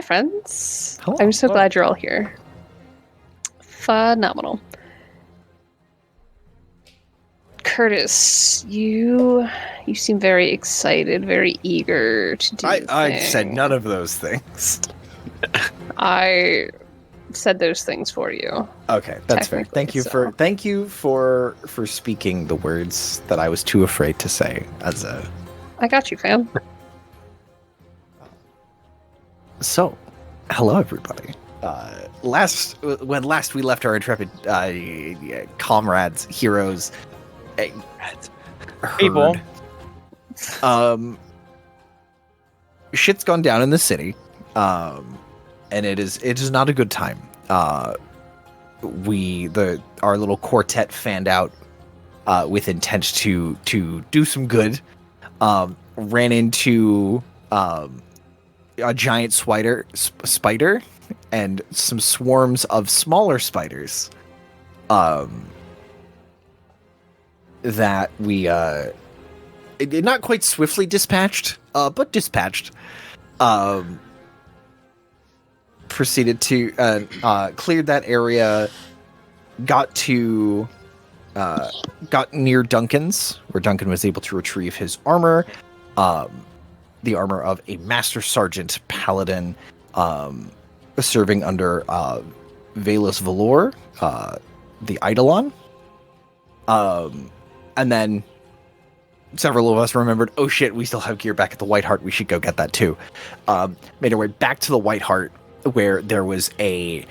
friends. Hello. I'm so glad you're all here. Phenomenal. Curtis, you seem very excited, very eager to do I said none of those things. I said those things for you. Okay, that's fair. Thank you for speaking the words that I was too afraid to say as a I got you, fam. So, hello everybody. When last we left our intrepid comrades, heroes, people, shit's gone down in the city, and it is not a good time. Our little quartet fanned out with intent to do some good. Ran into a giant spider and some swarms of smaller spiders that we not quite swiftly dispatched, but dispatched. Proceeded to cleared that area, got near Duncan's, where Duncan was able to retrieve his armor, the armor of a Master Sergeant Paladin, serving under Valus Valor, the Eidolon. And then several of us remembered, oh shit, we still have gear back at the White Hart, we should go get that too. Made our way back to the White Hart, where there was a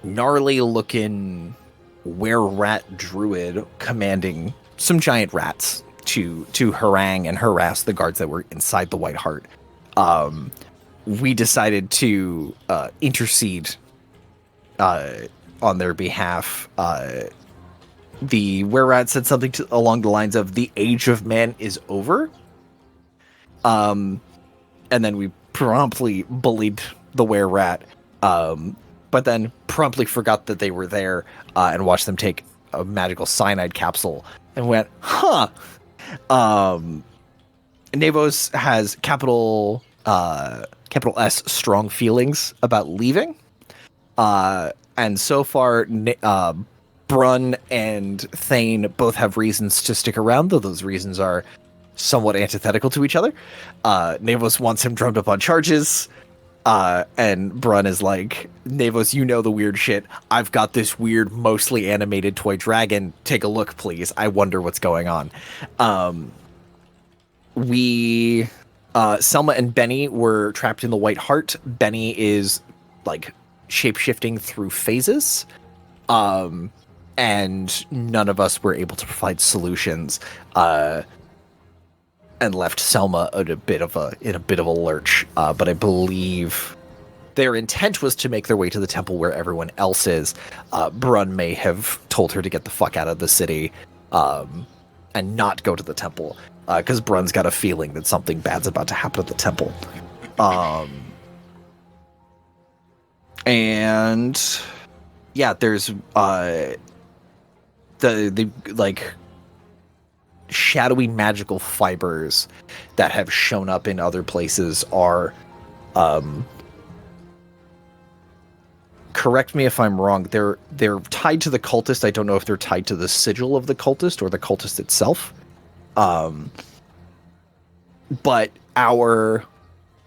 gnarly-looking were-rat druid commanding some giant rats to harangue and harass the guards that were inside the White Hart. We decided to intercede on their behalf. The were-rat said something along the lines of, the age of man is over. And then we promptly bullied the were-rat, but then promptly forgot that they were there and watched them take a magical cyanide capsule and went, huh. Navos has capital S strong feelings about leaving. And so far, Brun and Thane both have reasons to stick around, though those reasons are somewhat antithetical to each other. Navos wants him drummed up on charges. And Brun is like, Navos, you know the weird shit. I've got this weird, mostly animated toy dragon. Take a look, please. I wonder what's going on. Selma and Benny were trapped in the White Hart. Benny is, like, shape-shifting through phases. And none of us were able to provide solutions. And left Selma in a bit of a lurch. But I believe their intent was to make their way to the temple where everyone else is. Brun may have told her to get the fuck out of the city, and not go to the temple, because Brun's got a feeling that something bad's about to happen at the temple. And yeah, there's the like shadowy magical fibers that have shown up in other places are correct me if I'm wrong, they're tied to the cultist. I don't know if they're tied to the sigil of the cultist or the cultist itself. But our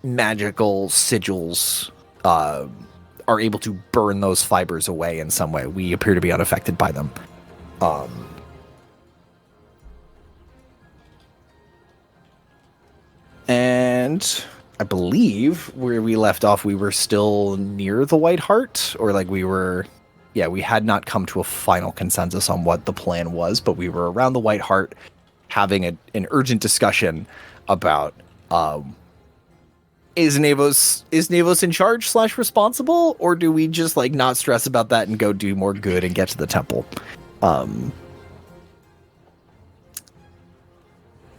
magical sigils are able to burn those fibers away in some way. We appear to be unaffected by them. And I believe where we left off, we were still near the White Hart, or like we had not come to a final consensus on what the plan was, but we were around the White Hart having an urgent discussion about is Navos in charge / responsible, or do we just like not stress about that and go do more good and get to the temple?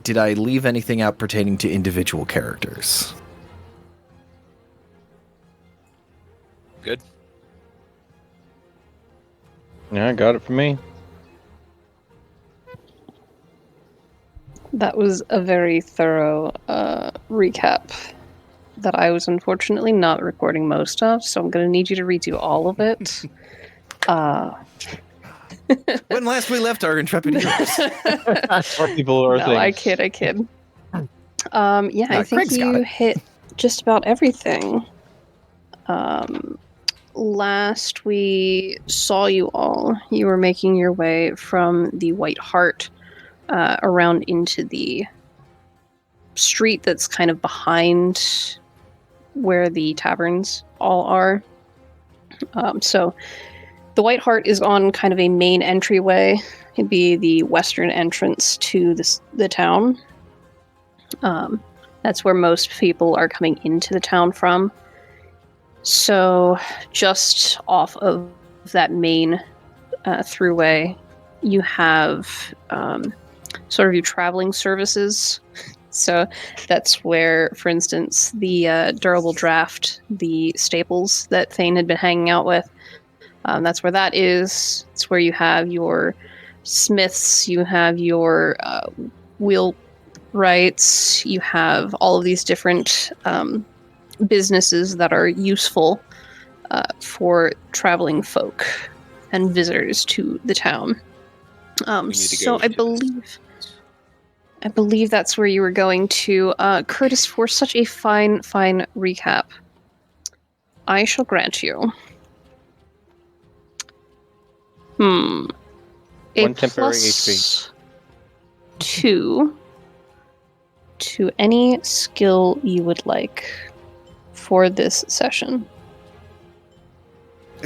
Did I leave anything out pertaining to individual characters? Good. Yeah, I got it for me. That was a very thorough recap. that I was unfortunately not recording most of, so I'm going to need you to redo all of it. When last we left our intrepid heroes. For people or No, things. I kid. Yeah, I think Craig's got you it. hit just about everything. Last we saw you all, you were making your way from the White Hart around into the street that's kind of behind where the taverns all are. So the White Hart is on kind of a main entryway. It'd be the western entrance to the town. That's where most people are coming into the town from. So just off of that main throughway, you have sort of your traveling services. So that's where, for instance, the durable draft, the staples that Thane had been hanging out with, that's where that is. It's where you have your smiths, you have your wheelwrights, you have all of these different businesses that are useful for traveling folk and visitors to the town. So I believe that's where you were going to. Curtis, for such a fine recap, I shall grant you. One temporary plus 2 to any skill you would like for this session.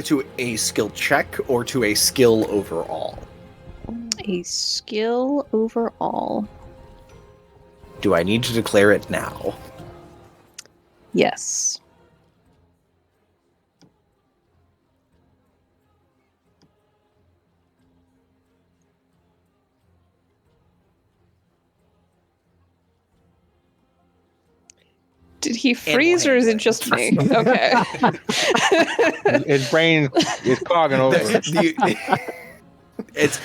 To a skill check or to a skill overall? A skill overall. Do I need to declare it now? Yes. Did he freeze or is it just me? Okay. His brain is clogging over. It's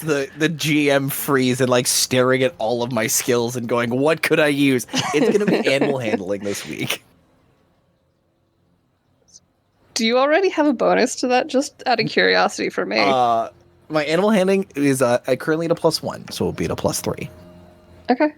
the GM freeze and like staring at all of my skills and going, what could I use? It's gonna be animal handling this week. Do you already have a bonus to that? Just out of curiosity for me. My animal handling is I currently at a +1, so it'll be at a +3. Okay.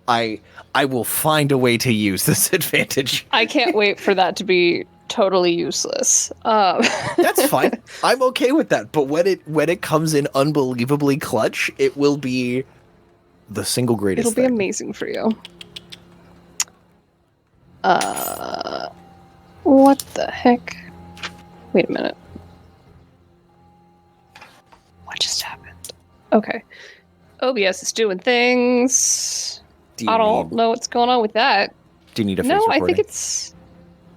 I will find a way to use this advantage. I can't wait for that to be totally useless. That's fine. I'm okay with that. But when it comes in unbelievably clutch, it will be the single greatest It'll be thing. amazing for you. What the heck? Wait a minute. What just happened? Okay. OBS is doing things. Do you I don't need, know what's going on with that. do you need a face No, I recording? think it's...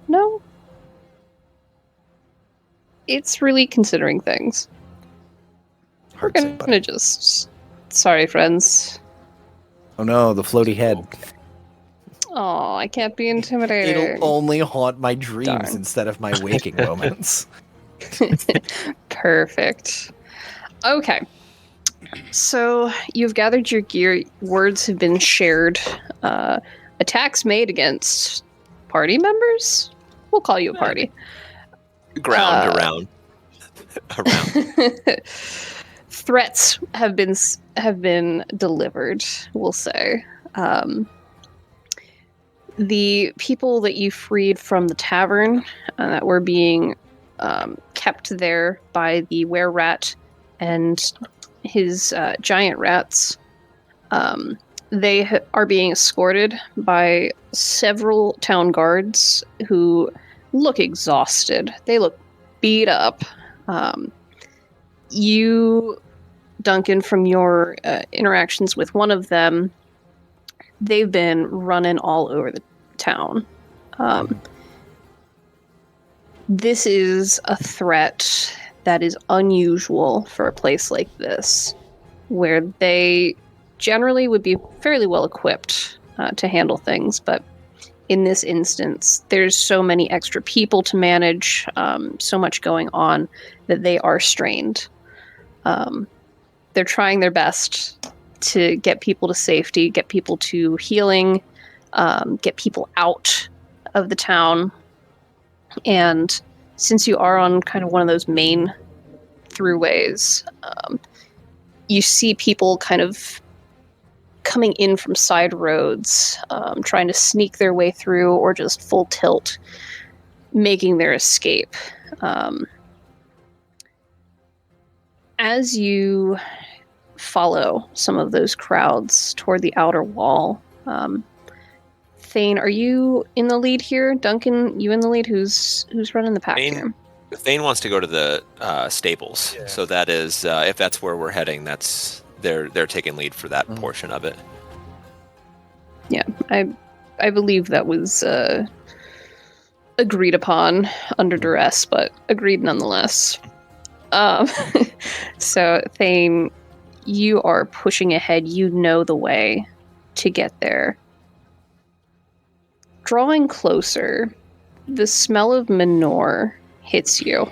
No. It's really considering things. Hard We're to say, buddy. gonna just... Sorry, friends. Oh no, the floaty head. Oh, I can't be intimidating. It'll only haunt my dreams Darn. instead of my waking moments. Perfect. Okay. So you've gathered your gear. Words have been shared. Attacks made against party members? We'll call you a party. Ground Uh, around. Threats have been delivered, we'll say. The people that you freed from the tavern that were being kept there by the were-rat and his giant rats, they are being escorted by several town guards who look exhausted. They look beat up. You, Duncan, from your interactions with one of them, they've been running all over the town. This is a threat that is unusual for a place like this, where they generally would be fairly well equipped to handle things, but in this instance, there's so many extra people to manage, so much going on, that they are strained. They're trying their best to get people to safety, get people to healing, get people out of the town. And since you are on kind of one of those main throughways, you see people kind of coming in from side roads, trying to sneak their way through or just full tilt, making their escape. As you follow some of those crowds toward the outer wall, Thane, are you in the lead here? Duncan, you in the lead? Who's running the pack here? Thane wants to go to the stables, so that is if that's where we're heading. That's they're taking lead for that portion of it. Yeah, I believe that was agreed upon under duress, but agreed nonetheless. So Thane, you are pushing ahead. You know the way to get there. Drawing closer, the smell of manure hits you.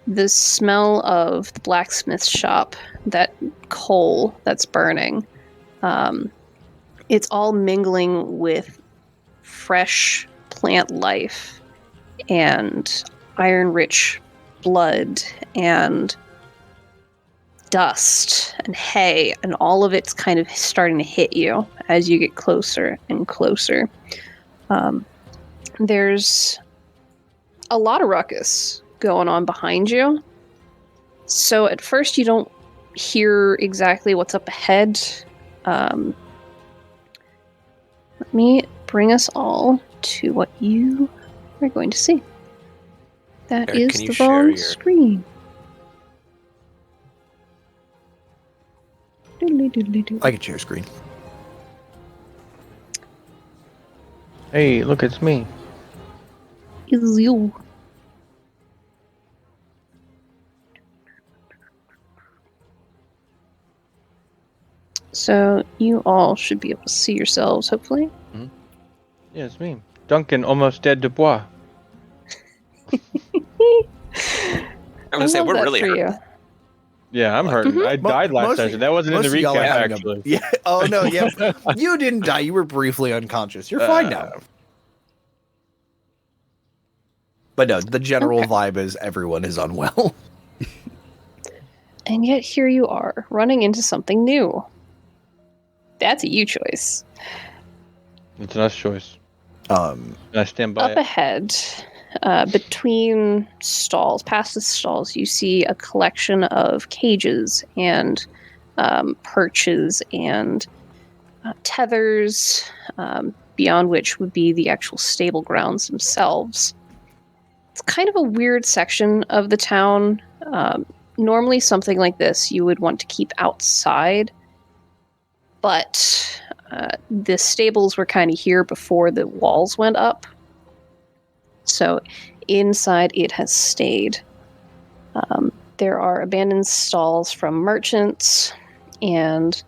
The smell of the blacksmith's shop, that coal that's burning, it's all mingling with fresh plant life and iron-rich blood and dust and hay, and all of it's kind of starting to hit you as you get closer and closer. There's a lot of ruckus going on behind you. So at first you don't hear exactly what's up ahead. Let me bring us all to what you are going to see. That Eric, is the wrong screen. I can share screen. Hey, look, it's me. Is you. So you all should be able to see yourselves, hopefully. Yeah, it's me. Duncan, almost dead de bois. I'm gonna say we're really hurt. you. Yeah, I'm hurting. I died last session. That wasn't in the recap, actually. Yeah. Oh no. Yeah. You didn't die. You were briefly unconscious. You're fine now. But no, the general vibe is everyone is unwell. And yet here you are, running into something new. That's a you choice. It's an us choice. I stand by Up ahead, between stalls, past the stalls, you see a collection of cages and perches and tethers, beyond which would be the actual stable grounds themselves. It's kind of a weird section of the town. Normally something like this you would want to keep outside, but the stables were kind of here before the walls went up. So inside it has stayed. There are abandoned stalls from merchants and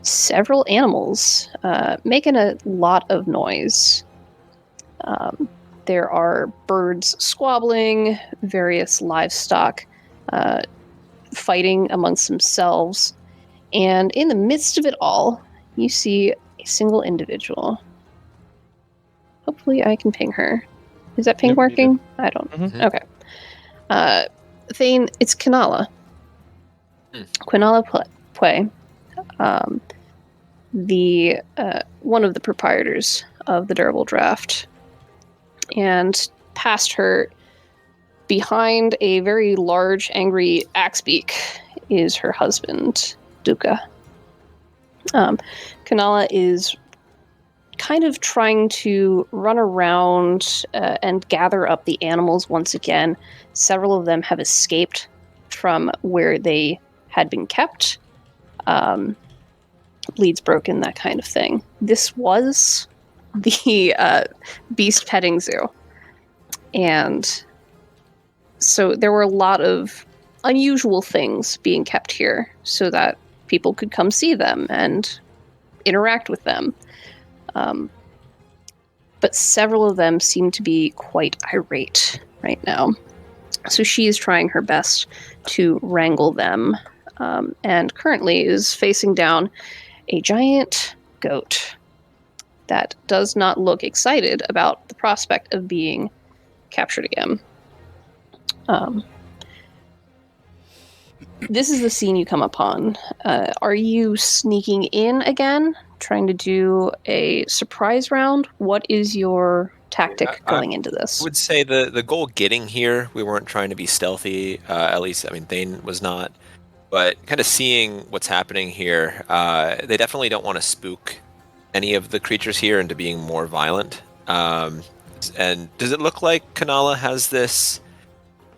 several animals making a lot of noise. There are birds squabbling, various livestock fighting amongst themselves, and in the midst of it all, you see a single individual. Hopefully I can ping her. Is that ping working? I don't. Mm-hmm. Okay. Thane, it's Quinala. Quinala Pue. The one of the proprietors of the Durable Draft. And past her, behind a very large, angry Axebeak, is her husband, Duca. Quinala is kind of trying to run around and gather up the animals once again. Several of them have escaped from where they had been kept. Leads broken, that kind of thing. This was the beast petting zoo. And so there were a lot of unusual things being kept here so that people could come see them and interact with them. But several of them seem to be quite irate right now. So she is trying her best to wrangle them, and currently is facing down a giant goat. that does not look excited about the prospect of being captured again. This is the scene you come upon. Are you sneaking in again, trying to do a surprise round? What is your tactic going into this? I would say the goal getting here, we weren't trying to be stealthy. At least, I mean, Thane was not. But kind of seeing what's happening here, they definitely don't want to spook any of the creatures here into being more violent. And does it look like Kanala has this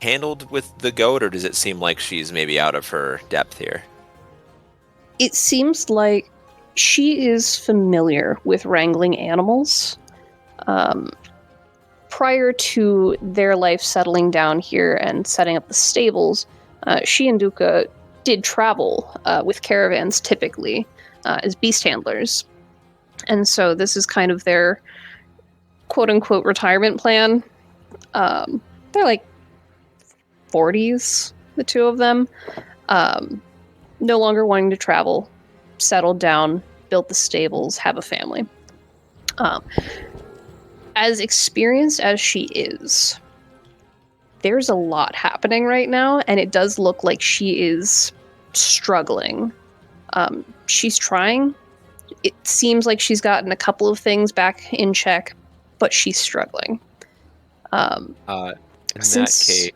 handled with the goat, or does it seem like she's maybe out of her depth here? It seems like she is familiar with wrangling animals. Prior to their life settling down here and setting up the stables, she and Duka did travel with caravans typically as beast handlers. And so this is kind of their quote-unquote retirement plan. They're like 40s, the two of them. No longer wanting to travel, settled down, built the stables, have a family. As experienced as she is, there's a lot happening right now, and it does look like she is struggling. She's trying. It seems like she's gotten a couple of things back in check, but she's struggling. In that case,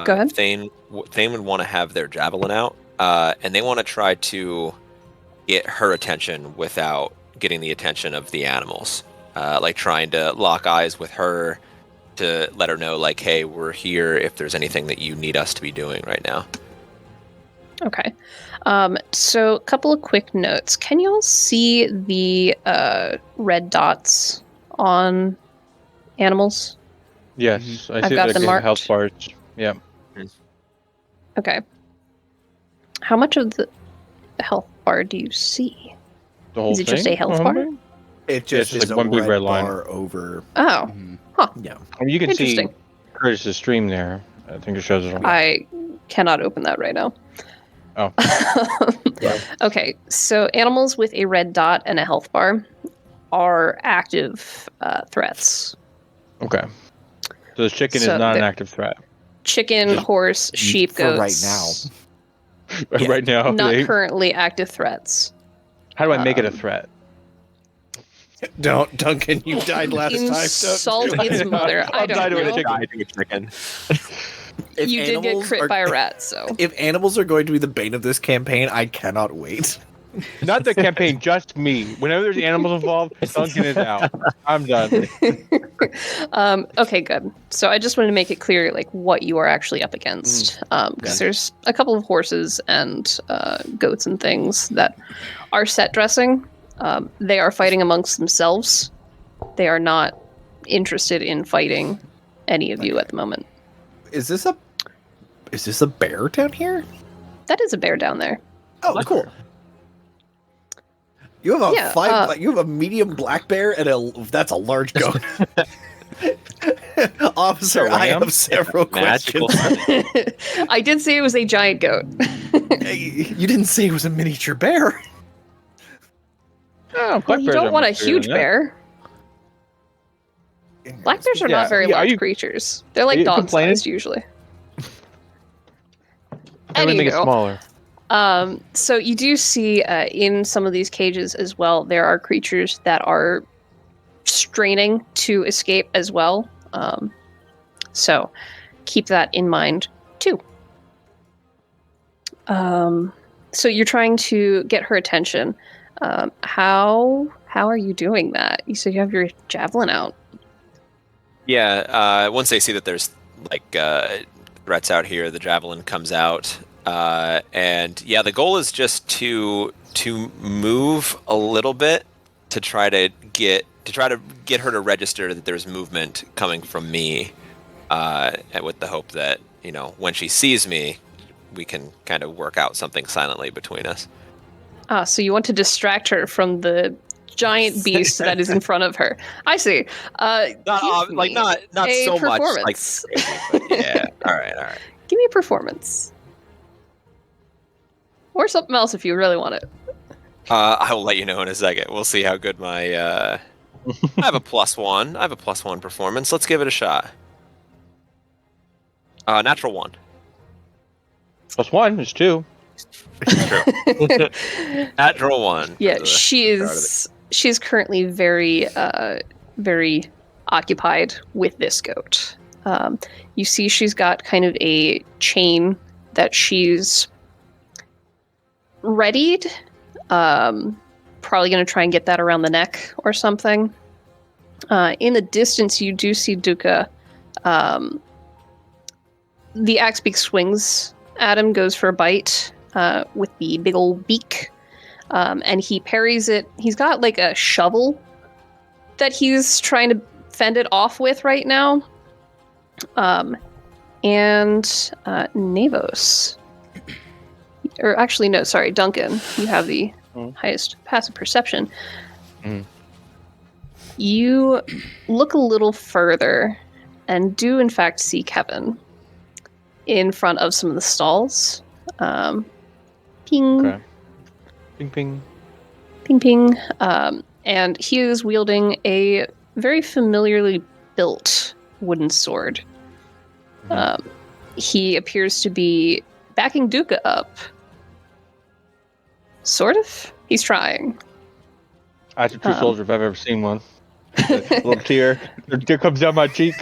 go ahead. Thane would want to have their javelin out, and they want to try to get her attention without getting the attention of the animals. Like trying to lock eyes with her to let her know, like, hey, we're here if there's anything that you need us to be doing right now. Okay. So a couple of quick notes. Can you all see the red dots on animals? Yes, I I've see got them marked. Health bars. Yeah. Okay. How much of the health bar do you see? The whole Is it thing? just a health bar? It just it's is like one a big red line bar over. Oh, Yeah. I mean, you can see interesting. Curtis's stream there. I think it shows it. I cannot open that right now. Oh. Yeah. Okay, so animals with a red dot and a health bar are active threats. Okay. So the chicken So is not an the- active threat. Chicken, horse, sheep, For goats. right now. Yeah. Right now. Not they- currently active threats. How do I make it a threat? Don't, Duncan. You died last time. Insult Don't do its it. mother. I I'll die don't to a know. chicken. Die to a chicken. If You did get animals crit are- by a rat, so. If animals are going to be the bane of this campaign, I cannot wait. Not the campaign, just me. Whenever there's animals involved, Duncan is out. I'm done. Okay, good. So I just wanted to make it clear, like, what you are actually up against, because there's a couple of horses and goats and things that are set dressing. They are fighting amongst themselves. They are not interested in fighting any of you at the moment. Is this a bear down here? That is a bear down there. Oh, cool. You have a Yeah, you have a medium black bear and that's a large goat. Officer, I have several Magical. questions. I did say it was a giant goat. You didn't say it was a miniature bear. Oh, Well, you don't want a huge bear. Black bears are not very are large you- creatures. They're like you dog complaining? sized usually. I'm gonna make it Anywho. smaller. So you do see in some of these cages as well, there are creatures that are straining to escape as well. So keep that in mind too. So you're trying to get her attention. How are you doing that? You said you have your javelin out. Yeah, once they see that there's like threats out here, the javelin comes out, and yeah, the goal is just to move a little bit to try to get her to register that there's movement coming from me, and with the hope that when she sees me, we can kind of work out something silently between us. So you want to distract her from the giant beast that is in front of her. I see. Not give like me not a so much like performance. crazy, but yeah. All right. Give me a performance. Or something else if you really want it. I will let you know in a second. We'll see how good my. I have a +1. I have a +1 performance. Let's give it a shot. Natural 1. +1 is 2. True. Natural 1. Yeah, she's currently very very occupied with this goat. You see she's got kind of a chain that she's readied. Probably going to try and get that around the neck or something. In the distance, you do see Duka. The axe beak swings at him, goes for a bite with the big old beak. And he parries it. He's got like a shovel that he's trying to fend it off with right now. And Navos. Or actually, no, sorry, Duncan. You have the highest passive perception. You look a little further and do, in fact, see Kevin in front of some of the stalls. Ping. Okay. Ping, ping. Ping, ping. And he is wielding a very familiarly built wooden sword. He appears to be backing Duka up. Sort of? He's trying. That's a true soldier if I've ever seen one. A little tear. A tear comes down my cheek.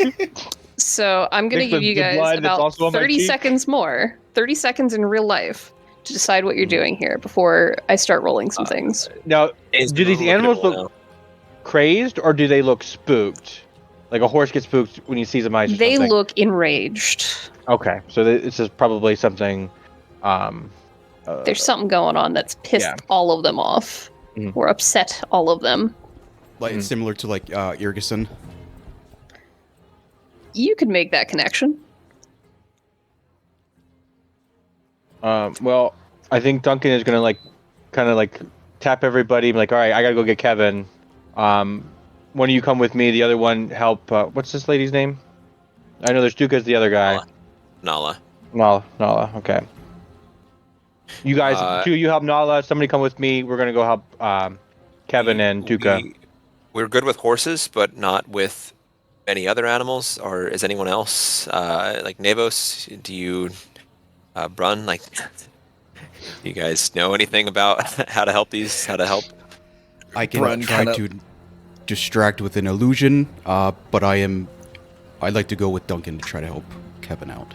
So I'm going to give you guys about 30 seconds more. 30 seconds in real life to decide what you're doing here before I start rolling some things. Now, do these animals look crazed or do they look spooked? Like a horse gets spooked when he sees a mice or They something? look enraged. Okay, so this is probably something... There's something going on that's pissed all of them off. Or upset all of them. Like similar to like Irgison. You could make that connection. Well, I think Duncan is gonna kind of tap everybody. Be like, all right, I gotta go get Kevin. One of you come with me. The other one help. What's this lady's name? I know there's Duka's the other guy. Nala. Nala. Okay. You guys, two of you help Nala. Somebody come with me. We're gonna go help Kevin and Duka. We're good with horses, but not with any other animals. Or is anyone else like Navos? Do you, Brun? Like, you guys know anything about how to help these? How to help? I can try to distract with an illusion, but I'd like to go with Duncan to try to help Kevin out.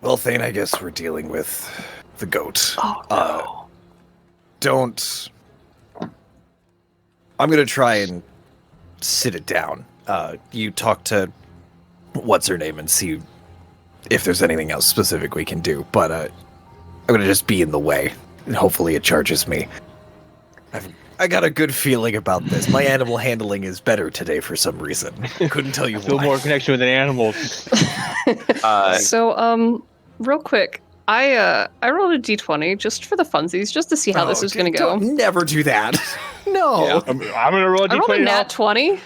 Well, Thane, I guess we're dealing with the goat. Oh, no. Don't... I'm going to try and sit it down. You talk to what's-her-name and see if there's anything else specific we can do. But I'm going to just be in the way, and hopefully it charges me. I got a good feeling about this. My animal handling is better today for some reason. Couldn't tell you why. Feel more connection with the animals. So, real quick, I rolled a d20 just for the funsies, just to see how this is going to go. Never do that. No. Yeah, I'm gonna roll a d20. I rolled a nat 20.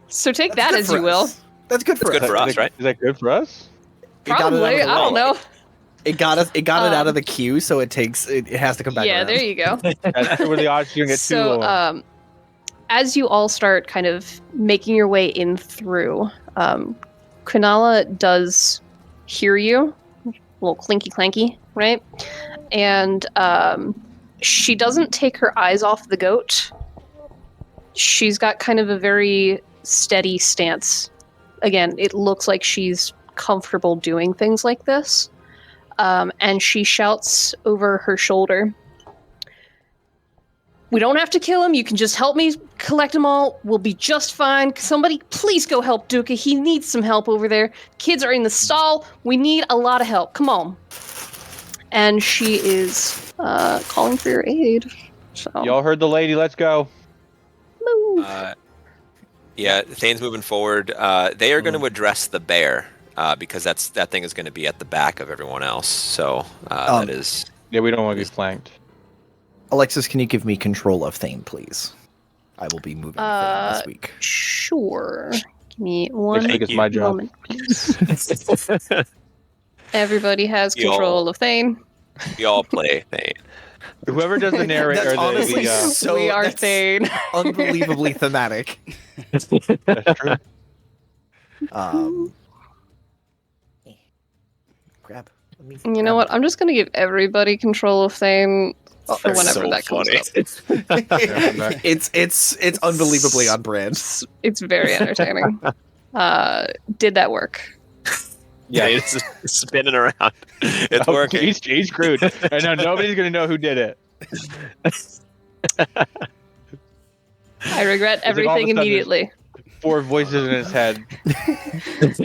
So take that as you will. That's good for us. Good for us, right? Is that good for us? Probably. I don't know. It got it out of the queue, so it has to come back. Yeah, around. there you go. That's where the odds you get too low. As you all start kind of making your way in through, Kunala does hear you, a little clinky clanky, right? And she doesn't take her eyes off the goat. She's got kind of a very steady stance. Again, it looks like she's comfortable doing things like this. And she shouts over her shoulder, "We don't have to kill him. You can just help me collect them all. We'll be just fine. Somebody, please go help Duka. He needs some help over there. Kids are in the stall. We need a lot of help. Come on." And she is calling for your aid. So Y'all heard the lady. Let's go. move. Yeah, Thane's moving forward. They are going to address the bear because that thing is going to be at the back of everyone else. So that is. Yeah, we don't want to be flanked. Alexis, can you give me control of Thane, please? I will be moving Thane this week. Sure. Give me one Next week is my job. moment, please. Everybody has control of Thane. We all play Thane. Whoever does the narrator, That's honestly We are that's Thane. unbelievably thematic. that's true. Grab. You know what? I'm just gonna give everybody control of Thane for That's whenever so that comes funny. up. It's unbelievably on brand. It's very entertaining. Did that work? Yeah, it's spinning around. It's working. He's screwed. I know nobody's gonna know who did it. I regret all of a everything sudden immediately. 4 voices in his head.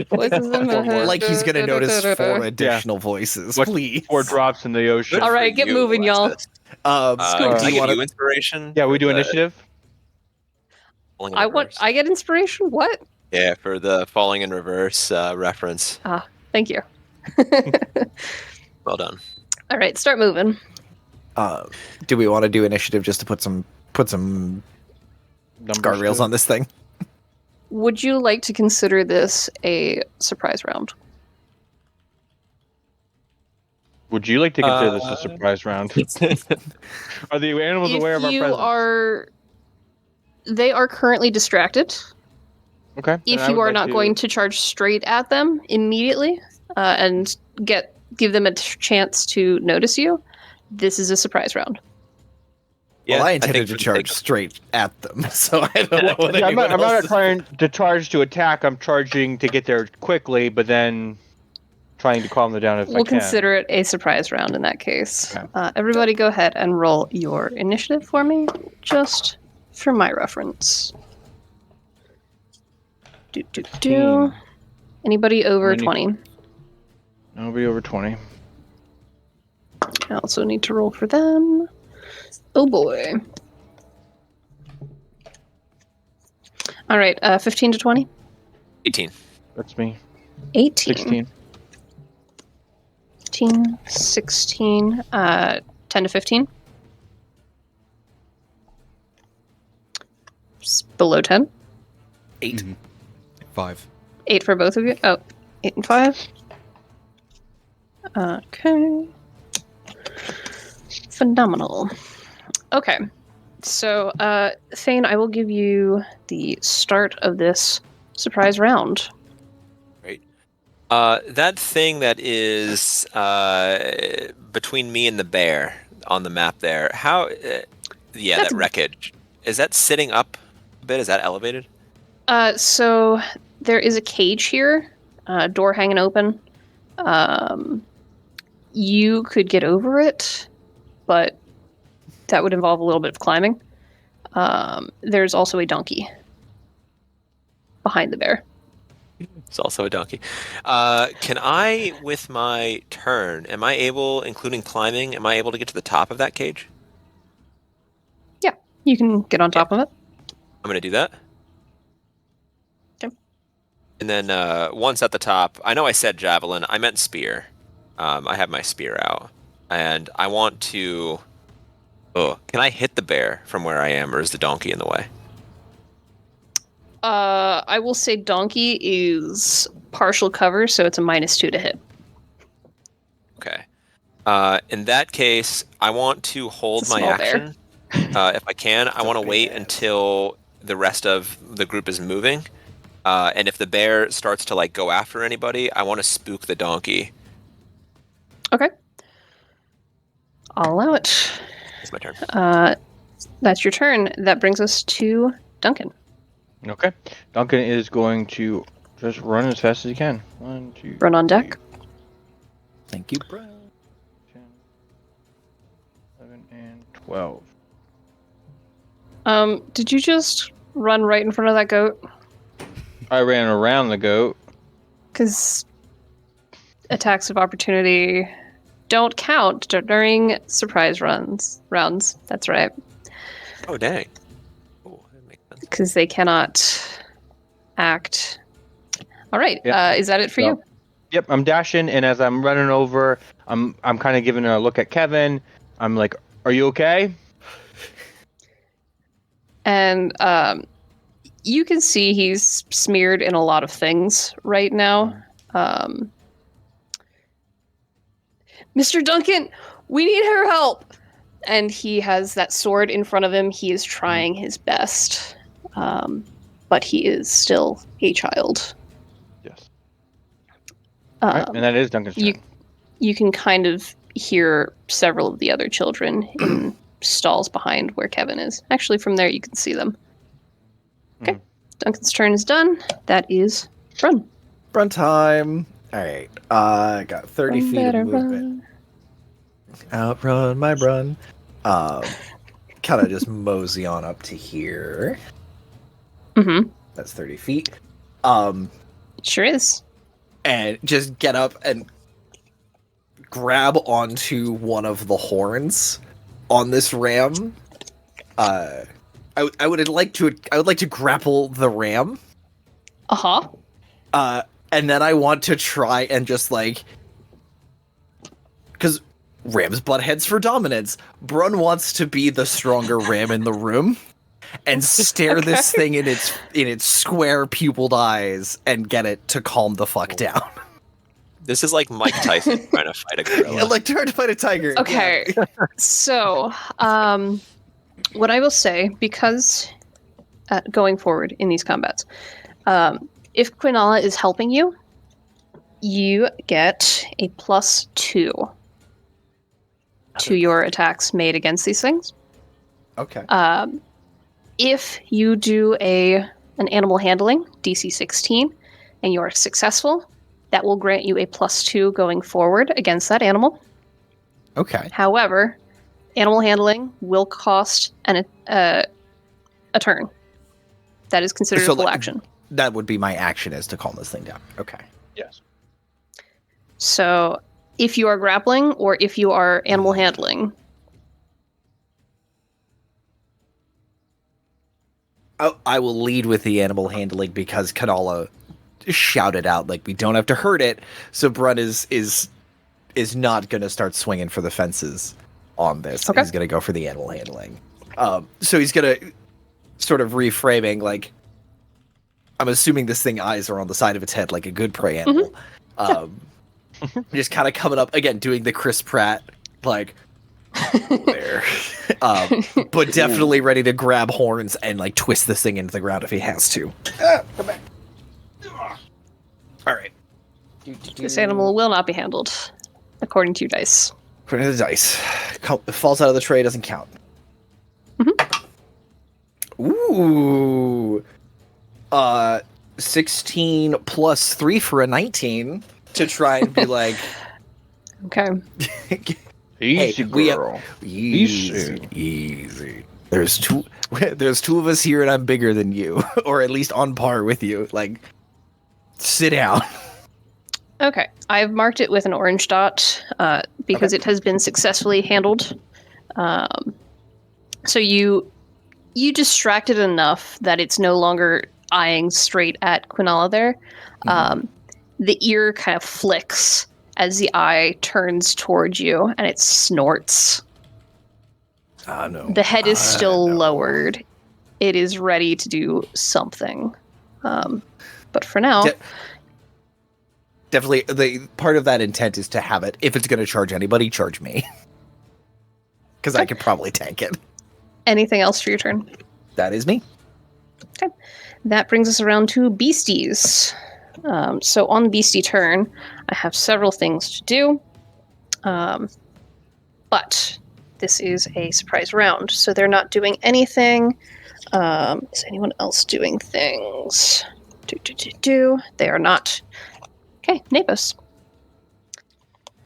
Voices in my head. Like he's gonna notice 4 additional voices. What- Please. 4 drops in the ocean. All right, get moving, y'all. Alexis. Um, Can do I you give want you to? inspiration? Yeah, we do for the initiative. falling in I reverse? get inspiration. What? Yeah, for the falling in reverse reference. Thank you. Well done. All right, start moving. Do we want to do initiative just to put some Numbers guardrails too. on this thing? Would you like to consider this a surprise round? Would you like to consider this a surprise round? Are the animals aware of our presence? They are currently distracted. Okay. then If I you would are like not to- going to charge straight at them immediately and give them a chance to notice you, this is a surprise round. Well, I think intended to for the charge sake straight at them, so I don't know what Yeah, I'm anyone not else is- trying to charge to attack. I'm charging to get there quickly, but then trying to calm them down if I We'll can. consider it a surprise round in that case. Okay. Everybody go ahead and roll your initiative for me, just for my reference. Do. Anybody over Many- 20? Nobody over 20. I also need to roll for them. Oh boy. All right, 15 to 20? 18. That's me. 18. 16. 15, 16, 10 to 15. Below 10. 8. 5. 8 for both of you. Oh, 8 and 5. Okay. Phenomenal. Okay. So, Thane, I will give you the start of this surprise round. That thing that is between me and the bear on the map there. How? That's- That wreckage. Is that sitting up a bit? Is that elevated? So there is a cage here, door hanging open. You could get over it, but that would involve a little bit of climbing. There's also a donkey behind the bear. It's also a donkey. Can I, with my turn, am I able, including climbing, am I able to get to the top of that cage? Yeah, you can get on top of it. I'm going to do that. Okay. And then once at the top, I know I said javelin, I meant spear. I have my spear out. And I want to... Oh, can I hit the bear from where I am, or is the donkey in the way? I will say donkey is partial cover, so it's a -2 to hit. Okay. In that case, I want to hold It's a my small bear. action. If I can, I want to wait until the rest of the group is moving. And if the bear starts to like go after anybody, I want to spook the donkey. Okay. I'll allow it. It's my turn. That's your turn. That brings us to Duncan. Okay. Duncan is going to just run as fast as he can. 1, 2, Run on deck. 3, Thank you. 10, 11, and 12. Did you just run right in front of that goat? I ran around the goat. Because attacks of opportunity don't count during surprise rounds. That's right. Oh, dang. Oh, that makes sense. Because they cannot act. All right. Yeah. Is that it for you? Yep, I'm dashing, and as I'm running over, I'm kind of giving a look at Kevin. I'm like, "Are you okay?" And you can see he's smeared in a lot of things right now. Mr. Duncan, We need her help! And he has that sword in front of him. He is trying his best. But he is still a child. Yes. Right, and that is Duncan's turn. You can kind of hear several of the other children in stalls behind where Kevin is. Actually, from there you can see them. Okay. Duncan's turn is done. That is Brun. Run time. All right. I got 30 feet of movement. Outrun my Brun. Kind of just mosey on up to here. Mm-hmm. That's 30 feet. Sure is. And just get up and grab onto one of the horns on this ram. I would like to grapple the ram. Uh-huh. And then I want to try and just like, because rams butt heads for dominance. Brun wants to be the stronger ram in the room and stare this thing in its square pupiled eyes and get it to calm the fuck down. This is like Mike Tyson trying to fight a gorilla. Like trying to fight a tiger. Okay. So, what I will say, because going forward in these combats, if Quinala is helping you, you get a +2 to your attacks made against these things. Okay. If you do an animal handling, DC 16, and you are successful, that will grant you a +2 going forward against that animal. Okay. However, animal handling will cost a turn. That is considered So, a full like, action. That would be my action, is to calm this thing down. Okay. Yes. So, if you are grappling or if you are animal handling, I will lead with the animal handling because Kanala shouted out like we don't have to hurt it. So Brun is not going to start swinging for the fences on this. Okay. He's going to go for the animal handling. So he's going to sort of reframing like, I'm assuming this thing eyes are on the side of its head like a good prey animal. Just kind of coming up again, doing the Chris Pratt like there, but definitely ready to grab horns and like twist this thing into the ground if he has to. Come back. All right. this animal will not be handled, according to your dice. According to the dice, falls out of the tray, doesn't count. Ooh. 16 plus 3 for a 19 to try and be like, Okay. Easy, girl. Easy. There's two of us here, and I'm bigger than you, or at least on par with you. Like, sit down. Okay. I've marked it with an orange dot because it has been successfully handled. So you distracted enough that it's no longer eyeing straight at Quinala there. The ear kind of flicks as the eye turns towards you, and it snorts. No. The head is still lowered. It is ready to do something. But for now... Definitely, the part of that intent is to have it, if it's going to charge anybody, charge me. Because I could probably tank it. Anything else for your turn? That is me. Okay. That brings us around to beasties. So on the beastie turn, I have several things to do. But this is a surprise round, so they're not doing anything. Is anyone else doing things? They are not. Okay, Navos.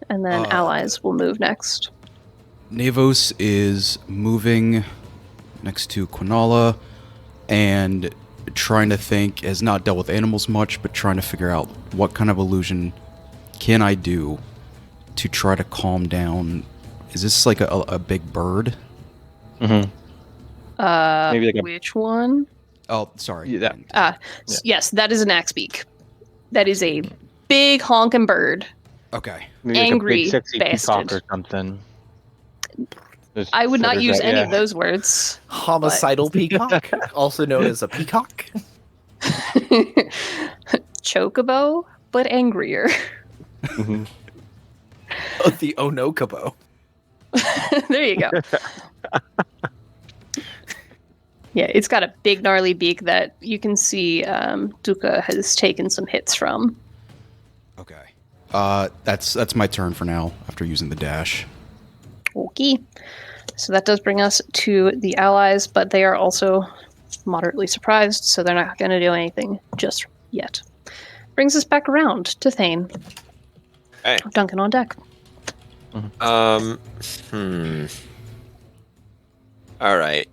And then allies will move next. Navos is moving next to Quinala and trying to think, has not dealt with animals much, but trying to figure out what kind of illusion can I do to try to calm down. Is this like a big bird? Mm-hmm. Maybe like Which one? Oh, sorry. Yeah, Yes, that is an axebeak. That is a big honking bird. Okay. maybe angry like a big sexy peacock bastard. or something. Just I would not consider use that, any yeah. of those words. Homicidal peacock, also known as a peacock. There you go. Yeah, it's got a big gnarly beak that you can see Duka has taken some hits from. Okay. That's my turn for now after using the dash. Okay. So that does bring us to the allies, but they are also moderately surprised, so they're not going to do anything just yet. Brings us back around to Thane. Hey. Duncan on deck. All right.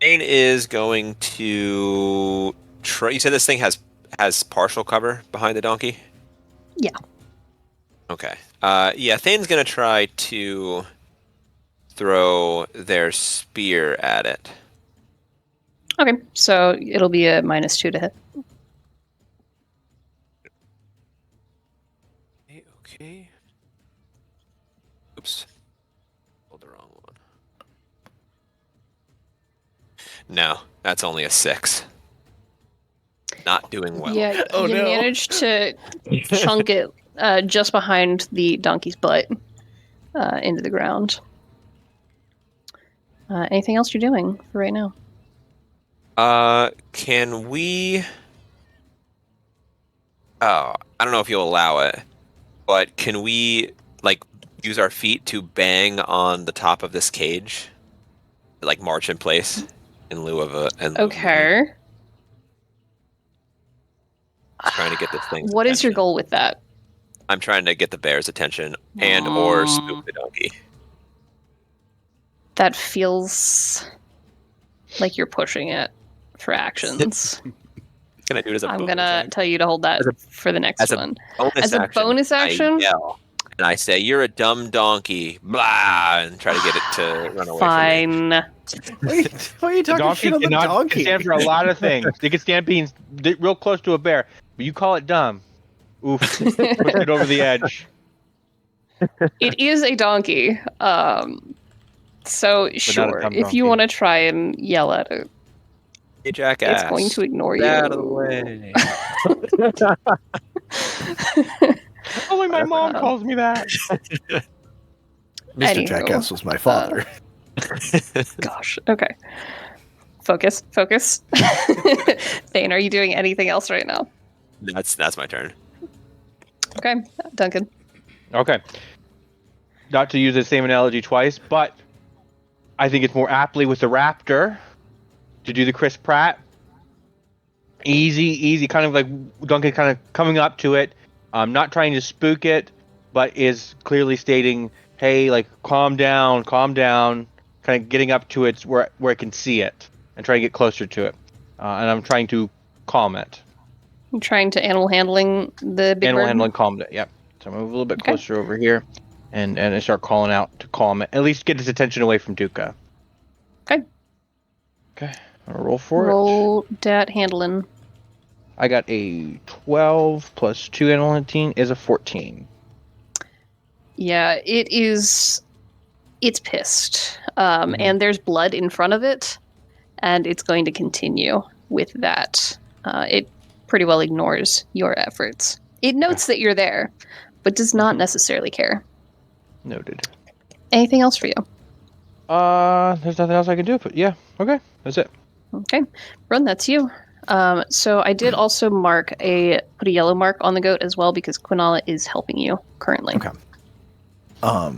Thane is going to try. You said this thing has partial cover behind the donkey? Yeah. Okay. Yeah, Thane's gonna try to throw their spear at it. Okay, so it'll be a -2 to hit. Okay. Oops. Pulled the wrong one. No, that's only a 6. Not doing well. Yeah, Oh, you no. managed to chunk it just behind the donkey's butt into the ground. Anything else you're doing for right now? Can we? Oh, I don't know if you'll allow it, but can we use our feet to bang on the top of this cage, like march in place in lieu of a? Okay. Trying to get this thing. What is your goal with that? I'm trying to get the bear's attention or spook the donkey. That feels like you're pushing it for actions. Can I do it as a? I'm bonus gonna action? tell you to hold that for the next one. Bonus As a bonus action? I yell and I say, "You're a dumb donkey!" Blah, and try to get it to run away. Fine. Why are you The talking donkey shit on the cannot donkey? stand for a lot of things. They can stand being real close to a bear, but you call it dumb. Oof, push it over the edge. It is a donkey. So sure, dumb if you donkey. want to try and yell at it, Hey, jackass! it's going to ignore you. Get out of the way. Only my mom calls me that. Mr. Anywho, Jackass was my father. Gosh. Okay. Focus. Thane, are you doing anything else right now? That's my turn. Okay, Duncan. Okay. Not to use the same analogy twice, but I think it's more aptly with the raptor to do the Chris Pratt. Easy, kind of like Duncan kind of coming up to it, not trying to spook it, but is clearly stating, hey, like, calm down, kind of getting up to it where it can see it and trying to get closer to it. And I'm trying to calm it. I'm trying to animal handling the big Animal bird. handling calmed it, yep. So I'm gonna move a little bit Okay. closer over here and I start calling out to calm it. At least get its attention away from Duka. Okay. Okay. I'm gonna roll for it. Roll dat handling. I got a 12 plus 2 animal handling is a 14. Yeah, it is. It's pissed. And there's blood in front of it, and it's going to continue with that. It pretty well ignores your efforts. It notes that you're there, but does not necessarily care. Noted. Anything else for you? There's nothing else I can do, but yeah, okay, that's it. Okay, Run, that's you. So I did also put a yellow mark on the goat as well because Quinala is helping you currently. Okay. Oh,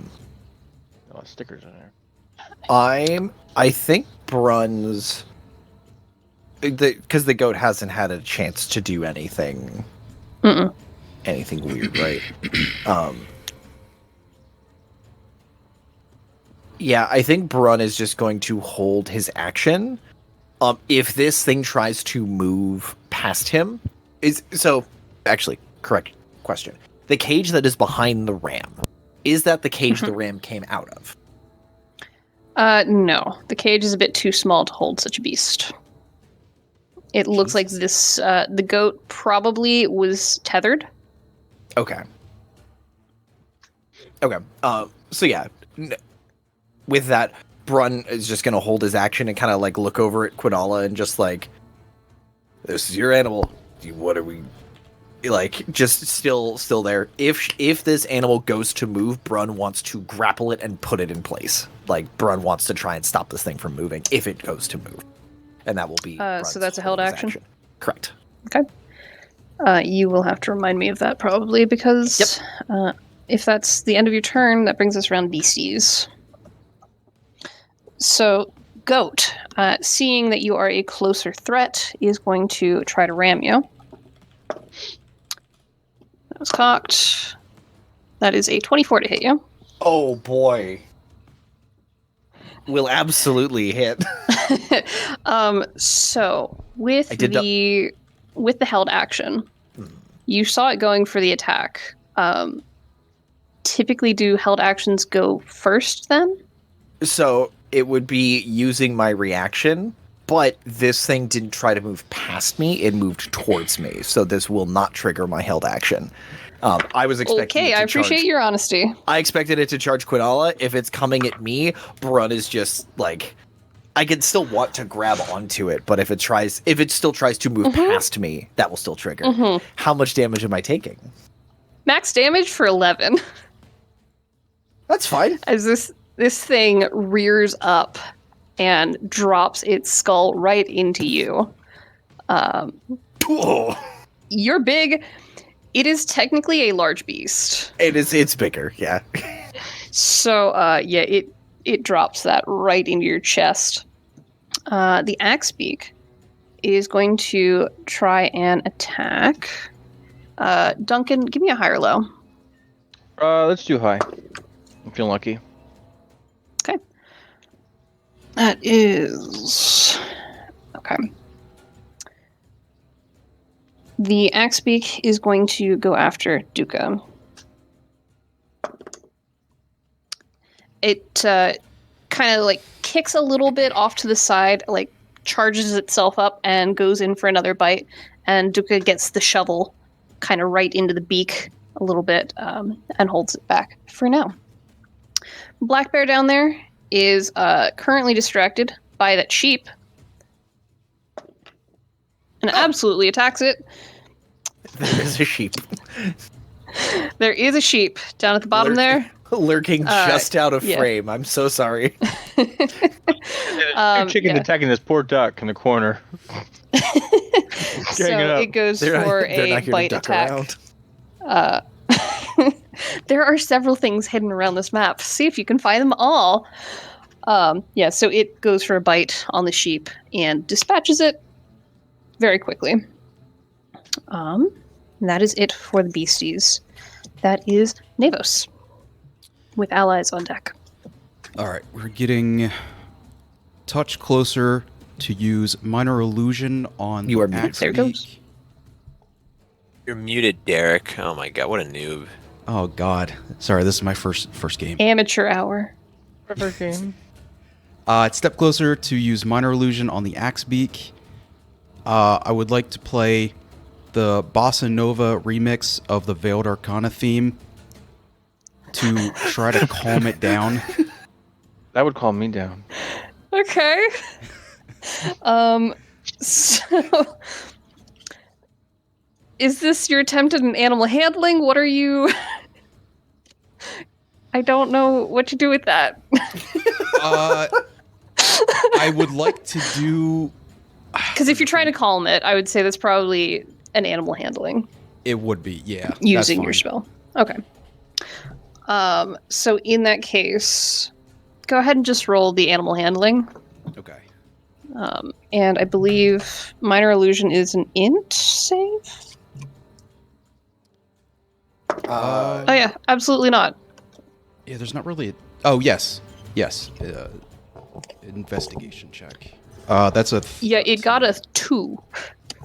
stickers in there. I think Brun's because the goat hasn't had a chance to do anything weird, right? Yeah, I think Brun is just going to hold his action. If this thing tries to move past him, actually, correct question. The cage that is behind the ram, is that the cage the ram came out of? No, the cage is a bit too small to hold such a beast. It looks like this. The goat probably was tethered. Okay. So yeah, with that, Brun is just gonna hold his action and kind of like look over at Quinala and just like, "This is your animal. what are we like? Just still there. If this animal goes to move, Brun wants to grapple it and put it in place. Like Brun wants to try and stop this thing from moving if it goes to move, and that will be. So that's a held bonus action? Correct. Okay. You will have to remind me of that probably because if that's the end of your turn, that brings us around beasties. So, Goat, seeing that you are a closer threat, is going to try to ram you. That was cocked. That is a 24 to hit you. Oh boy. Will absolutely hit. So with I did with the held action, you saw it going for the attack. Typically, do held actions go first then? So it would be using my reaction, but this thing didn't try to move past me; it moved towards me. So this will not trigger my held action. I was expecting. Okay, it to I appreciate charge. your honesty. I expected it to charge Quinala. If it's coming at me, Brun is just like. I can still want to grab onto it, but if it still tries to move past me, that will still trigger. How much damage am I taking? Max damage for 11. That's fine. As this thing rears up and drops its skull right into you. Oh, You're big. It is technically a large beast. it's bigger, yeah. So, it drops that right into your chest. The axe beak is going to try and attack. Duncan, give me a high or low. Let's do high. I'm feeling lucky. Okay. That is... Okay. The axe beak is going to go after Duca. It kind of like kicks a little bit off to the side, like charges itself up and goes in for another bite. And Duca gets the shovel kind of right into the beak a little bit and holds it back for now. Black Bear down there is currently distracted by that sheep and absolutely attacks it. There is a sheep. There is a sheep down at the bottom there. Lurking just out of yeah. frame. I'm so sorry. Chicken attacking this poor duck in the corner. So it goes They're for not a here to bite duck attack. around. There are several things hidden around this map. See if you can find them all. So it goes for a bite on the sheep and dispatches it very quickly. And that is it for the beasties. That is Navos, with allies on deck. All right, we're getting touch closer to use minor illusion on You are the muted. axe There it beak. goes. You're muted, Derek. Oh my god, what a noob. Oh God, sorry, this is my first game. Amateur hour. Perfect game. Step closer to use minor illusion on the axe beak. I would like to play the Bossa Nova remix of the Veiled Arcana theme to try to calm it down. That would calm me down. Okay. So is this your attempt at an animal handling? What are you... I don't know what to do with that. I would like to do... Because if you're trying to calm it, I would say that's probably an animal handling. It would be, yeah. Using that's your fine. spell. Okay. So in that case, go ahead and just roll the animal handling. Okay. And I believe minor illusion is an int save? Oh yeah, absolutely not. Yeah, there's not really... Oh, yes. Yes. Investigation check. That's a... Yeah, it got a 2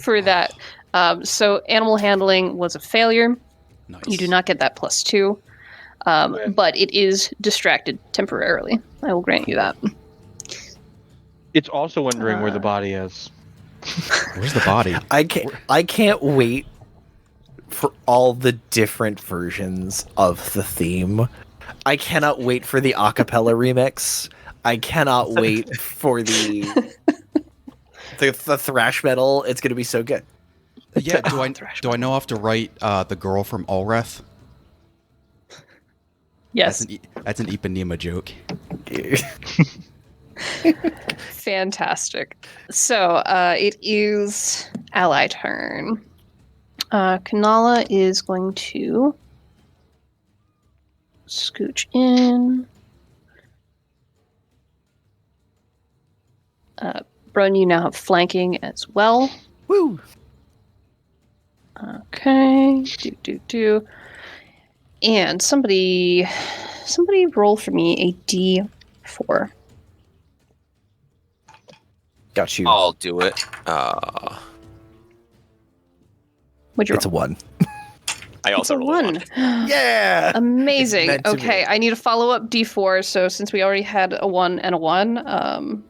for that. So animal handling was a failure. Nice. You do not get that +2. But it is distracted temporarily. I will grant you that. It's also wondering where the body is. Where's the body? I can't wait for all the different versions of the theme. I cannot wait for the acapella remix. I cannot wait for the thrash metal. It's going to be so good. Yeah, do I know off to write the girl from Ulreth? Yes. That's an Ipanema joke. Fantastic. So it is ally turn. Kanala is going to scooch in. Brun, you now have flanking as well. Woo! Okay. Do. And somebody roll for me a D4. Got you. I'll do it. What'd you It's a roll? 1. I also It's a rolled a 1. Yeah! Amazing. It's meant to Okay, be. I need a follow-up D4. So since we already had a 1 and a 1,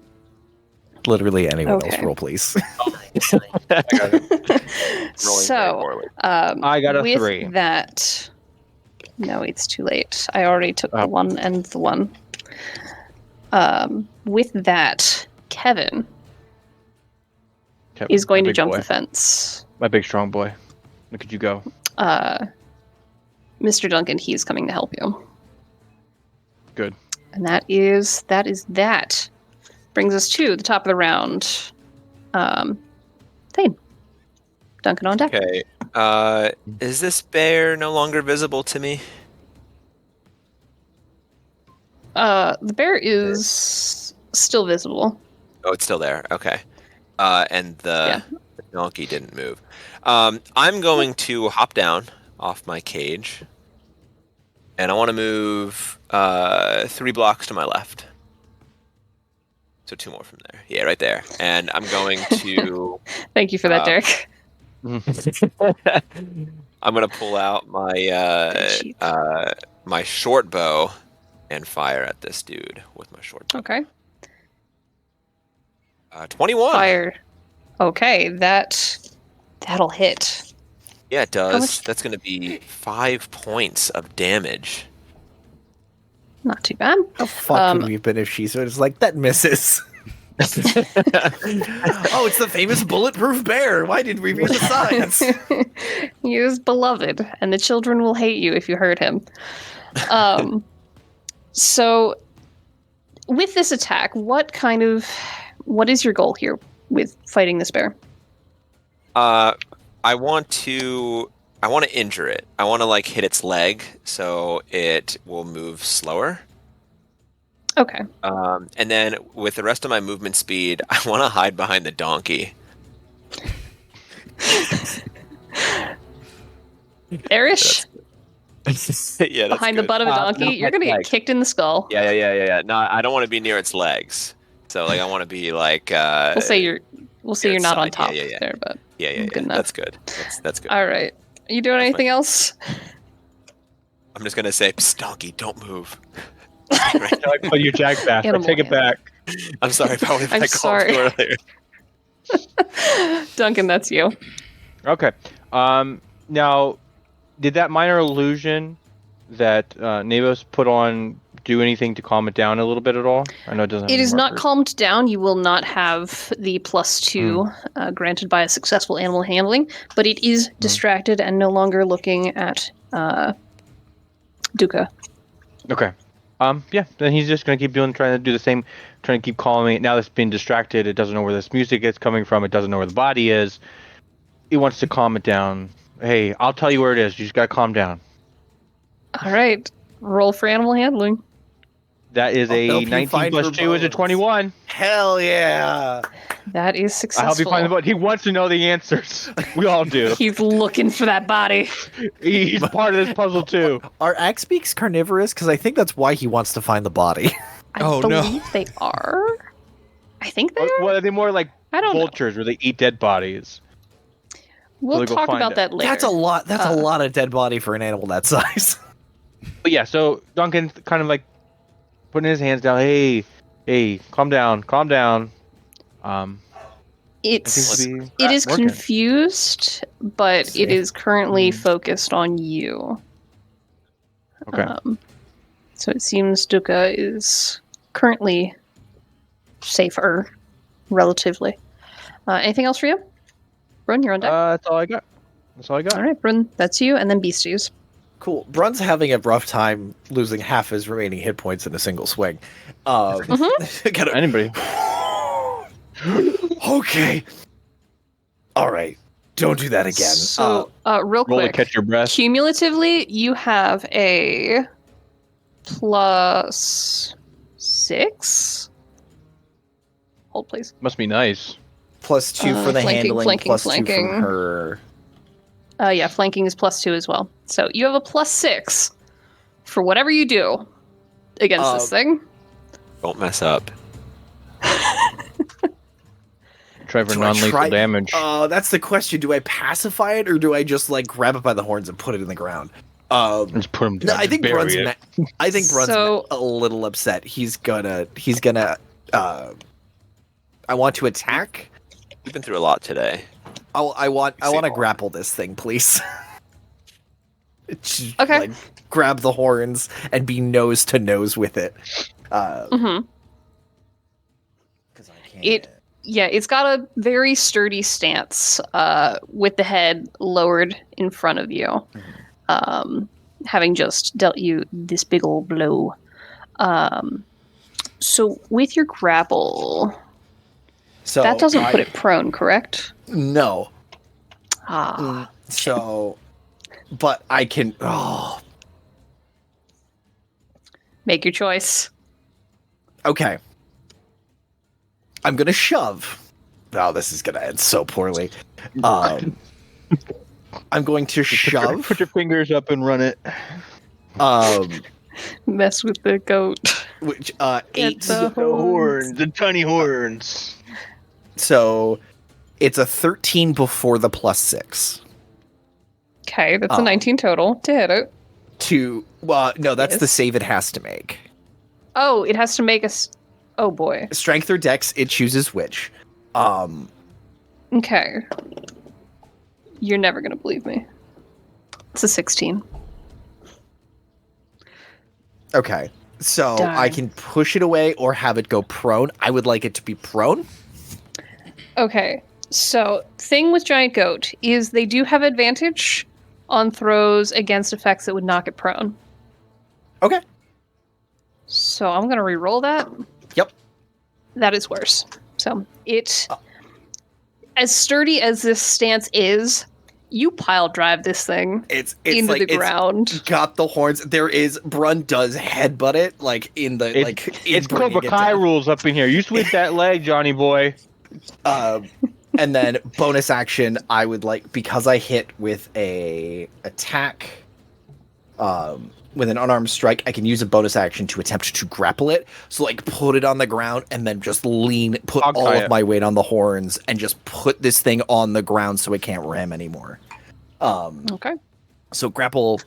Literally anyone else Okay. roll, please. I got it. Rolling very so poorly. I got a with 3. that, no, it's too late. I already took the 1 and the 1. With that, Kevin is going to jump the fence. My big strong boy. Look at you go. Mr. Duncan, he's coming to help you. Good. And that is that. Brings us to the top of the round. Thane. Duncan on deck. Okay. Is this bear no longer visible to me? The bear is still visible. Oh, it's still there. Okay. And the donkey didn't move. I'm going to hop down off my cage, and I want to move 3 blocks to my left. So 2 more from there. Yeah, right there. And I'm going to Thank you for that, Derek. I'm gonna pull out my short bow and fire at this dude with my short bow. Okay. 21. Fire. Okay, that'll hit. Yeah, it How does. much- That's gonna be 5 points of damage. Not too bad. How fucked would we have been if she was like, that misses? Oh, it's the famous bulletproof bear. Why did we read the signs? He is beloved, and the children will hate you if you hurt him. So, with this attack, what is your goal here with fighting this bear? I want to injure it. I want to hit its leg so it will move slower. Okay. And then with the rest of my movement speed, I want to hide behind the donkey. Bearish Yeah, that's behind the good. butt of a donkey, No, you're gonna get like- kicked in the skull. Yeah. No, I don't want to be near its legs. So I want to be like. We'll say you're not on side. top Yeah. there, but Yeah. Good enough. That's good. That's good. all right. Are you doing That's anything else? I'm just gonna say, Psst, donkey, don't move. I put your jack back. I Animal take it back. I'm sorry about what I'm I called you sorry. earlier. Duncan, that's you. Okay. Now, did that minor illusion that Navos put on do anything to calm it down a little bit at all? I know it doesn't. It have is not markers. calmed down. You will not have the +2 granted by a successful animal handling, but it is distracted and no longer looking at Duca. Okay. Yeah. Then he's just gonna keep trying to do the same, trying to keep calming it. Now that's been distracted. It doesn't know where this music is coming from. It doesn't know where the body is. He wants to calm it down. Hey, I'll tell you where it is. You just gotta calm down. All right. Roll for animal handling. That is I'll a help you 19 find plus her 2 is a bones. 21. Hell yeah! That is I successful. help you find the body. He wants to know the answers. We all do. He's looking for that body. He's part of this puzzle too. Are axe beaks carnivorous? Because I think that's why he wants to find the body. I Oh, no. believe they are. I think they are. Well, are they more like I don't know. vultures where they eat dead bodies? We'll We'll go talk find about it. that later. That's a lot. That's a lot of dead body for an animal that size. But yeah, so Duncan kind of like putting his hands down. Hey, calm down. I It's think we- it is working. confused, but it See. is currently focused on you. Okay. So it seems Duca is currently safer, relatively. Anything else for you? Brun, you're on deck. That's all I got. All right, Brun, that's you, and then Beasties. Cool. Brun's having a rough time losing half his remaining hit points in a single swing. Kinda- Anybody? okay. All right. Don't do that again. So, real Roll to quick, catch your breath. cumulatively, you have a +6. Hold, please. Must be nice. +2 for the flanking, handling, flanking, +2 flanking. from her. Yeah, flanking is +2 as well. So you have a +6 for whatever you do against this thing. Don't mess up. Try for Do I non-lethal try- damage. That's the question. Do I pacify it or do I just like grab it by the horns and put it in the ground? Just put him down. No, I just think bury Brun's. it. I think Brun's So- a little upset. He's gonna. I want to attack. We've been through a lot today. I want See to more. grapple this thing, please. Just, Okay. Like, grab the horns and be nose to nose with it. Mm-hmm. 'Cause I can't. Yeah, it's got a very sturdy stance with the head lowered in front of you, having just dealt you this big old blow. So with your grapple, So that doesn't put it prone, correct? No. Ah, So, but I can. Oh, make your choice. okay. I'm gonna shove. Oh, this is gonna end so poorly. I'm going to shove. Put your fingers up and run it. Mess with the goat. Which Get 8. the the tiny horns. So it's a 13 before the +6. Okay, that's a 19 total to hit it. No, that's the Yes. save it has to make. Oh, it has to make us. Oh boy. Strength or Dex, it chooses which. Okay. You're never gonna believe me. It's a 16. Okay. So Darn. I can push it away or have it go prone. I would like it to be prone. Okay, so thing with giant goat is they do have advantage on throws against effects that would knock it prone. Okay. So I'm gonna re-roll that. Yep. That is worse. So it, as sturdy as this stance is, you pile drive this thing It's into like the ground. it's got the horns. Brun does headbutt it like in the It's in bringing Cobra it Kai down. rules up in here. You sweep that leg, Johnny boy. And then bonus action, I would like, because I hit with a attack, with an unarmed strike, I can use a bonus action to attempt to grapple it. So like put it on the ground and then just put Hog all tie of it. my weight on the horns and just put this thing on the ground so it can't ram anymore. Okay. So grapple,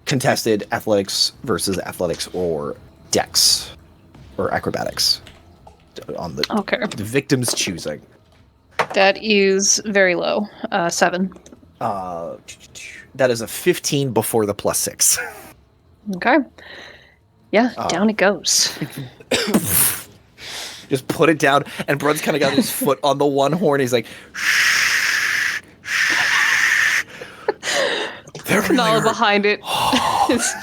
contested athletics versus athletics or dex or acrobatics on the Okay. victim's choosing. That is very low. 7. That is a 15 before the +6. Okay. Yeah, down it goes. Just put it down, and Brun's kind of got his foot on the one horn. He's like, shh, shh. They're really Nala hurt. behind it. He's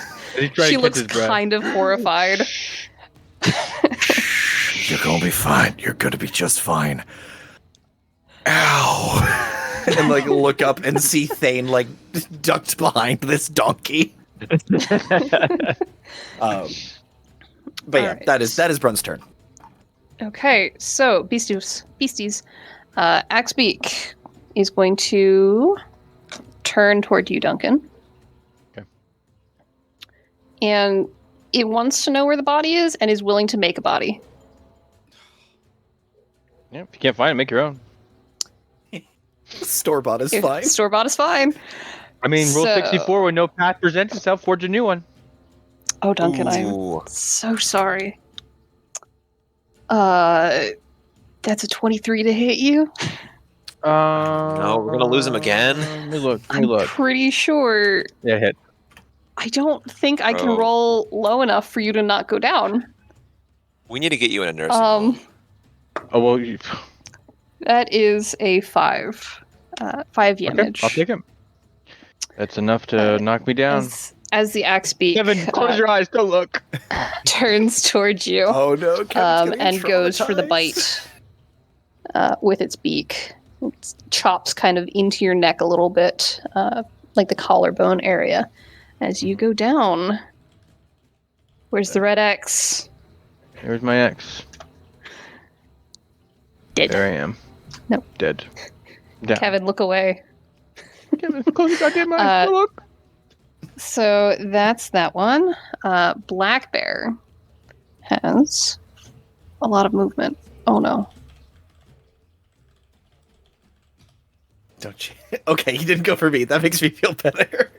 trying She to catch looks his breath. kind of horrified. You're gonna be fine. You're gonna be just fine. Ow. And like look up and see Thane like ducked behind this donkey. But yeah, Alright. that is Brun's turn. Okay, so beasties. Axebeak is going to turn toward you, Duncan. Okay. And it wants to know where the body is and is willing to make a body. Yeah, if you can't find it, make your own. Store bought is If fine. Store bought is fine. I mean, rule So- 64, when no path presents itself, forge a new one. Oh, Duncan, Ooh. I'm so sorry. That's a 23 to hit you. No, we're gonna lose him again? Let me look. Let I'm me look. pretty sure. Yeah, hit. I don't think I can Oh. roll low enough for you to not go down. We need to get you in a nursing home. Oh, well, That is a 5. 5 Okay, damage. I'll take him. That's enough to knock me down. As the axe beak Kevin, close your eyes. Don't look. turns towards you Oh no, and goes for the bite with its beak. It chops kind of into your neck a little bit, like the collarbone area. As you go down, where's the red X? There's my ex. Dead. There I am. Nope. Dead. Down. Kevin, look away. Kevin, close your goddamn eyes. Don't look. So that's that one. Black Bear has a lot of movement. Oh no. Don't you? Okay, he didn't go for me. That makes me feel better.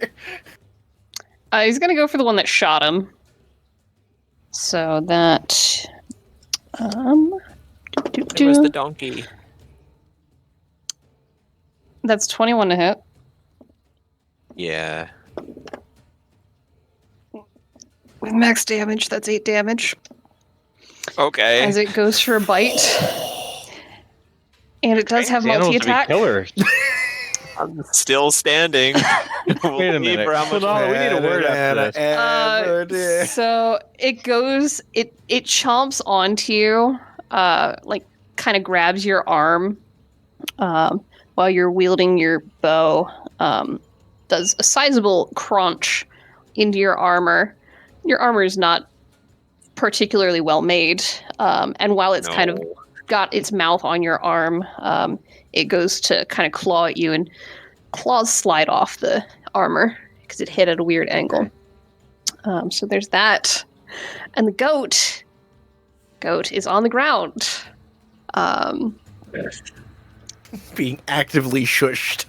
He's gonna go for the one that shot him. So that Where's the donkey? that's 21 to hit. Yeah. With max damage, that's 8 damage. Okay. As it goes for a bite. And it does have These animals would be multi-attack. killers. I'm still standing. Wait a minute. Hold on, we need a word after this. So it goes, it chomps onto you, like kind of grabs your arm while you're wielding your bow, does a sizable crunch into your armor. Your armor is not particularly well made, and while it's kind of got its mouth on your arm, it goes to kind of claw at you, and claws slide off the armor because it hit at a weird angle. So there's that. And the goat is on the ground. Being actively shushed.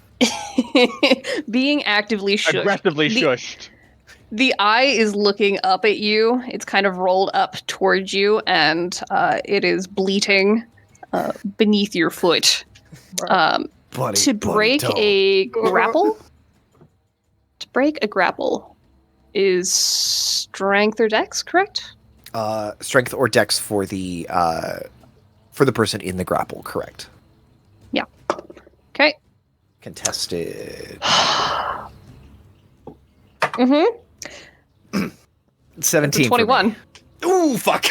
Being actively shushed. Aggressively shushed. The eye is looking up at you. It's kind of rolled up towards you, and it is bleating beneath your foot. Buddy, To break a grapple? To break a grapple is strength or dex, correct? Strength or dex for the person in the grapple, correct? Yeah. Okay. Contested. Mm-hmm. 17. 21. Ooh, fuck.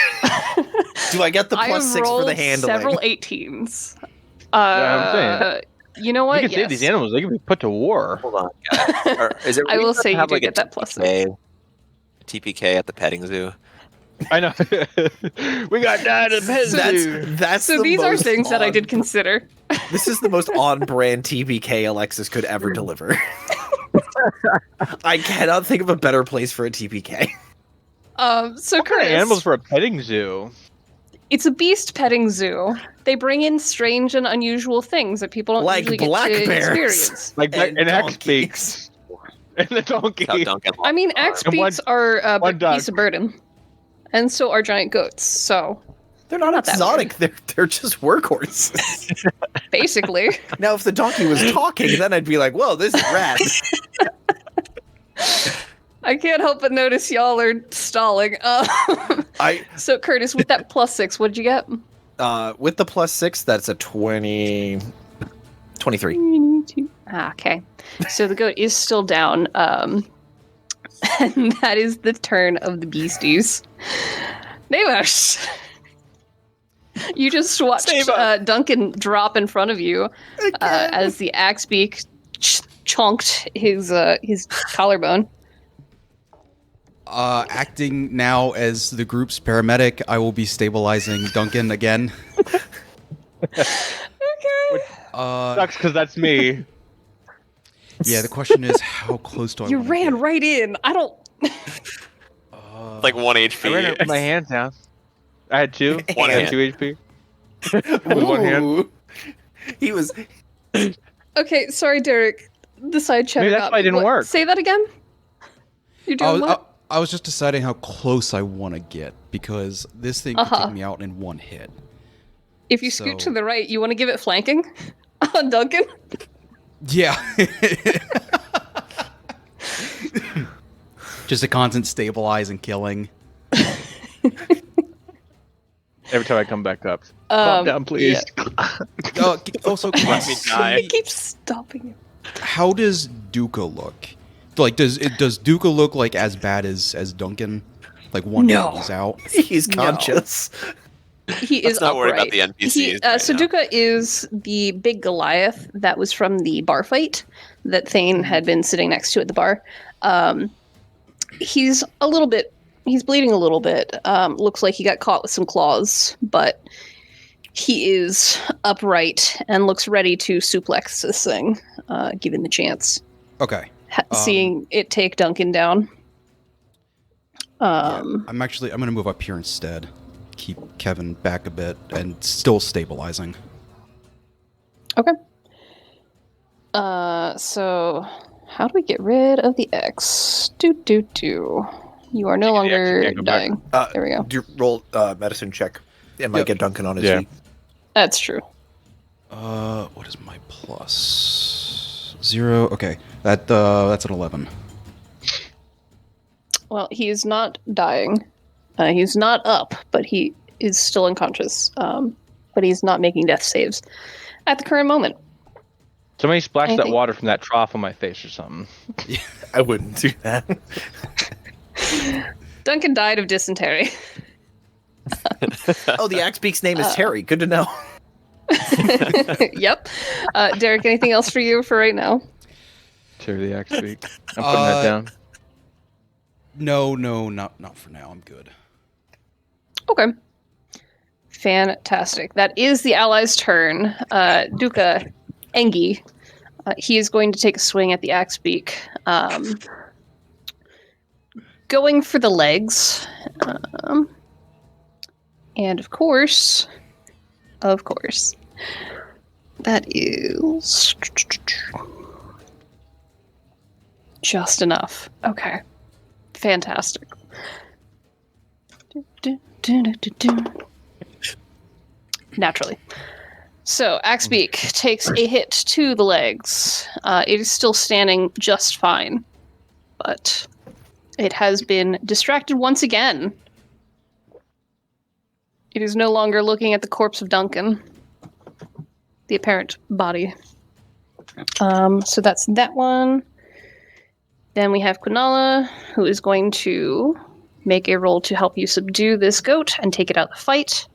Do I get the I plus have 6 for the rolled handling? several 18s. I'm saying. You know what? You can save these animals. They can be put to war. Hold on, guys. Is it I will reasonable say to you have, do like, get a that plus TPK at the petting zoo? I know. We got died in That's So the these are most things that I did on- consider. This is the most on-brand TPK Alexis could ever deliver. I cannot think of a better place for a TPK. So Curtis, animals for a petting zoo. it's a beast petting zoo. They bring in strange and unusual things that people don't Like usually get black to bears. experience. Like And an donkeys. X-Beaks. And the donkey. Tell Duncan. I mean, axe And one- beaks are one dog. beasts of burden, and so are giant goats. So They're not Not that exotic. They're just workhorses. basically, Now, if the donkey was talking, then I'd be like, "Whoa, this is rad." I can't help but notice y'all are stalling. So Curtis, with that plus 6, what did you get? With the plus 6, that's a 20, 23. Okay. So the goat is still down. And that is the turn of the beasties. Neighbors! You just watched Duncan drop in front of you as the axe beak chonked his collarbone. Acting now as the group's paramedic, I will be stabilizing Duncan again. Okay. Sucks because that's me. Yeah, the question is, how close do I You wanna ran get? right in. I don't. Like 1 I ran HP. it with my hands down. I had 2. One I had hand. 2 HP. With one hand. Ooh. He was. Okay, sorry, Derek. The side chat. Maybe that's why it didn't work. Say that again. You're doing what? I was just deciding how close I want to get, because this thing could Uh-huh. take me out in one hit. If you scoot to so- the right, you want to give it flanking on Duncan? Yeah. Just a constant stabilize and killing. Every time I come back up. Calm down, please. Also, Let me die. It keeps stopping you. how does Duca look? Like, does Duca look like as bad as Duncan? Like one No. day he's out. He's No. conscious. He is Let's not worry about upright. the NPCs right So now. Duca is the big Goliath that was from the bar fight that Thane had been sitting next to at the bar. He's bleeding a little bit. Looks like he got caught with some claws, but he is upright and looks ready to suplex this thing, given the chance. Okay. Seeing it take Duncan down. I'm gonna move up here instead. Keep Kevin back a bit and still stabilizing. Okay. So how do we get rid of the X? You are no The X longer can't go back. dying. There we go. Do roll medicine check. It might Yep. get Duncan on his Yeah. feet. That's true. What is my plus? 0. Okay, that's an 11. Well, he is not dying. He's not up, but he is still unconscious. But he's not making death saves at the current moment. Somebody splashed that Anything? water from that trough on my face or something. I wouldn't do that. Duncan died of dysentery. Oh, the Axebeak's name is Terry. Good to know. Yep. Derek, anything else for you for right now? Tear the axe beak. I'm putting that down. No, not for now. I'm good. Okay. Fantastic. That is the allies' turn. Duca, Engi, he is going to take a swing at the axe beak. Going for the legs. And of course, that is just enough. Okay. Fantastic. Naturally. So, Axebeak takes a hit to the legs. It is still standing just fine, but it has been distracted once again. It is no longer looking at the corpse of Duncan, the apparent body. So that's that one. Then we have Quinala, who is going to make a roll to help you subdue this goat and take it out of the fight.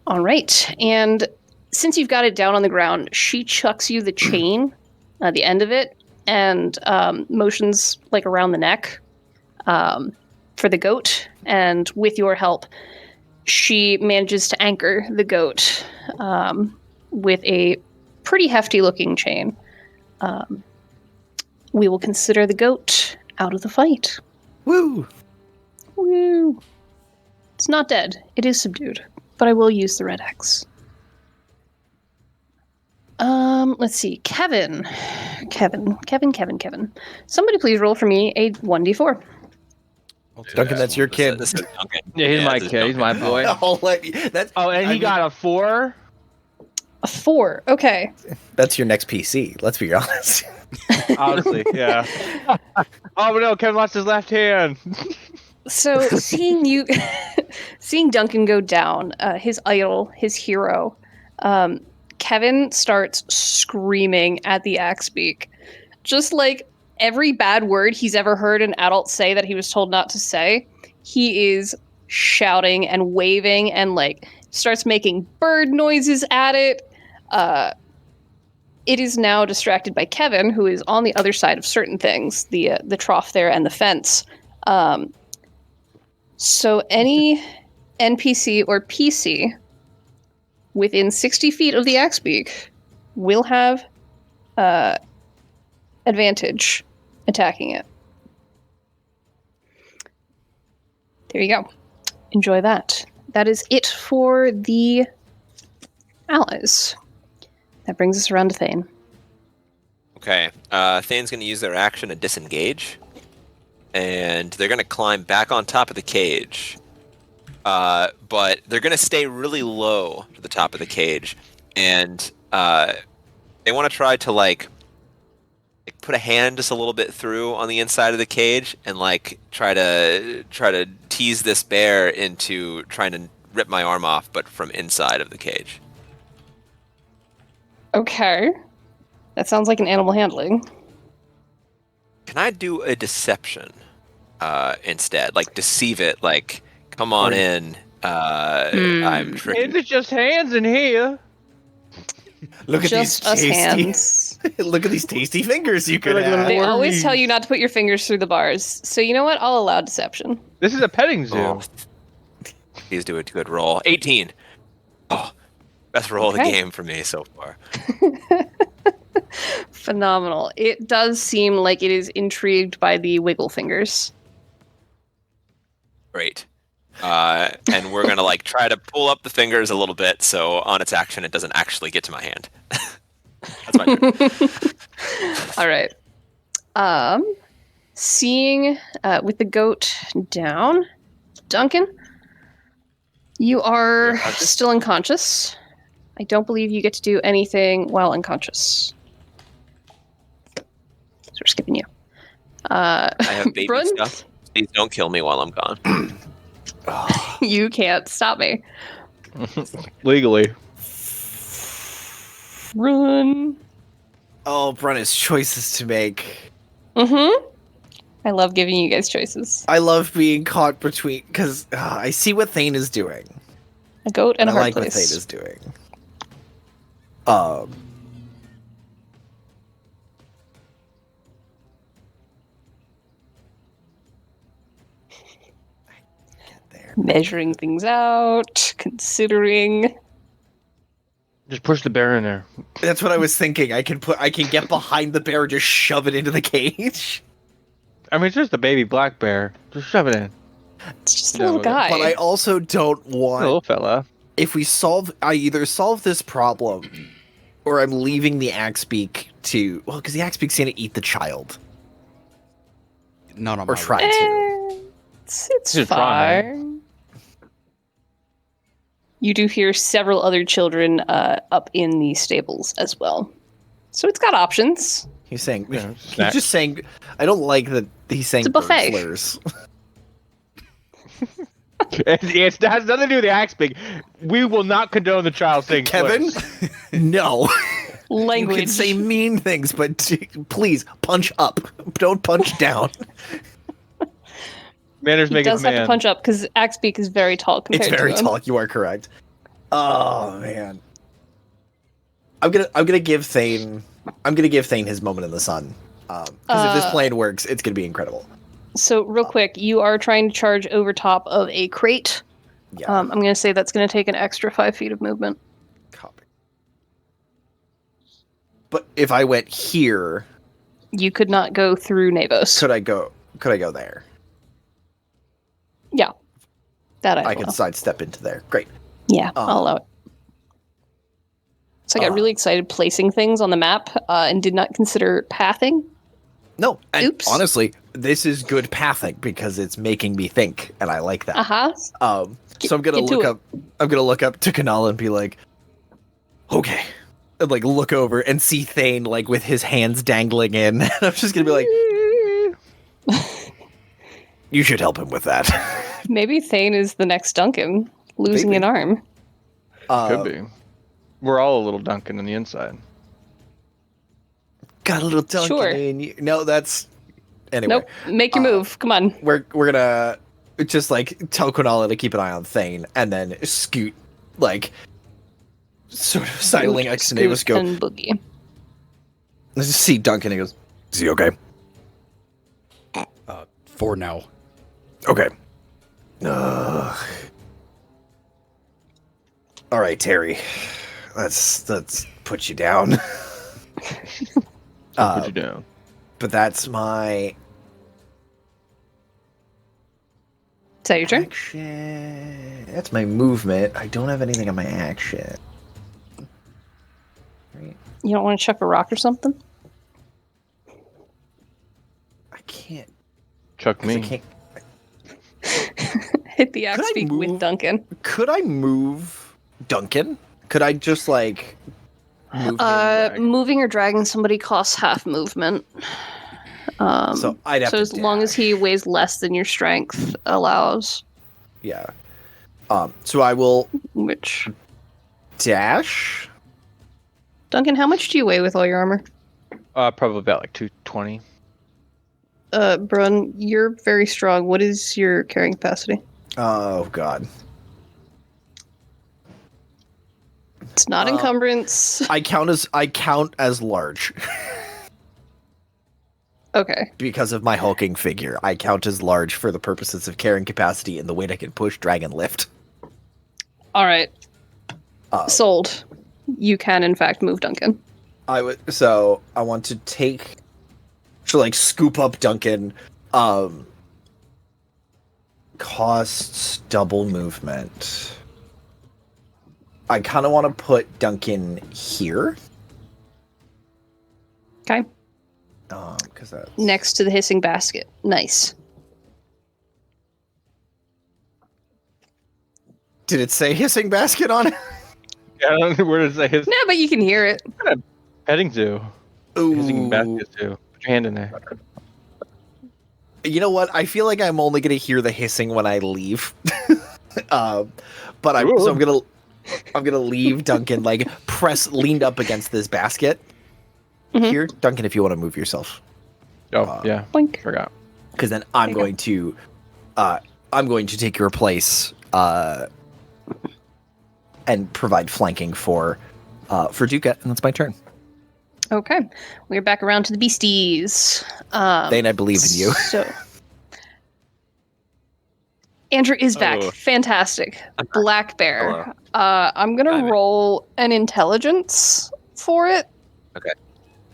All right. And since you've got it down on the ground, she chucks you the chain, the end of it, and motions like around the neck for the goat. And with your help, she manages to anchor the goat with a pretty hefty looking chain. We will consider the goat out of the fight. Woo! Woo! It's not dead. It is subdued. But I will use the red X. Let's see. Kevin. Somebody please roll for me a 1d4. Duncan, that's your kid. This is Duncan. Yeah, he's my this is kid. He's my Duncan. boy. I'll let you, that's, Oh, and I he mean, got a 4? A 4. Okay. That's your next PC. Let's be honest. Honestly, yeah. Oh, but no, Kevin lost his left hand. So seeing Duncan go down, his idol, his hero, Kevin starts screaming at the Axebeak. Just like every bad word he's ever heard an adult say that he was told not to say, he is shouting and waving and like starts making bird noises at it. It is now distracted by Kevin, who is on the other side of certain things, the trough there and the fence. So any NPC or PC within 60 feet of the Axebeak will have advantage attacking it. There you go. Enjoy that. That is it for the allies. That brings us around to Thane. Okay. Thane's going to use their action to disengage. And they're going to climb back on top of the cage. But they're going to stay really low to the top of the cage. And they want to try to, like, like put a hand just a little bit through on the inside of the cage and like try to tease this bear into trying to rip my arm off, but from inside of the cage. Okay. That sounds like an animal handling. Can I do a deception instead? Like deceive it, like come on in. I'm tricky. It's just hands in here. Look at Just these us tasty. hands. Look at these tasty fingers you could Like little have. They always Wormies. tell you not to put your fingers through the bars. So you know what? I'll allow deception. This is a petting zoo. Oh, please do a good roll. 18. Oh, best roll of the Okay. game for me so far. Phenomenal. It does seem like it is intrigued by the wiggle fingers. Great. And we're gonna like try to pull up the fingers a little bit, so on its action, it doesn't actually get to my hand. That's my turn. All right. Seeing with the goat down, Duncan, you are unconscious? still unconscious. I don't believe you get to do anything while unconscious. So we're skipping you. I have baby Brun, stuff. Please don't kill me while I'm gone. you can't stop me. Legally. Run. Oh, Brun has choices to make. Mm-hmm. I love giving you guys choices. I love being caught between because I see what Thane is doing. A goat and I a hard like what Thane place. is doing. There. Measuring things out, considering. Just push the bear in there. That's what I was thinking. I can get behind the bear, just shove it into the cage. I mean, it's just a baby black bear. Just shove it in. It's just a No, little guy. But I also don't want. Little fella. If we solve, I either solve this problem, or I'm leaving the Axebeak to because the Axebeak's gonna eat the child Not on or my try watch. to. It's Just try. fine. You do hear several other children up in the stables as well. So it's got options. He's saying. Yeah, He's snacks. just saying. I don't like that he's saying It's a buffet. bird slurs. It has nothing to do with the axe big. We will not condone the child saying Kevin, slurs. no. You Language. can say mean things, but please punch up. Don't punch down. Manners He make does a have man. to punch up because Axebeak is very tall compared It's very to him. tall. You are correct. Oh man. I'm gonna give Thane his moment in the sun. Because if this plan works, it's gonna be incredible. So real quick, you are trying to charge over top of a crate. Yeah. I'm going to say that's going to take an extra 5 feet of movement. Copy. But if I went here, You could not go through Navos. could I go there? Yeah. That I I allow. could sidestep into there. Great. Yeah, I'll allow it. So I got really excited placing things on the map and did not consider pathing. No, and Oops. honestly, this is good pathing because it's making me think, and I like that. Uh-huh. So I'm gonna get to look it. up. I'm gonna look up to Kanala and be like, okay, and like look over and see Thane like with his hands dangling in. And I'm just gonna be like, you should help him with that. Maybe Thane is the next Duncan, losing Maybe. an arm. Could be. We're all a little Duncan on the inside. Got a little Duncan Sure. in you. No, that's anyway. Nope. Make your move. Come on. We're gonna just like tell Kanala to keep an eye on Thane, and then scoot like sort of sidling next to Navis. Scoot Go. and boogie. Let's just see Duncan. He goes, "Is he okay? For now. Okay. Ugh. All right, Terry. Let's put you down. Put you down. But that's my Is that your turn? action. That's my movement. I don't have anything on my action. Right. You don't want to chuck a rock or something? I can't. Chuck 'cause I me. can't. Hit the Could axe I beak with move? Duncan. Could I move Duncan? Could I just like Move him, drag. Moving or dragging somebody costs half movement. So I'd have So to as long as dash. he weighs less than your strength allows, Yeah. So I will which dash. Duncan, how much do you weigh with all your armor? Probably about like 220. Brun, you're very strong. What is your carrying capacity? Oh God. It's not encumbrance. I count as large Okay. because of my hulking figure. I count as large for the purposes of carrying capacity and the weight I can push, drag, and lift. All right. Uh, Sold. You can, in fact, move Duncan. I want to scoop up Duncan. Costs double movement. I kind of want to put Duncan here. Okay. Because that's Next to the hissing basket. Nice. Did it say hissing basket on it? Yeah, I don't know where to say his No, but you can hear it. heading to. Hissing basket too. Put your hand in there. You know what? I feel like I'm only gonna hear the hissing when I leave. I'm gonna leave Duncan press leaned up against this basket. Mhm. Here, Duncan, if you want to move yourself, Oh yeah, Boink. forgot. because then I'm There you going to take your place and provide flanking for Duca, and that's my turn. Okay. We're back around to the beasties. Thane, I believe in you. So, Andrew is back. Oh. Fantastic. Black Bear. Hello. I'm going Hi, to man. roll an intelligence for it.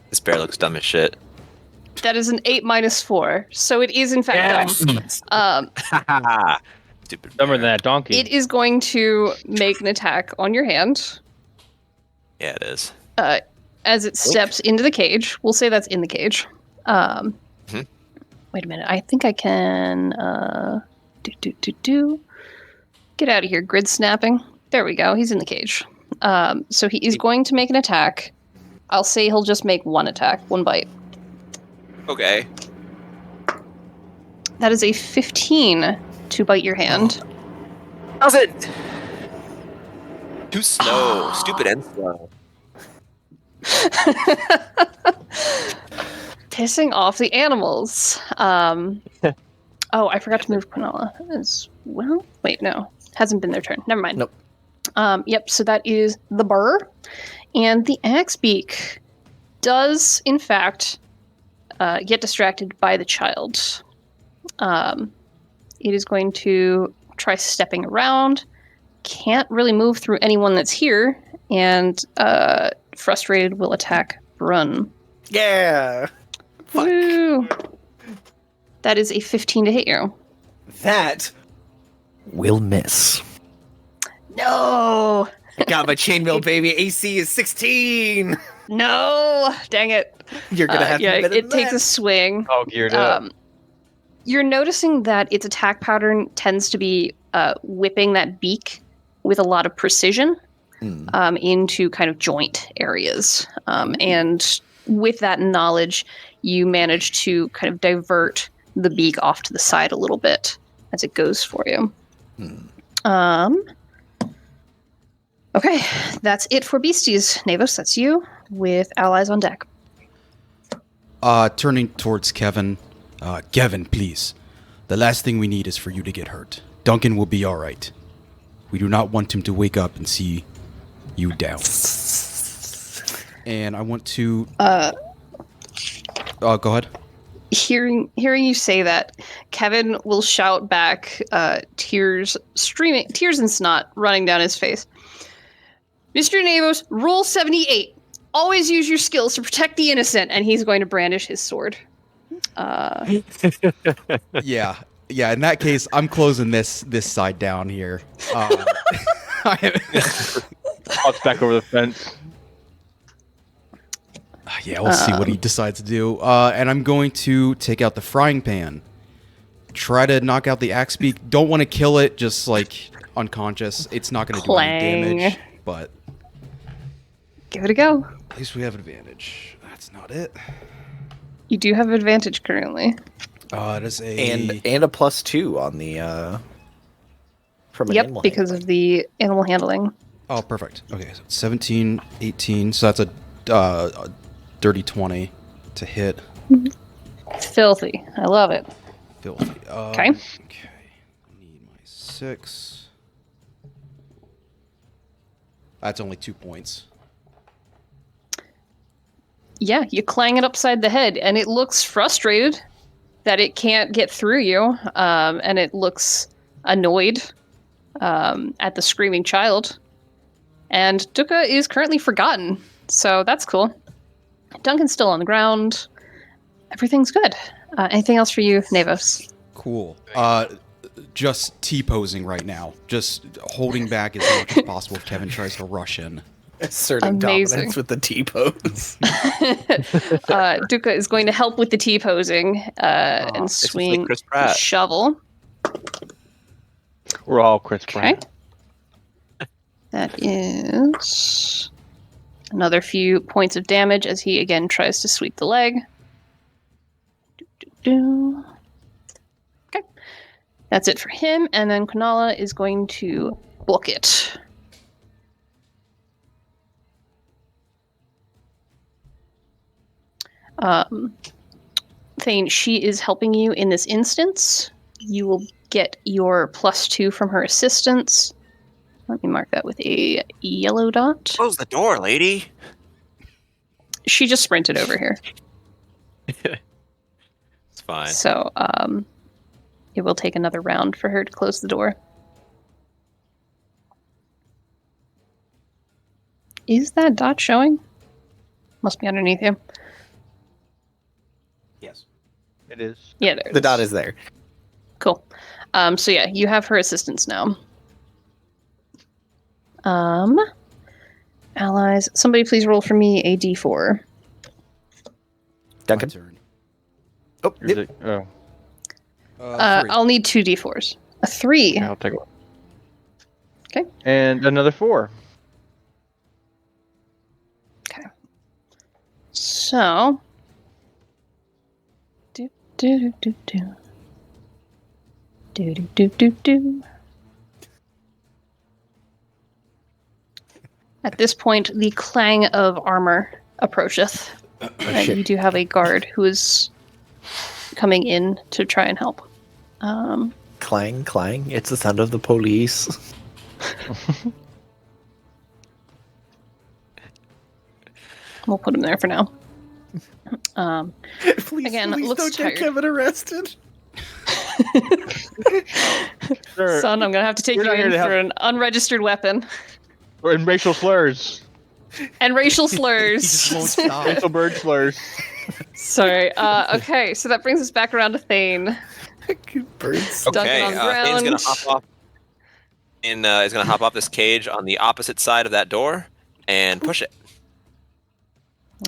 This bear looks dumb as shit. That is an 8 minus 4. So it is, in fact, dumb. Stupid. Dumber bear. than that donkey. It is going to make an attack on your hand Yeah, it is. as it steps into the cage. We'll say that's in the cage. Mhm. Wait a minute. I think I can get out of here. Grid snapping. There we go. He's in the cage. So he is going to make an attack. I'll say he'll just make one attack, one bite. Okay. That is a 15 to bite your hand. How's it? Too slow. Stupid and slow. Pissing off the animals. Oh, I forgot to move Quinola as well. Wait, no. Hasn't been their turn. Never mind. Nope. Yep, so that is the burr. And the Axebeak does, in fact, get distracted by the child. It is going to try stepping around. Can't really move through anyone that's here. And frustrated will attack Brun. Yeah. Fuck. Woo! That is a 15 to hit you. That will miss. No! Got my chainmail, baby. AC is 16. No! Dang it. You're gonna have yeah, to. it takes a swing. All geared up. You're noticing that its attack pattern tends to be whipping that beak with a lot of precision into kind of joint areas. And with that knowledge, you manage to kind of divert the beak off to the side a little bit as it goes for you. Okay, that's it for beasties. Navos, that's you with allies on deck. Turning towards Kevin. Kevin, please. The last thing we need is for you to get hurt. Duncan will be alright. We do not want him to wake up and see you down. And I want to... go ahead. Hearing you say that, Kevin will shout back, tears and snot running down his face. Mr. Navos, rule 78. Always use your skills to protect the innocent, and he's going to brandish his sword. Yeah. In that case, I'm closing this side down here. Pops back over the fence. Yeah, we'll see what he decides to do. And I'm going to take out the frying pan. Try to knock out the Axebeak. Don't want to kill it, just like unconscious. It's not going to do any Clang. damage, but Give it a go. At least we have advantage. That's not it. You do have advantage currently. It is a... And a +2 on the from an Yep, animal because handling. of the animal handling. Oh, perfect. Okay, so 17, 18. So that's a dirty 20 to hit. Filthy. I love it. Filthy. Okay. Okay. I need my 6. That's only 2 points. Yeah, you clang it upside the head, and it looks frustrated that it can't get through you, and it looks annoyed at the screaming child. And Duka is currently forgotten, so that's cool. Duncan's still on the ground. Everything's good. Anything else for you, Navos? Cool. Just T-posing right now. Just holding back as much as possible if Kevin tries to rush in. Asserting Amazing. dominance with the T-pose. Duka is going to help with the T-posing and It's just swing like Chris the Pratt. shovel. We're all Chris Okay. Pratt. That is another few points of damage as he again tries to sweep the leg. Do. Okay. That's it for him, and then Kunala is going to book it. Thane, she is helping you in this instance. You will get your +2 from her assistance. Let me mark that with a yellow dot. Close the door, lady. She just sprinted over here. It's fine. So, it will take another round for her to close the door. Is that dot showing? Must be underneath you. Yes. It is. Yeah, there it The dot is. is there. Cool. So yeah, you have her assistance now. Allies. Somebody please roll for me a d4. Duncan. My turn. Oh, Here's yep. it. Oh, Three. I'll need 2 d4s. A 3. yeah, I'll take one. Okay. And another 4. Okay. So. Do do do do do. Do do do do do. At this point, the clang of armor approacheth. shit. You do have a guard who is coming in to try and help. Clang, clang. It's the sound of the police. We'll put him there for now. Please, Again, please looks don't tired. get Kevin arrested. Sir, Son, I'm gonna have to take We're you not here in to for help. an unregistered weapon we're in racial slurs. and racial He just won't slurs. stop. Racial bird slurs. Sorry. Okay, so that brings us back around to Thane. Birds. Duncan Okay, on the Thane's gonna ground. hop off. And is gonna hop off this cage on the opposite side of that door and push it.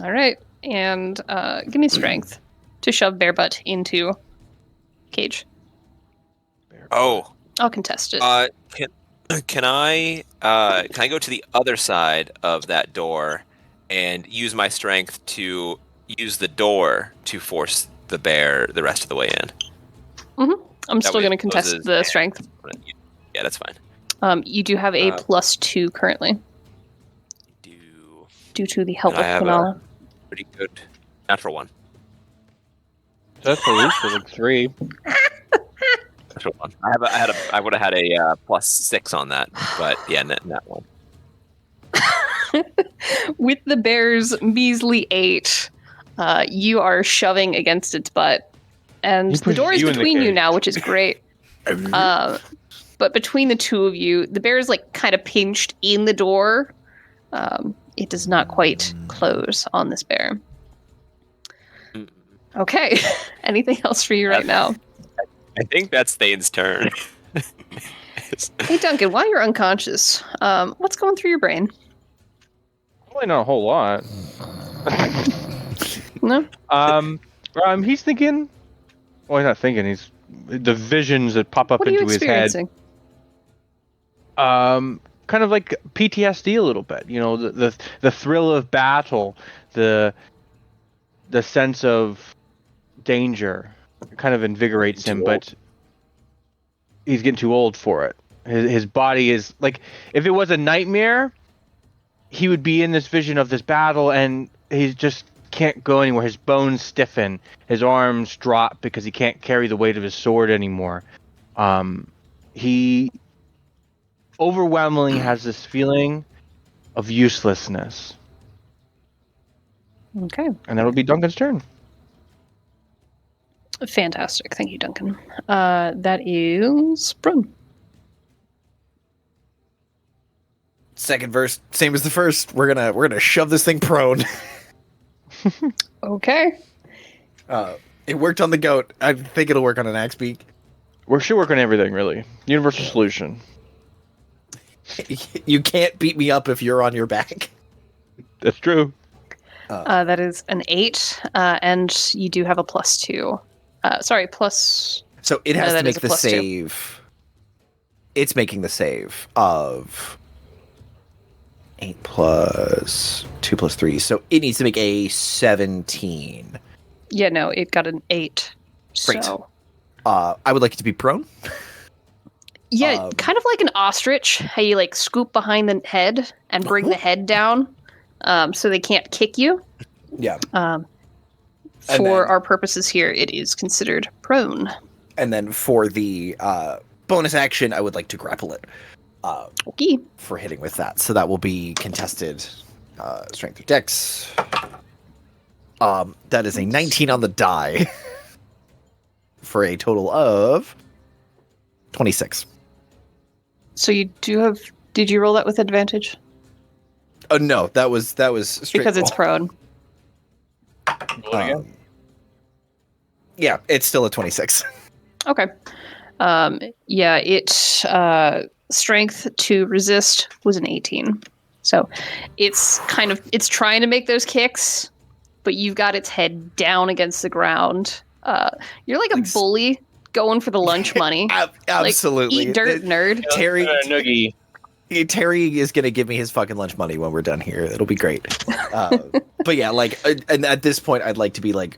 All right, and give me strength to shove Bear Butt into cage. Oh, I'll contest it. can I go to the other side of that door and use my strength to use the door to force the bear the rest of the way in? I'm that still way going to it contest closes the and- strength. Yeah, that's fine. You do have a +2 currently due to the help And of I have Quinala. Pretty good natural one. That's at least like 3. Natural one. I would have had a +6 on that, but yeah, net one. With the bear's measly 8, you are shoving against its butt. And He the pushes door is you in the between you cage. now, which is great. But between the two of you, the bear is like kind of pinched in the door. It does not quite close on this bear. Okay. Anything else for you right now? I think that's Thane's turn. Hey, Duncan, while you're unconscious, what's going through your brain? Probably not a whole lot. No? He's thinking. Well, he's not thinking. He's the visions that pop up What are you into his head. experiencing? kind of like PTSD a little bit. You know, the thrill of battle, the sense of danger kind of invigorates him, but he's getting too old for it. His body is like, if it was a nightmare, he would be in this vision of this battle, and he just can't go anywhere. His bones stiffen, his arms drop because he can't carry the weight of his sword anymore. He overwhelmingly has this feeling of uselessness. Okay. And that'll be Duncan's turn. Fantastic. Thank you, Duncan. That is Brun. Second verse, same as the first. We're gonna shove this thing prone. Okay. It worked on the goat. I think it'll work on an axe beak. We should work on everything, really. Universal solution. You can't beat me up if you're on your back. That's true. That is an 8, and you do have a +2. Sorry, plus. So it has No, to that make is a the +2. save. It's making the save of 8 plus 2 plus 3. So it needs to make a 17. Yeah, no, it got an 8. Great. So. I would like it to be prone. Yeah, kind of like an ostrich, how you like scoop behind the head and bring the head down, so they can't kick you. Yeah. For then- our purposes here, it is considered prone. And then for the bonus action, I would like to grapple it Okay. for hitting with that. So that will be contested strength of dex. That is a 19 on the die for a total of 26. So you do have. Did you roll that with advantage? Oh no, that was straight Because it's roll. prone. Yeah, it's still a 26. Okay. Yeah, it strength to resist was an 18. So it's trying to make those kicks, but you've got its head down against the ground. You're like a bully going for the lunch money. Absolutely. Like, eat dirt, nerd. Terry, Noogie. Terry is gonna give me his fucking lunch money when we're done here. It'll be great. But yeah, like, and at this point, I'd like to be like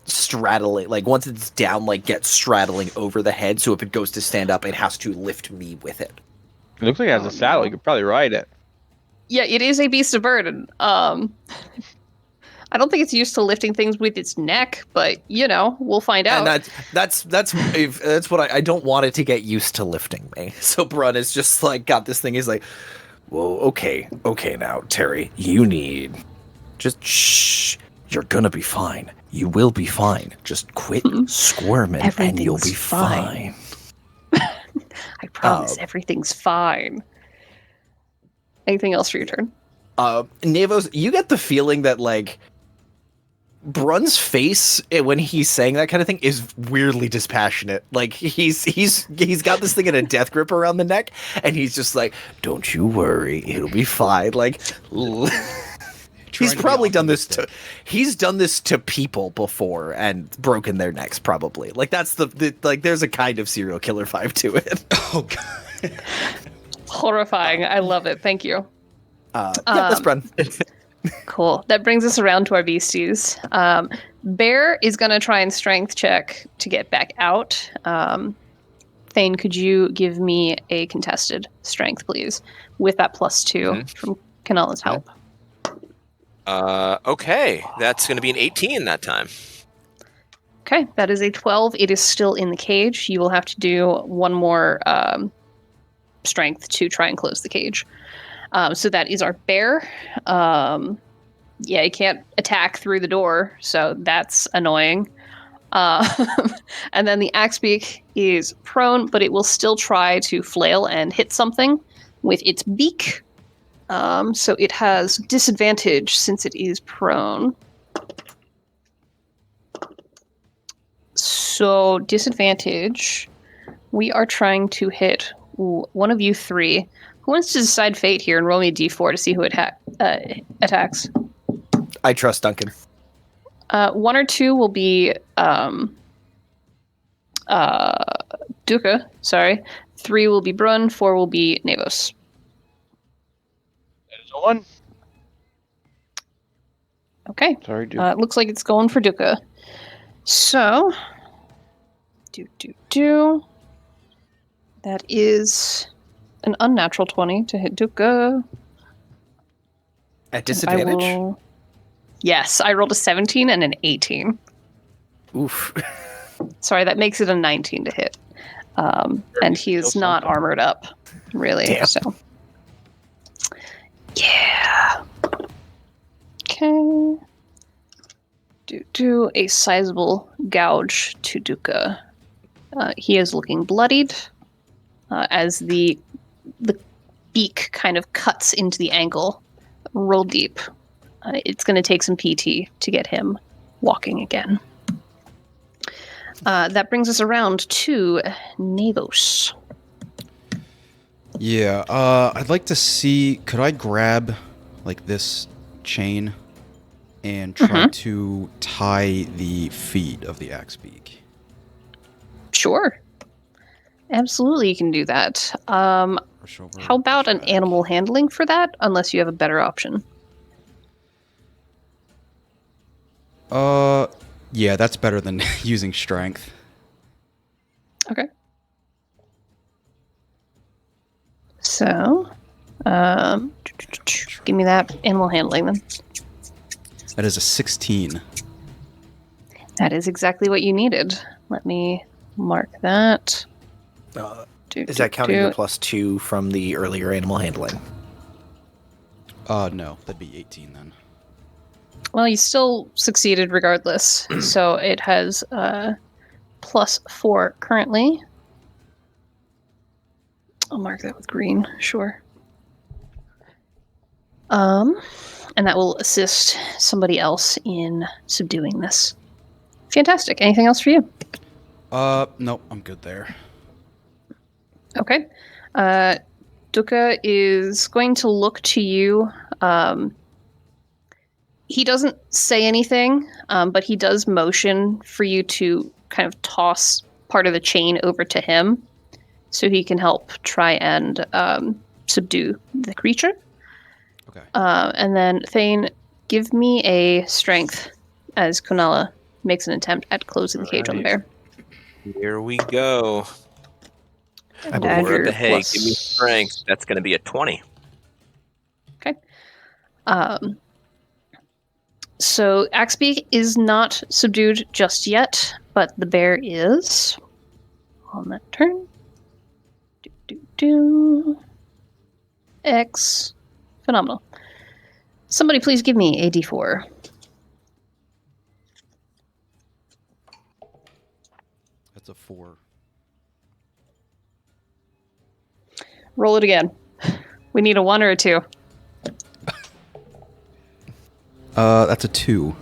straddling, like once it's down, like get straddling over the head. So if it goes to stand up, it has to lift me with it. It looks like it has a saddle. You could probably ride it. Yeah, it is a beast of burden. I don't think it's used to lifting things with its neck, but we'll find out. And that's what I don't want it to get used to lifting me. So Brun is just like got this thing. He's like, whoa, okay now, Terry, you need just shh. You're gonna be fine. You will be fine. Just quit squirming, and you'll be Everything's fine. I promise everything's fine. Anything else for your turn? Nevos, you get the feeling that like Brun's face when he's saying that kind of thing is weirdly dispassionate. Like he's got this thing in a death grip around the neck, and he's just like, "Don't you worry, it'll be fine." Like he's probably done this to people before and broken their necks. Probably like that's the like. There's a kind of serial killer vibe to it. Oh god. Horrifying. I love it. Thank you. Yeah, that's Brun. Cool. That brings us around to our beasties. Bear is going to try and strength check to get back out. Thane, could you give me a contested strength, please, with that +2 from Kanala's help? Okay, that's going to be an 18 that time. Okay, that is a 12. It is still in the cage. You will have to do one more strength to try and close the cage. So that is our bear. Yeah, he can't attack through the door, so that's annoying. And then the Axebeak is prone, but it will still try to flail and hit something with its beak. So it has disadvantage since it is prone. So disadvantage. We are trying to hit one of you three. Who wants to decide fate here and roll me a d4 to see who attacks? I trust Duncan. 1 or 2 will be Duka. Sorry. 3 will be Brun. 4 will be Nevos. one? Okay. Sorry, dude. It looks like it's going for Duka. So, that is an unnatural 20 to hit Duka. At disadvantage? Yes, I rolled a 17 and an 18. Oof. Sorry, that makes it a 19 to hit. And he's Still not something. armored up, really. Damn. So, yeah. Okay. Do a sizable gouge to Duka. He is looking bloodied as the beak kind of cuts into the ankle. Roll deep. It's going to take some PT to get him walking again. That brings us around to Navos. Yeah, I'd like to see. Could I grab like this chain and try to tie the feet of the axe beak? Sure. Absolutely, you can do that. Push over, How about push an back. animal handling for that? Unless you have a better option. Yeah, that's better than using strength. Okay. So, give me that animal handling then. That is a 16. That is exactly what you needed. Let me mark that. Is that counting your +2 from the earlier animal handling? No, that'd be 18 then. Well, you still succeeded regardless. So it has +4 currently. I'll mark that with green, sure. And that will assist somebody else in subduing this. Fantastic. Anything else for you? Nope, I'm good there. Okay. Duka is going to look to you. He doesn't say anything, but he does motion for you to kind of toss part of the chain over to him so he can help try and subdue the creature. Okay. And then, Thane, give me a strength as Konala makes an attempt at closing the cage on the bear. Here we go. And add Lord of your the hay, plus- give me strength. That's going to be a 20. Okay. So Axebeak is not subdued just yet, but the bear is on that turn. X. Phenomenal. Somebody please give me a d4. That's a 4. Roll it again. We need a 1 or a 2. That's a 2.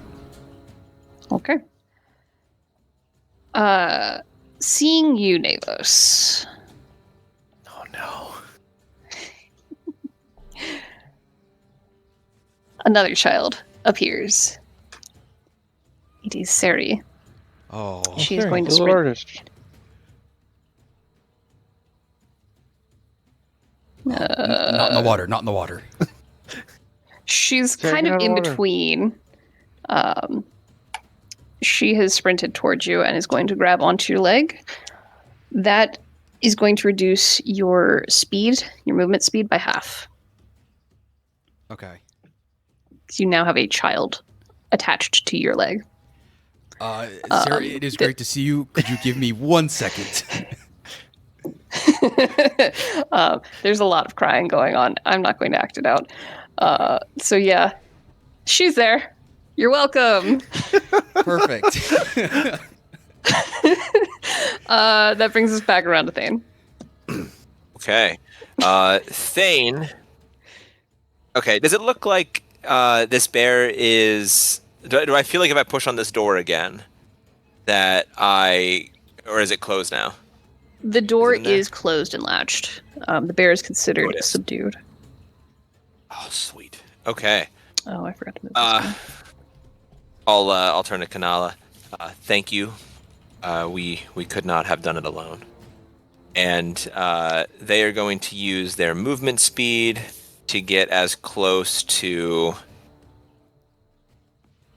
Okay. Seeing you, Navos. Oh no. Another child appears. It is Seri. Oh. She's Okay, going to little sprint. artist. Not in the water, not in the water. She's Check kind it of out in water. between. She has sprinted towards you and is going to grab onto your leg. That is going to reduce your speed, your movement speed, by half. Okay. So you now have a child attached to your leg. Sarah, it is great to see you. Could you give me 1 second? There's a lot of crying going on. I'm not going to act it out. So yeah, she's there. You're welcome. Perfect. That brings us back around to Thane. Okay. Thane. Okay, does it look like this bear is... Do I feel like if I push on this door again, that I... Or is it closed now? The door Is it in there? is closed and latched. The bear is considered Oh, it is. subdued. Oh, sweet. Okay. Oh, I forgot to move this down. I'll turn to Kanala. Thank you. We could not have done it alone. And they are going to use their movement speed to get as close to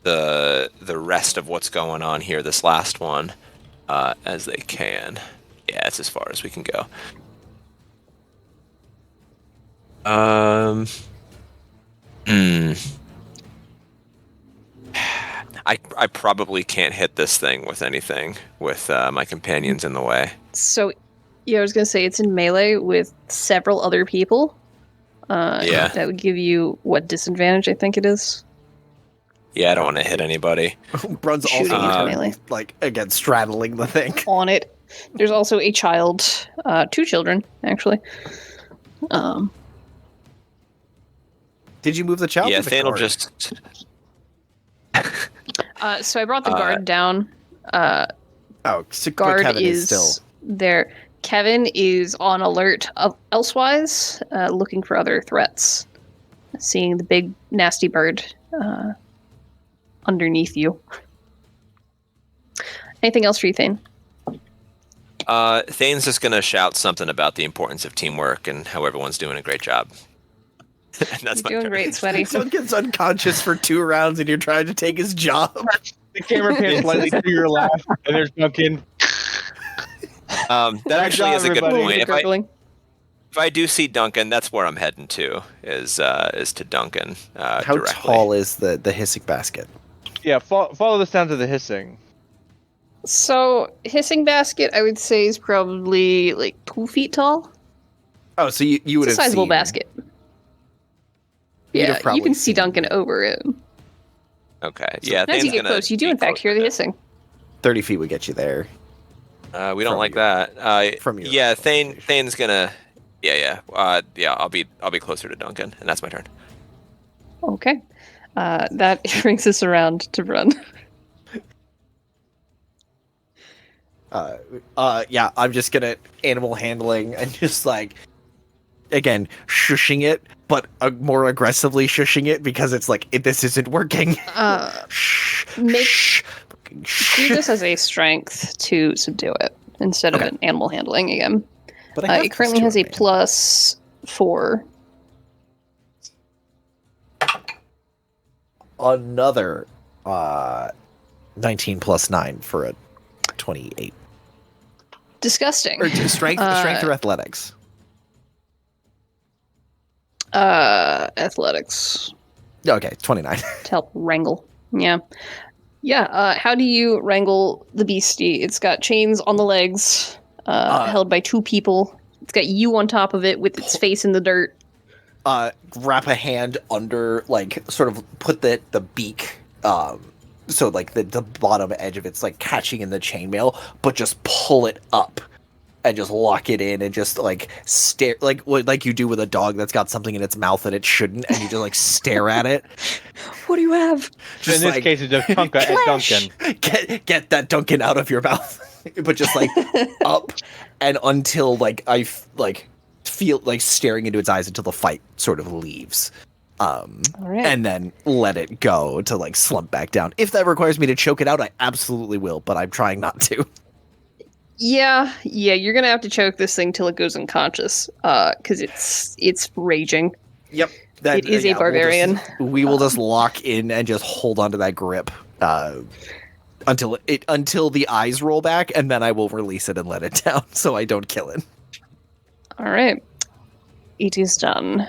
the rest of what's going on here, this last one, as they can. Yeah, it's as far as we can go. I probably can't hit this thing with anything with my companions in the way. So, yeah, I was gonna say it's in melee with several other people. Yeah. That would give you what disadvantage? I think it is. Yeah, I don't want to hit anybody. Brun's Shooting also into melee. like again straddling the thing. On it. There's also a child, 2 children actually. Did you move the child? Yeah, or the Thane will guard? just. So I brought the guard down. Oh, so Guard Kevin is still. there. Kevin is on alert elsewise, looking for other threats. Seeing the big nasty bird underneath you. Anything else for you, Thane? Thane's just gonna shout something about the importance of teamwork and how everyone's doing a great job. And that's my You're doing turn. great, Sweaty. Duncan's unconscious for 2 rounds, and you're trying to take his job. The camera pans slightly to your left, and there's Duncan. That actually job, is a good everybody. point. Gurgling. If I do see Duncan, that's where I'm heading to. Is to Duncan. How directly. tall is the hissing basket? Yeah, follow the sounds of the hissing. So, hissing basket, I would say, is probably like 2 feet tall. Oh, so you would It's a have sizable seen, basket. You'd have Yeah, probably you can see seen Duncan over it. Okay. Yeah. As you Thane's get gonna close, you do be in fact close hear to the it. hissing. 30 feet would get you there. We don't From like your- that. from your yeah, location. Thane's gonna. Yeah. I'll be closer to Duncan, and that's my turn. Okay. That brings us around to Brun. Yeah, I'm just gonna animal handling and just like, again, shushing it, but more aggressively shushing it because it's like, this isn't working. Shh, Make- shh, Do shh. this as a strength to subdue it instead of Okay. an animal handling again. But I have It currently plus has 2 a +4. Another 19 plus 9 for a 28. Disgusting. Or strength or athletics? Athletics Okay, 29. to help wrangle. Yeah. Yeah, how do you wrangle the beastie? It's got chains on the legs, held by 2 people. It's got you on top of it with its face in the dirt. Wrap a hand under, like, sort of put the beak, so like the bottom edge of it's like catching in the chainmail, but just pull it up and just lock it in and just like stare, like you do with a dog that's got something in its mouth that it shouldn't, and you just like stare at it. What do you have? Just In this like, case, it's just Tonka at Flesh! Duncan. get that Duncan out of your mouth, but just like up and until like feel like staring into its eyes until the fight sort of leaves. All right. And then let it go to like slump back down. If that requires me to choke it out, I absolutely will, but I'm trying not to. Yeah, you're gonna have to choke this thing till it goes unconscious, because it's raging. Yep. It is a barbarian. We will just lock in and just hold onto that grip until the eyes roll back, and then I will release it and let it down so I don't kill it. All right, it is done.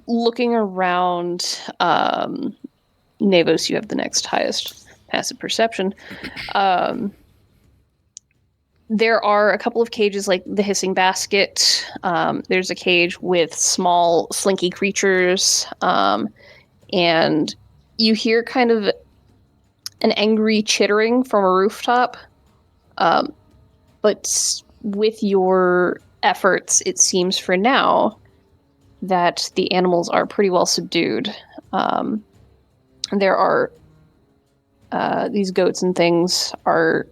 Looking around, Navos, you have the next highest passive perception. There are a couple of cages like the hissing basket. There's a cage with small slinky creatures. And you hear kind of an angry chittering from a rooftop. But with your efforts, it seems for now that the animals are pretty well subdued. There are these goats and things are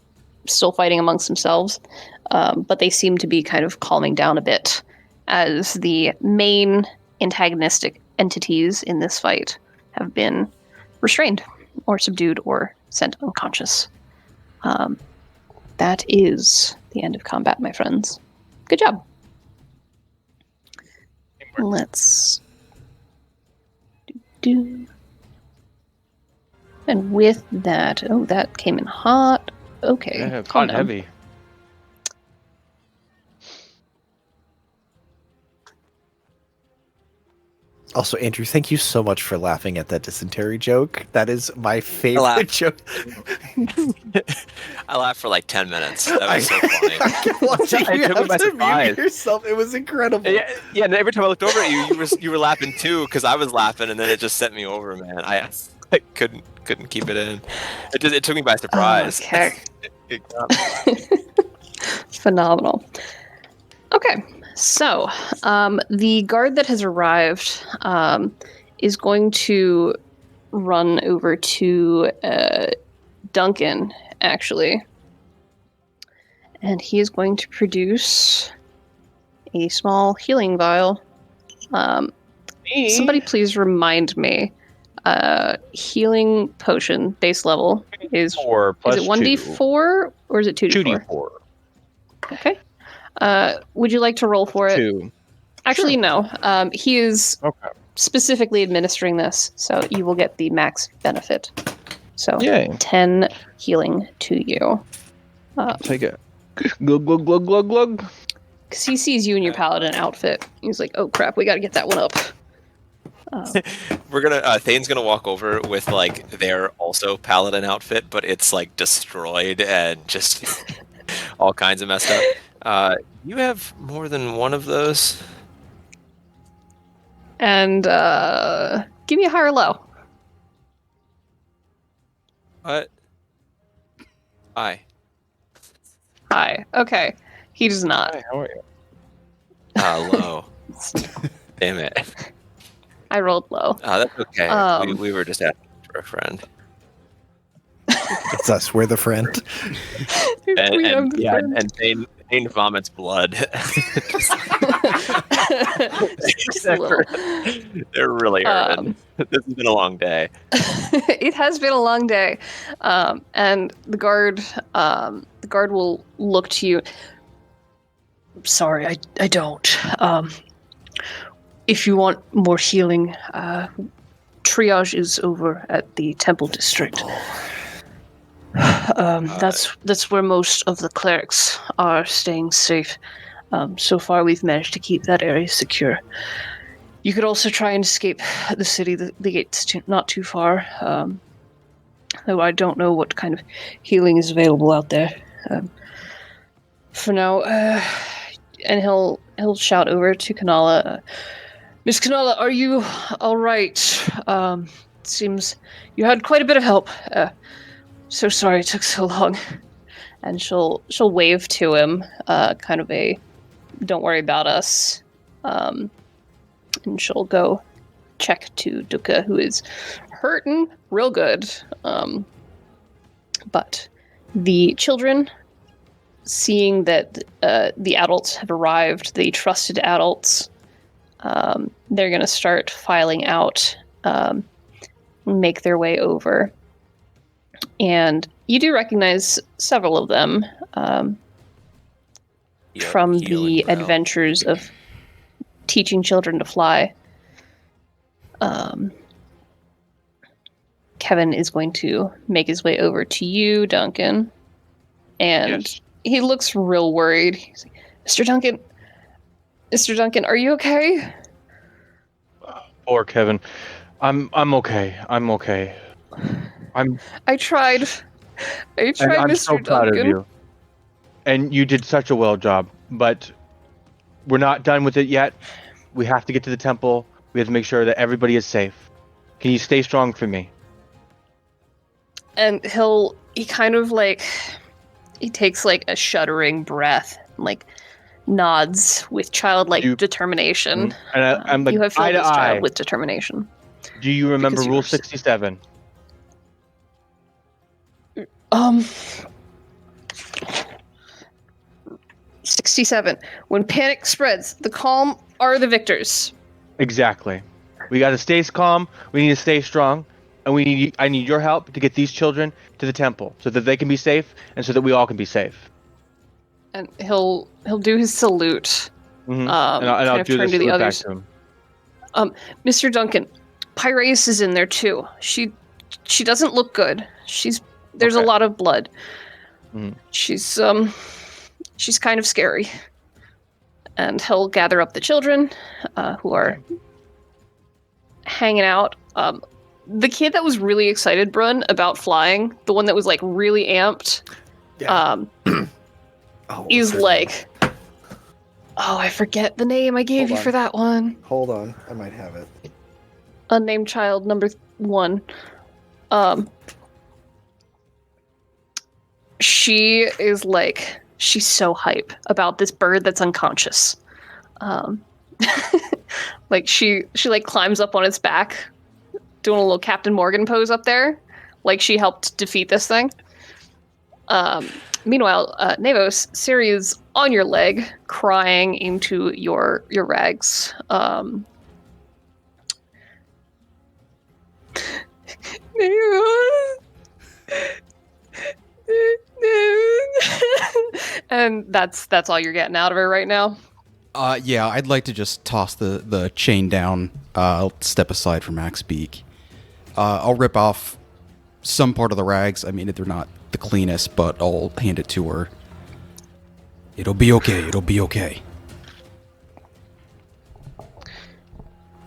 still fighting amongst themselves, but they seem to be kind of calming down a bit as the main antagonistic entities in this fight have been restrained or subdued or sent unconscious. That is the end of combat, my friends. Good job. Let's do. And with that, that came in hot. Okay, Yeah, calm hot down. heavy. Also, Andrew, thank you so much for laughing at that dysentery joke. That is my favorite laughed. joke. I laughed for like 10 minutes. That was so funny. I kept watching It you took me have by to mute surprise. yourself. It was incredible. Yeah, and every time I looked over at you, you were laughing too, because I was laughing, and then it just sent me over, man. I couldn't keep it in. It took me by surprise. Okay. It got me. Phenomenal. Okay, so the guard that has arrived is going to run over to Duncan, actually. And he is going to produce a small healing vial. Somebody please remind me. Healing potion base level is 4 plus it 1d4 or is it 2d4? 2d4. Okay. Would you like to roll for it? 2. Actually, no. He is Okay. specifically administering this, so you will get the max benefit. So Yay. 10 healing to you. Take it. Glug, glug, glug, glug, glug. Because he sees you in your paladin outfit. He's like, oh crap, we gotta get that one up. We're gonna Thane's gonna walk over with like their also paladin outfit, but it's like destroyed and just all kinds of messed up. You have more than one of those? And give me a high or low. What? Hi. High. Okay. He does not. Hi, how are you? Low. Damn it. I rolled low. That's okay. We were just asking for a friend. It's us. We're the friend. And, We have and the yeah, friend. and Thane vomits blood. Just a little. They're really hurting. This has been a long day. It has been a long day, and the guard will look to you. Sorry, I don't. If you want more healing, triage is over at the Temple District. That's where most of the clerics are staying safe. So far, we've managed to keep that area secure. You could also try and escape the city. The gate's not too far. Though I don't know what kind of healing is available out there. For now, and he'll shout over to Kanala. Miss Kanala, are you all right? Seems you had quite a bit of help. So sorry it took so long. And she'll wave to him, kind of a "Don't worry about us." And she'll go check to Duka, who is hurting real good. But the children, seeing that the adults have arrived, the trusted adults, they're going to start filing out, make their way over. And you do recognize several of them from the adventures of teaching children to fly. Kevin is going to make his way over to you, Duncan. And Yes. he looks real worried. He's like, Mr. Duncan, are you okay? Poor Kevin. I'm okay. I'm okay. I tried. I'm Mr. so Duncan. proud of you. And you did such a well job. But we're not done with it yet. We have to get to the temple. We have to make sure that everybody is safe. Can you stay strong for me? And he kind of he takes like a shuddering breath, like nods with childlike determination. And I'm like, you have eye filled to this eye. child with determination. Do you remember Because you Rule were 67? Um, 67. When panic spreads, the calm are the victors. Exactly. We got to stay calm. We need to stay strong. And I need your help to get these children to the temple so that they can be safe and so that we all can be safe. And he'll do his salute. Mm-hmm. And and I'll kind of do turn this to the back others. to him. Mr. Duncan, Piraeus is in there too. She doesn't look good. There's a Okay. lot of blood. Mhm. She's kind of scary. And he'll gather up the children who are hanging out. The kid that was really excited, Brun, about flying, the one that was like really amped, Oh, is what's her like, oh, I forget the name I gave Hold you on. for that one. name? Hold on, I might have it. Unnamed child number 1. She is like, she's so hype about this bird that's unconscious. Like she like climbs up on its back, doing a little Captain Morgan pose up there, like she helped defeat this thing. Meanwhile, Navos, Siri is on your leg, crying into your rags. And that's all you're getting out of her right now. Yeah, I'd like to just toss the chain down. I'll step aside from Max Beak. I'll rip off some part of the rags. I mean, they're not the cleanest, but I'll hand it to her. It'll be okay. It'll be okay.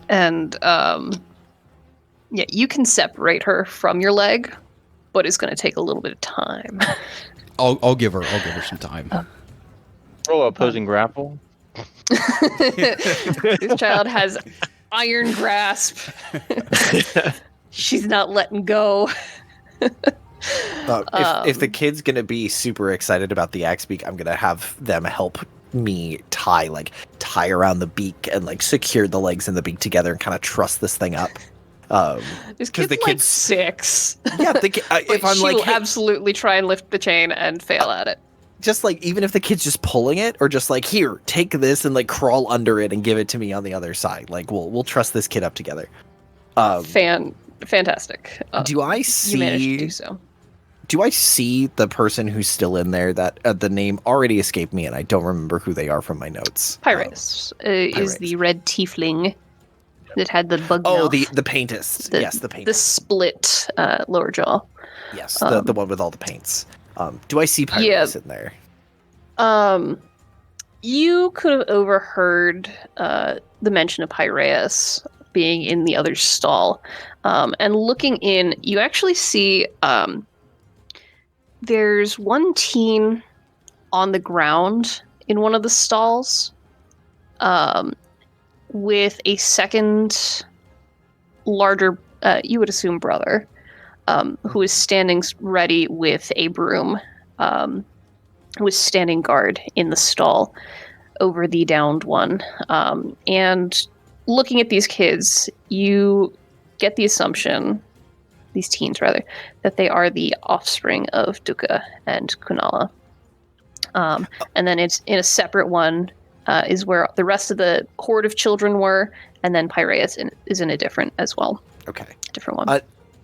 And yeah, you can separate her from your leg, but it's going to take a little bit of time. I'll give her some time. Roll opposing grapple. This child has iron grasp. She's not letting go. If the kid's gonna be super excited about the axe beak, I'm gonna have them help me tie around the beak and like secure the legs and the beak together and kind of truss this thing up. This 'cause kid's the like kid's- 6. Yeah, if I'm she like, will hey, absolutely try and lift the chain and fail at it. just like even if the kid's just pulling it or just like here, take this and like crawl under it and give it to me on the other side. Like we'll truss this kid up together. Fantastic. Do I You managed to see? do so. Do I see the person who's still in there? That the name already escaped me, and I don't remember who they are from my notes. Piraeus is Piraeus. the red tiefling that had the bug Oh, mouth, the paintist. Yes, the paintist. the split lower jaw. Yes, the one with all the paints. Do I see Yeah. Piraeus in there? You could have overheard the mention of Piraeus being in the other stall, and looking in, you actually see there's one teen on the ground in one of the stalls, with a second larger, you would assume, brother, who is standing ready with a broom, who is standing guard in the stall over the downed one. And looking at these kids, you get the assumption, these teens rather, that they are the offspring of Duka and Kunala. And then it's in a separate one, is where the rest of the horde of children were, and then Piraeus is in a different as well. Okay. Different one.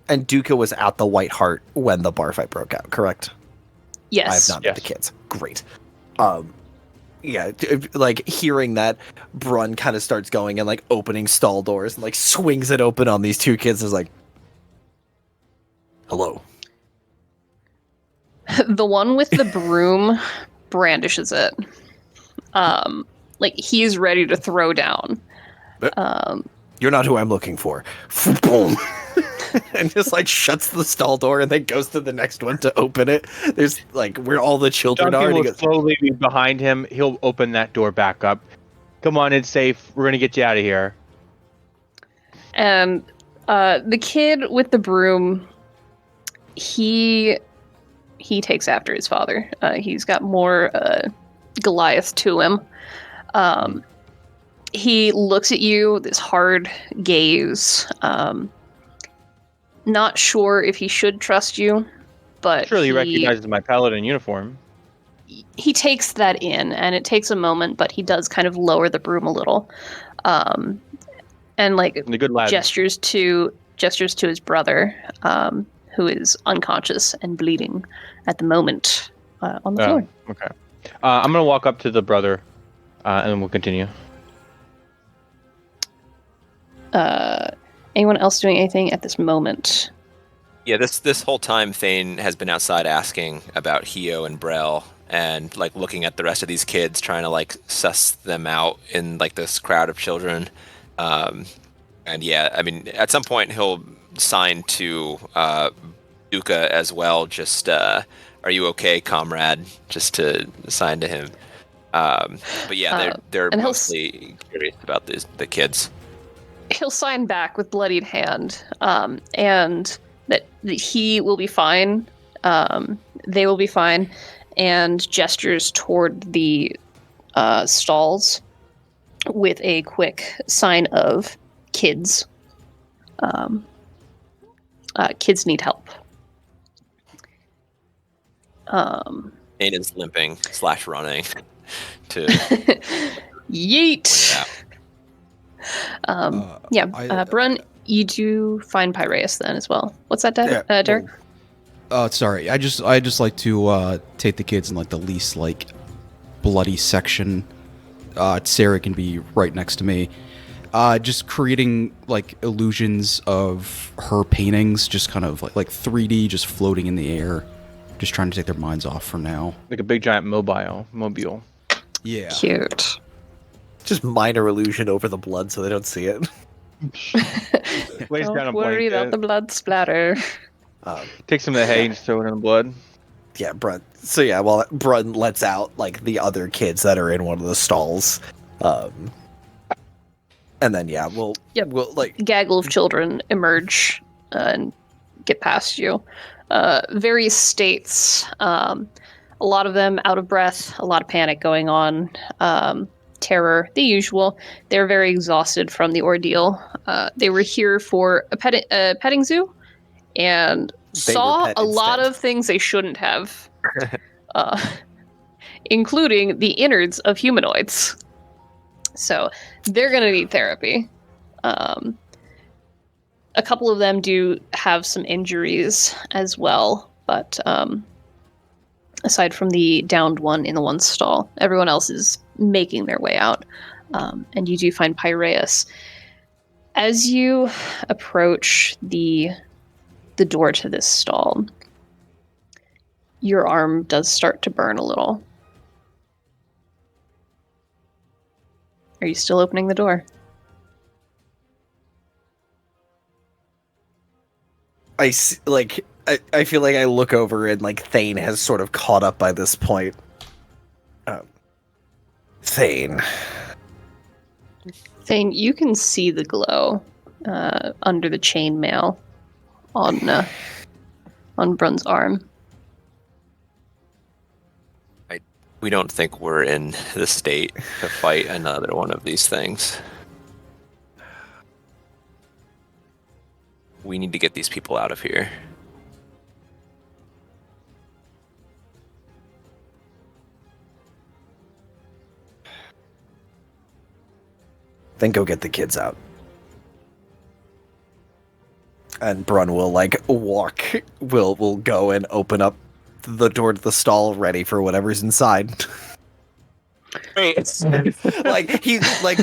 And Duca was at the White Hart when the bar fight broke out, correct? Yes. I have not met the Yes. kids. Great. Yeah, like hearing that, Brun kind of starts going and like opening stall doors and like swings it open on these two kids. Is like, hello. The one with the broom brandishes it. Like he's ready to throw down. You're not who I'm looking for. Boom. And just like shuts the stall door and then goes to the next one to open it. There's like where all the children Duncan are. And he will goes, slowly be behind him. He'll open that door back up. Come on, it's safe. We're gonna get you out of here. And the kid with the broom, he takes after his father. He's got more Goliath to him. He looks at you, this hard gaze. Not sure if he should trust you, but Surely he he recognizes my paladin uniform. he takes that in, and it takes a moment, but he does kind of lower the broom a little, and like The good lad. gestures to his brother, who is unconscious and bleeding at the moment on the Oh, floor. okay. I'm gonna walk up to the brother, and then we'll continue. Anyone else doing anything at this moment? Yeah, this whole time Thane has been outside asking about Hio and Brel and like looking at the rest of these kids, trying to like suss them out in like this crowd of children. And yeah, I mean, at some point he'll sign to Duca as well. Just are you okay, comrade? Just to sign to him. But yeah, they're and mostly curious about the kids. He'll sign back with bloodied hand, and that he will be fine. They will be fine, and gestures toward the stalls with a quick sign of kids. Kids need help. Thane is limping / running to Yeet. Yeah. Brun, you do find Piraeus then as well. What's that, Derek? Sorry, I just like to take the kids in like the least like bloody section. Sarah can be right next to me. Just creating like illusions of her paintings, just kind of like 3D, just floating in the air. Just trying to take their minds off for now. Like a big giant mobile. Yeah. Cute. Just minor illusion over the blood so they don't see it. Lays down a Don't worry about the blood splatter. Take some of the hay and just throw it in the blood. Yeah, Brun. So yeah, well, Brun lets out like the other kids that are in one of the stalls, and then yeah, we'll like Gaggle of children emerge and get past you. Various states, a lot of them out of breath, a lot of panic going on, terror, the usual. They're very exhausted from the ordeal. They were here for a petting zoo and saw a lot of things they shouldn't have, including the innards of humanoids. So they're going to need therapy. A couple of them do have some injuries as well, but aside from the downed one in the one stall, everyone else is making their way out. And you do find Piraeus. As you approach the door to this stall, your arm does start to burn a little. Are you still opening the door? I feel like I look over and like Thane has sort of caught up by this point. Thane, you can see the glow under the chainmail on Brun's arm. We don't think we're in the state to fight another one of these things. We need to get these people out of here. then go get the kids out. And Brun will will go and open up the door to the stall, ready for whatever's inside. Like he's like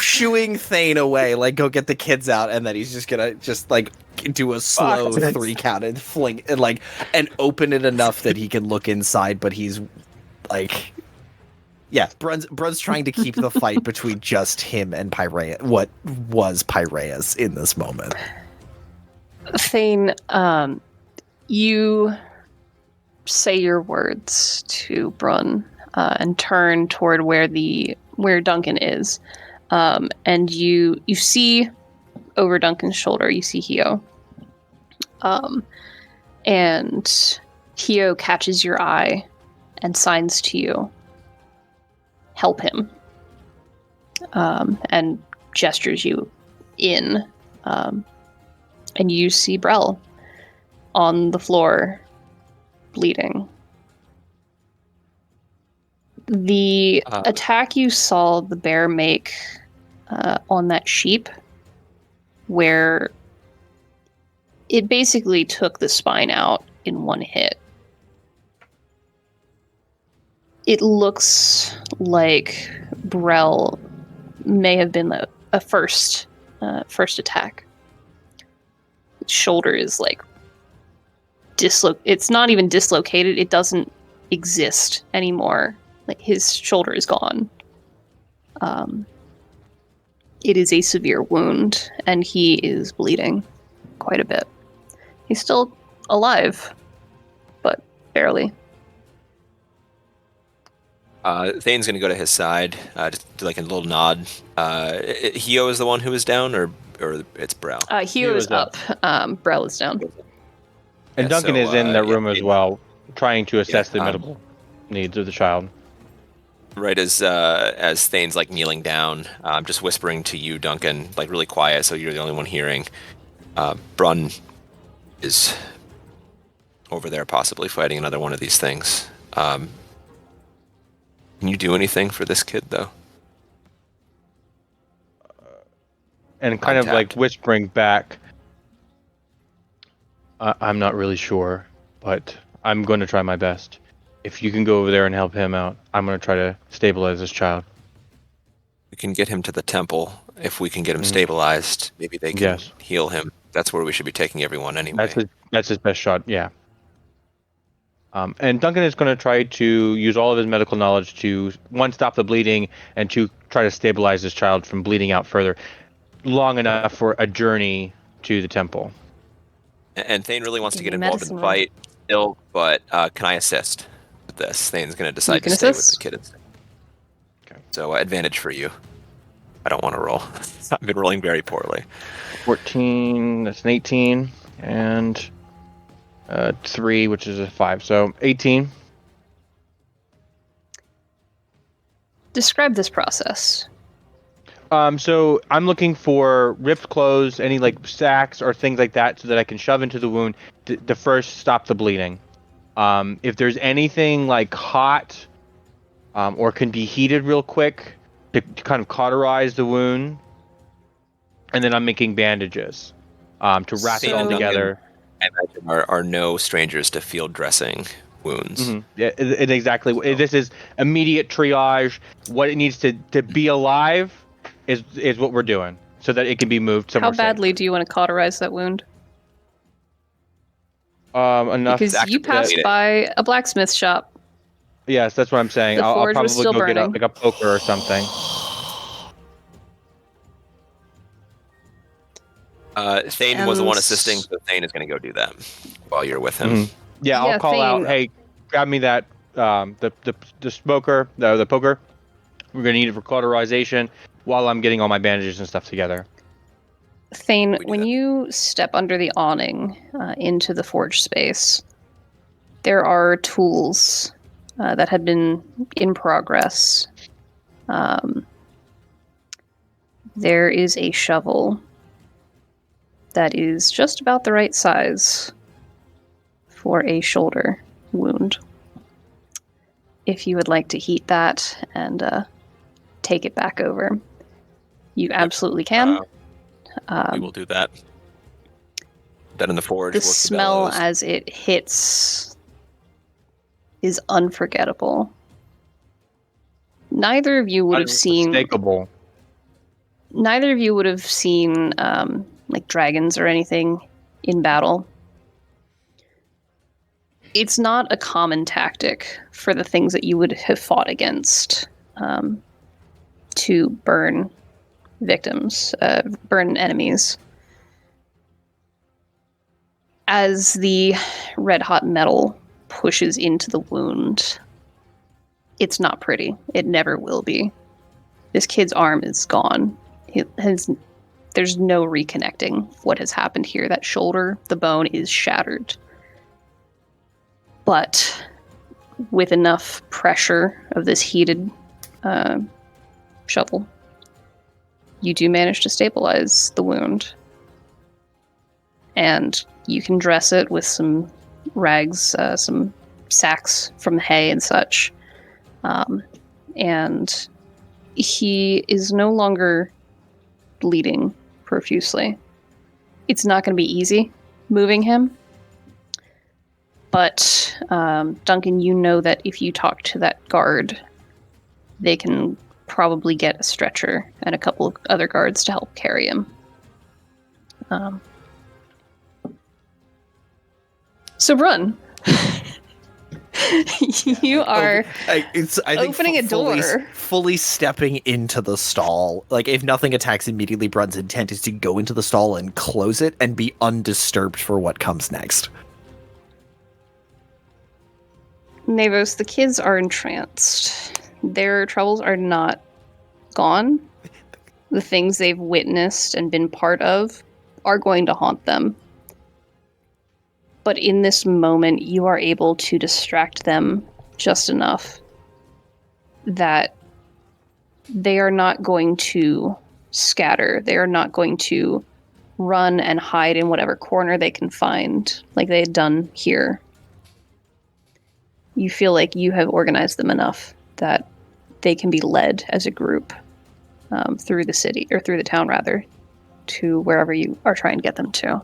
shooing Thane away, like go get the kids out, and then he's just gonna do a slow 3 count and fling and open it enough that he can look inside, but he's like, yeah, Brun's trying to keep the fight between just him and Piraeus, what was Piraeus in this moment. Thane, you say your words to Brun and turn toward where Duncan is, and you see over Duncan's shoulder. You see Hio, and Hio catches your eye and signs to you. Help him, and gestures you in. And you see Brel on the floor, bleeding. The attack you saw the bear make on that sheep, where it basically took the spine out in one hit. It looks like Brel may have been a first first attack. His shoulder is like it's not even dislocated, it doesn't exist anymore. Like his shoulder is gone. It is a severe wound, and he is bleeding quite a bit. He's still alive, but barely. Thane's going to go to his side, just do like a little nod. Hio is the one who is down, or it's Brel? Hio is up. Brel is down. And Yeah, Duncan so, is in the room yeah, as well, trying to assess the um, medical needs of the child. Right as Thane's like kneeling down, I'm just whispering to you, Duncan, like really quiet, so you're the only one hearing. Brun is over there, possibly fighting another one of these things. Can you do anything for this kid, though? And kind of like Untapped. whispering back, I'm not really sure, but I'm going to try my best. If you can go over there and help him out, I'm going to try to stabilize this child. We can get him to the temple. If we can get him stabilized, maybe they can Yes. heal him. That's where we should be taking everyone anyway. That's his best shot, yeah. And Duncan is going to try to use all of his medical knowledge to, one, stop the bleeding, and two, try to stabilize this child from bleeding out further, long enough for a journey to the temple. And Thane really wants to get Taking involved in the medicine, right? fight still, but can I assist with this? Thane's going to You decide can to stay assist. with the kid instead. Okay. So advantage for you. I don't want to roll. I've been rolling very poorly. 14, that's an 18, and 3, which is a 5, so 18. Describe this process. So I'm looking for ripped clothes, any like sacks or things like that, so that I can shove into the wound to first stop the bleeding. If there's anything like hot or can be heated real quick to kind of cauterize the wound, and then I'm making bandages to wrap it all So- together. I imagine are no strangers to field dressing wounds. Mhm. Yeah, it exactly. This is immediate triage. What it needs to be alive is what we're doing, so that it can be moved somewhere How badly do you want to cauterize that wound? safe. Enough. Because actually you passed related. by a blacksmith shop. Yes, that's what I'm saying. The I'll forge was probably still go get burning. like a poker or something. Thane was the one And- assisting, so Thane is going to go do that while you're with him. Mhm. Yeah, I'll Yeah, call out. Thane. Hey, grab me that the smoker, the poker. We're gonna need it for cauterization while I'm getting all my bandages and stuff together. Thane, We do when that. you step under the awning into the forge space, there are tools that had been in progress. There is a shovel that is just about the right size for a shoulder wound. If you would like to heat that and take it back over, you absolutely can. We will do that. Then in the forge, The work smell bellows. as it hits is unforgettable. Neither of you would have seen. Unmistakable. Neither of you would have seen like dragons or anything in battle. It's not a common tactic for the things that you would have fought against to burn victims, burn enemies. As the red hot metal pushes into the wound, it's not pretty. It never will be. This kid's arm is gone. There's no reconnecting what has happened here. That shoulder, the bone is shattered. But with enough pressure of this heated shovel, you do manage to stabilize the wound. And you can dress it with some rags, some sacks from hay and such. And he is no longer bleeding profusely. It's not going to be easy moving him. But, Duncan, you know that if you talk to that guard, they can probably get a stretcher and a couple of other guards to help carry him So run. You are I think opening a door. fully stepping into the stall. Like, if nothing attacks immediately, Brun's intent is to go into the stall and close it and be undisturbed for what comes next. Navos, the kids are entranced. Their troubles are not gone. The things they've witnessed and been part of are going to haunt them. But in this moment, you are able to distract them just enough that they are not going to scatter. They are not going to run and hide in whatever corner they can find, like they had done here. You feel like you have organized them enough that they can be led as a group through the city, or through the town rather, to wherever you are trying to get them to.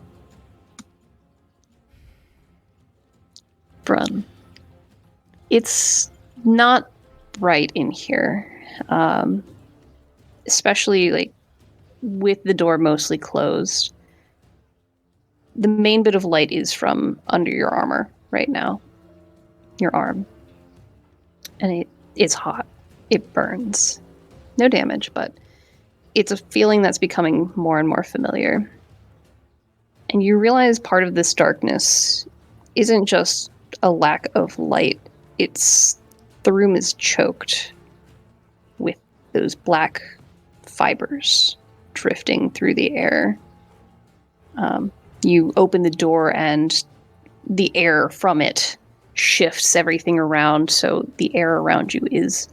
Brun. It's not bright in here, especially like with the door mostly closed. The main bit of light is from under your armor right now, your arm, and it's hot. It burns. No damage, but it's a feeling that's becoming more and more familiar. And you realize part of this darkness isn't just a lack of light. It's the room is choked with those black fibers drifting through the air. You open the door and the air from it shifts everything around, so the air around you is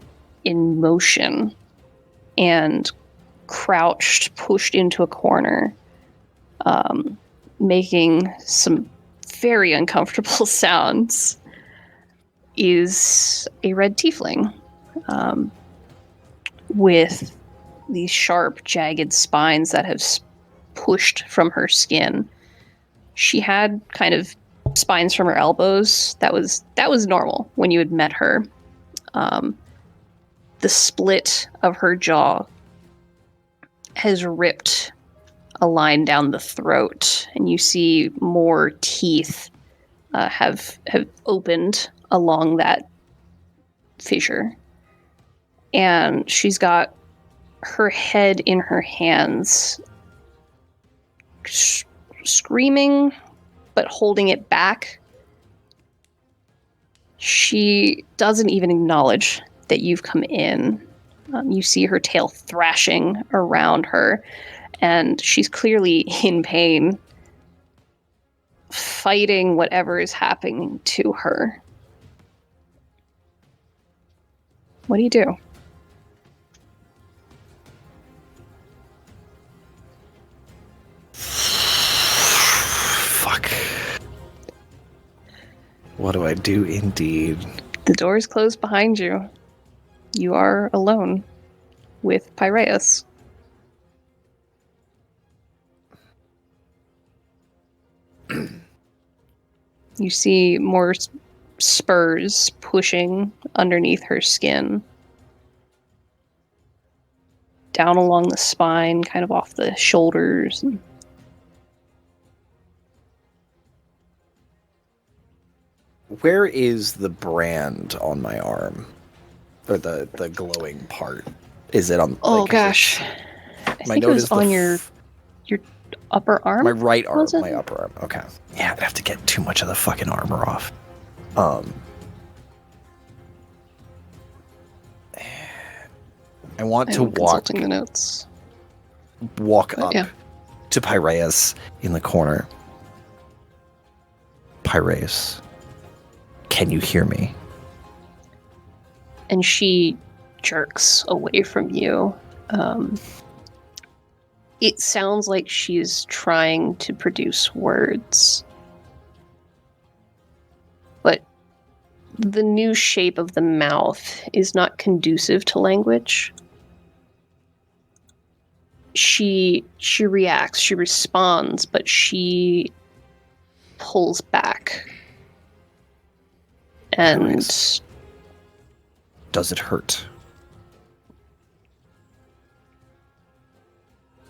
in motion. And crouched, pushed into a corner, making some very uncomfortable sounds, is a red tiefling with these sharp, jagged spines that have pushed from her skin. She had kind of spines from her elbows. That was normal when you had met her. The split of her jaw has ripped a line down the throat, and you see more teeth have opened along that fissure. And she's got her head in her hands, screaming, but holding it back. She doesn't even acknowledge that you've come in. You see her tail thrashing around her, and she's clearly in pain, fighting whatever is happening to her. What do you do? Fuck. What do I do indeed? The door is closed behind you. You are alone with Piraeus. You see more spurs pushing underneath her skin, down along the spine, kind of off the shoulders. Where is the brand on my arm? Or the glowing part? Is it on? Oh like, gosh, I think it was on your upper arm. My right arm, was it? my upper arm. Okay. Yeah, I have to get too much of the fucking armor off. I want to consulting the notes. walk up yeah. to Piraeus in the corner. Piraeus, can you hear me? And she jerks away from you. It sounds like she's trying to produce words. But the new shape of the mouth is not conducive to language. She reacts, she responds, but she pulls back. And Piraeus, does it hurt?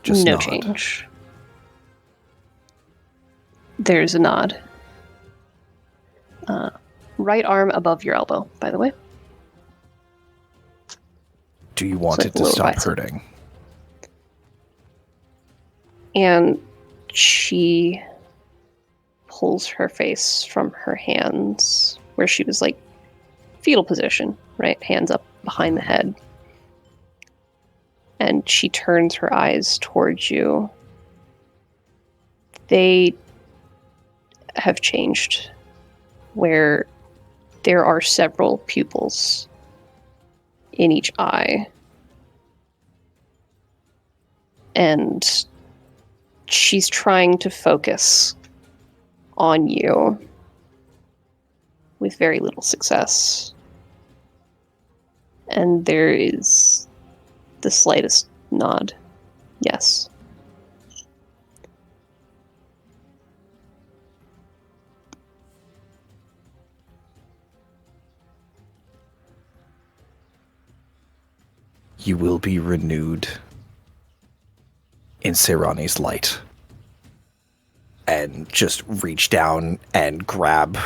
Just no nod. change. There's a nod. Right arm above your elbow, by the way. Do you want It's like it to lower stop bicep. hurting? And she pulls her face from her hands, where she was like fetal position, right? Hands up behind the head. And she turns her eyes towards you. They have changed, where there are several pupils in each eye. And she's trying to focus on you with very little success. And there is the slightest nod. Yes. You will be renewed in Serani's light. And just reach down and grab,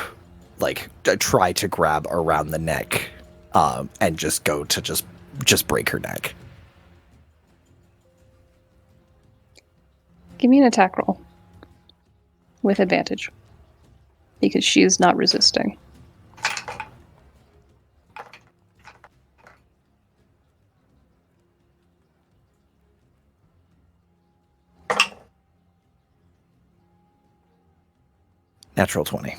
like, try to grab around the neck, and just go to just break her neck. Give me an attack roll. With advantage. Because she is not resisting. Natural 20.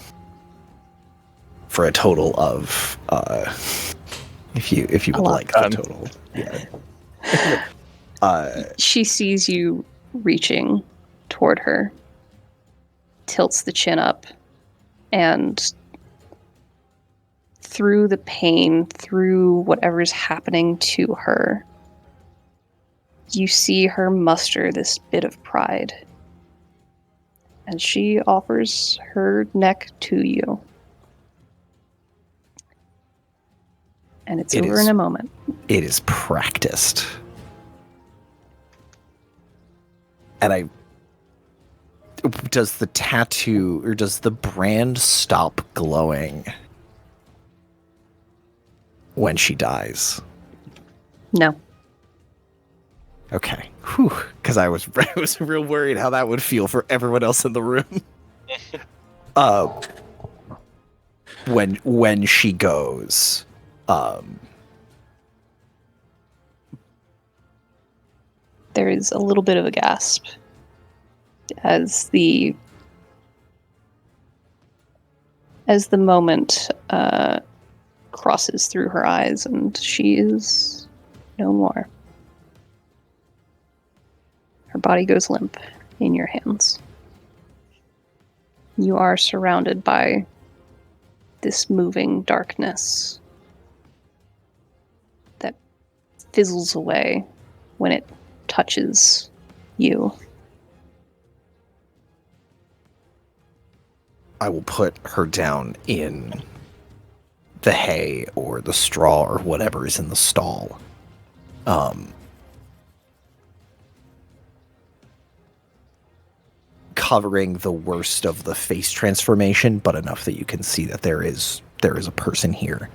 For a total of, if you would like the total. Yeah. She sees you reaching toward her, tilts the chin up, and through the pain, through whatever's happening to her, you see her muster this bit of pride. And she offers her neck to you. And it's over in a moment. It is practiced. And does the tattoo, or does the brand stop glowing when she dies? No. Okay. Whew. Because I was real worried how that would feel for everyone else in the room. When she goes, there is a little bit of a gasp as the moment crosses through her eyes, and she is no more. Her body goes limp in your hands. You are surrounded by this moving darkness that fizzles away when it touches you. I will put her down in the hay or the straw or whatever is in the stall. Covering the worst of the face transformation, but enough that you can see that there is a person here.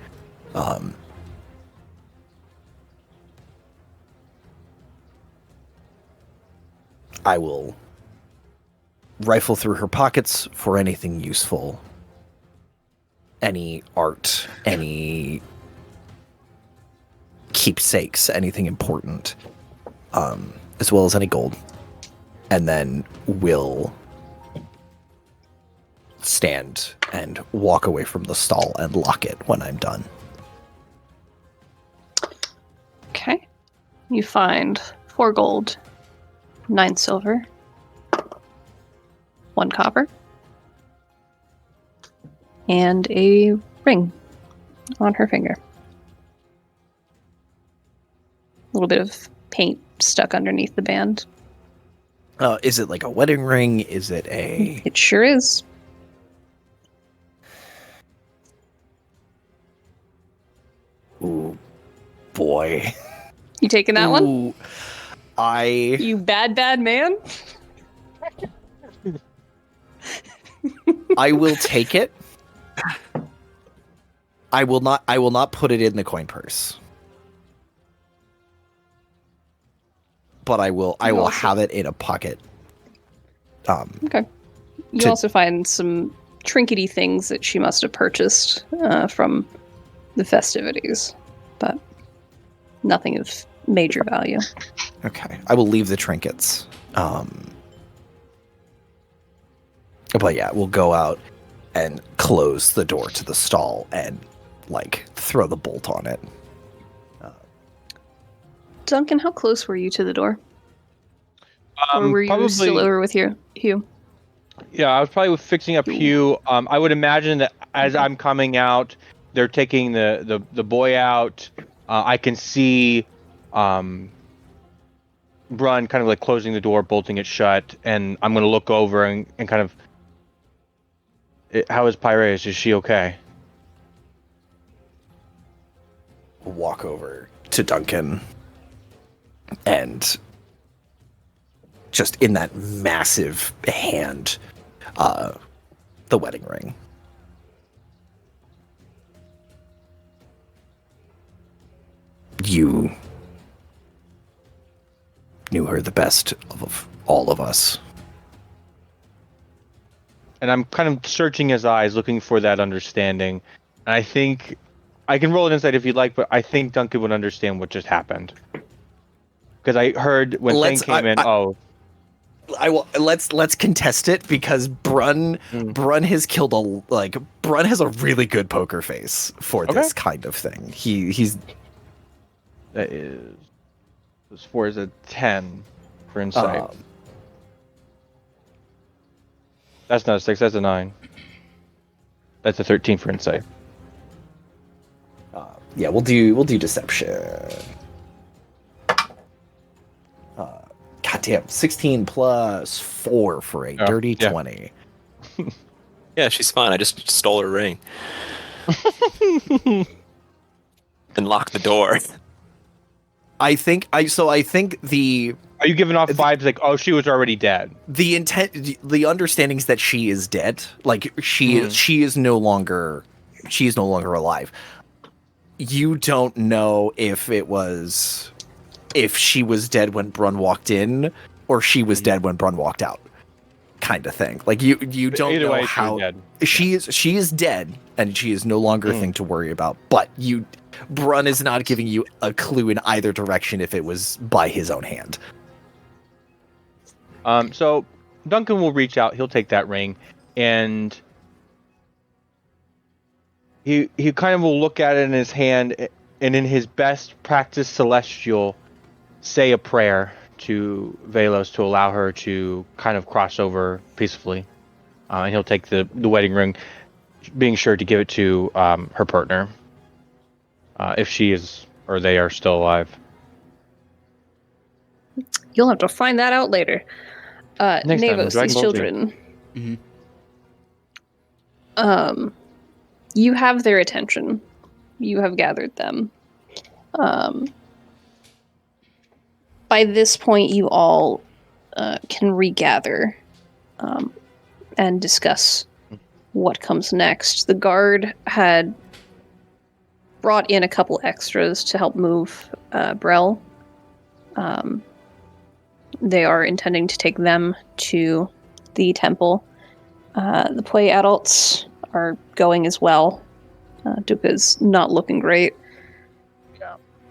I will rifle through her pockets for anything useful. Any art, any keepsakes, anything important, as well as any gold. And then will stand and walk away from the stall and lock it when I'm done. Okay. You find 4 gold, 9 silver, 1 copper, and a ring on her finger. A little bit of paint stuck underneath the band. Is it like a wedding ring? Is it a... It sure is. Ooh, boy. You taking that one? Ooh, You bad man? I will take it. I will not put it in the coin purse. But I will have it in a pocket. Okay. You To- also find some trinkety things that she must have purchased from the festivities, but nothing of major value. Okay. I will leave the trinkets. But yeah, we'll go out and close the door to the stall and like throw the bolt on it. Duncan, how close were you to the door? Or were you still over with Hugh? Yeah, I was probably fixing up Hugh. I would imagine that as I'm coming out, they're taking the boy out. I can see Brun kind of like closing the door, bolting it shut, and I'm going to look over and kind of... How is Piraeus? Is she okay? Walk over to Duncan and just in that massive hand, the wedding ring. You knew her the best of all of us. And I'm kind of searching his eyes, looking for that understanding. And I think I can roll it inside if you'd like, but I think Duncan would understand what just happened. Because I heard when Thane came in. I will let's contest it because Brun has killed Brun has a really good poker face for this kind of thing. He's that is this 4 is a 10 for insight. That's not a 6, that's a 9. That's a 13 for insight. Yeah, we'll do deception. Goddamn, 16 plus 4 for a dirty 20. Yeah, she's fine. I just stole her ring. And locked the door. I think the Are you giving off vibes like, oh, she was already dead? the intent, the understanding is that she is dead. Like she is no longer alive. You don't know if she was dead when Brun walked in, or she was dead when Brun walked out, kind of thing. Like you don't Either know way, how she is dead, and she is no longer a thing to worry about. But Brun is not giving you a clue in either direction if it was by his own hand. So Duncan will reach out. He'll take that ring, and he kind of will look at it in his hand, and in his best practice celestial, say a prayer to Velos to allow her to kind of cross over peacefully. And he'll take the wedding ring, being sure to give it to her partner, if she is or they are still alive. You'll have to find that out later. Next time, Navos, Dragon these Ball Z. children. Mm-hmm. You have their attention. You have gathered them. By this point, you all can regather and discuss what comes next. The guard had brought in a couple extras to help move Brel. They are intending to take them to the temple. The play adults are going as well. Duka's not looking great.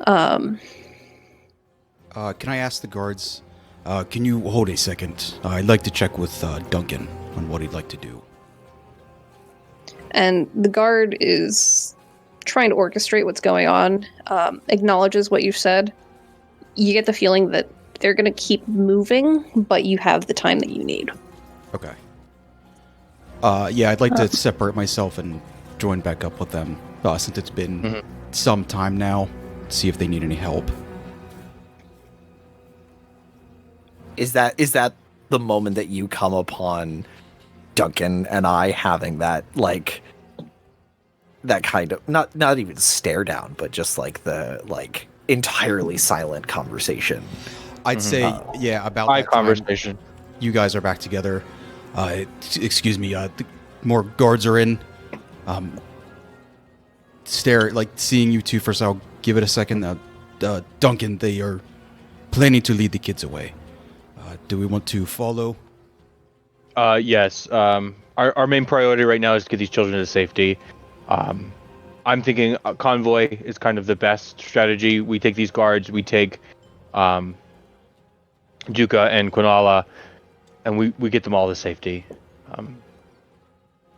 Can I ask the guards? Can you hold a second? I'd like to check with Duncan on what he'd like to do. And the guard is trying to orchestrate what's going on, acknowledges what you've said. You get the feeling that they're going to keep moving, but you have the time that you need. Okay. Yeah, I'd like to separate myself and join back up with them, since it's been some time now. See if they need any help. Is that the moment that you come upon Duncan and I having that that kind of not even stare down, but just the entirely silent conversation? I'd say, yeah, about High that time, conversation. you guys are back together. Excuse me. More guards are in. Seeing you two first. I'll give it a second. Duncan, they are planning to lead the kids away. Do we want to follow? Yes. Our main priority right now is to get these children to safety. I'm thinking a convoy is kind of the best strategy. We take these guards, we take Duca and Quinala, and we get them all to safety.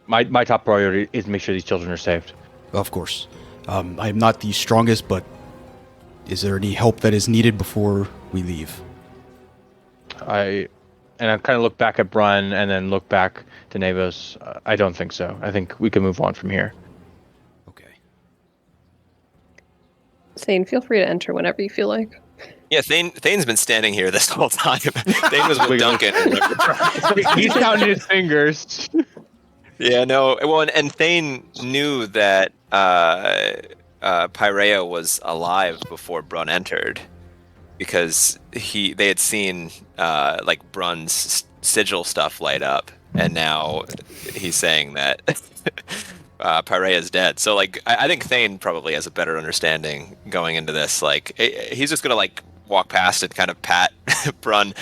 My top priority is to make sure these children are saved. Of course. I'm not the strongest, but is there any help that is needed before we leave? I kind of look back at Brun and then look back to Navos. I don't think so. I think we can move on from here. Okay. Thane, feel free to enter whenever you feel like. Yeah, Thane's been standing here this whole time. Thane was with Duncan. He's counting his fingers. Yeah, no. Well, and Thane knew that Pyrea was alive before Brun entered, because they had seen like Brun's sigil stuff light up, and now he's saying that Pyrea is dead. So like, I think Thane probably has a better understanding going into this. Like, he's just gonna like walk past and kind of pat Brun.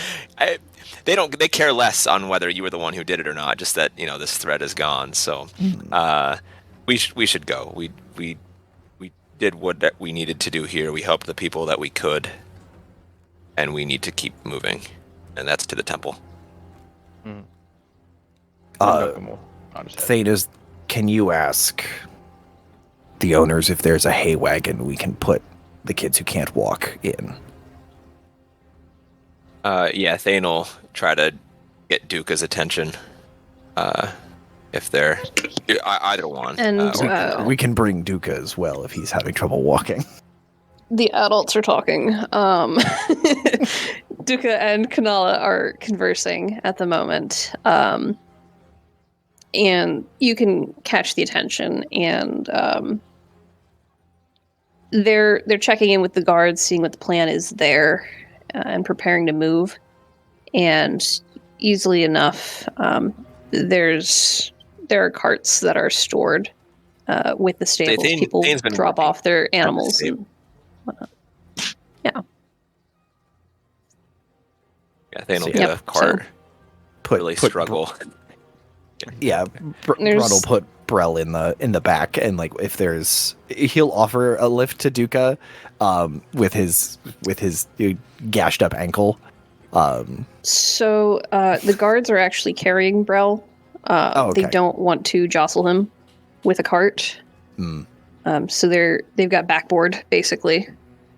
They care less on whether you were the one who did it or not. Just that this threat is gone. So we should go. We did what we needed to do here. We helped the people that we could, and we need to keep moving, and that's to the temple. Thane, can you ask the owners if there's a hay wagon we can put the kids who can't walk in? Yeah, Thane will try to get Duca's attention. If they're either one. And we can bring Duca as well if he's having trouble walking. the adults are talking. Duca and Kanala are conversing at the moment. And you can catch the attention, and they're checking in with the guards, seeing what the plan is there, and preparing to move. And easily enough, there are carts that are stored with the stables. People drop off their animals. And whatnot. Yeah. Yeah, Thane will get a cart. So really struggle. Yeah, Brun will put Brel in the back, and like if he'll offer a lift to Duca, with his gashed up ankle. So the guards are actually carrying Brel. Okay. They don't want to jostle him with a cart. So they've got backboard basically.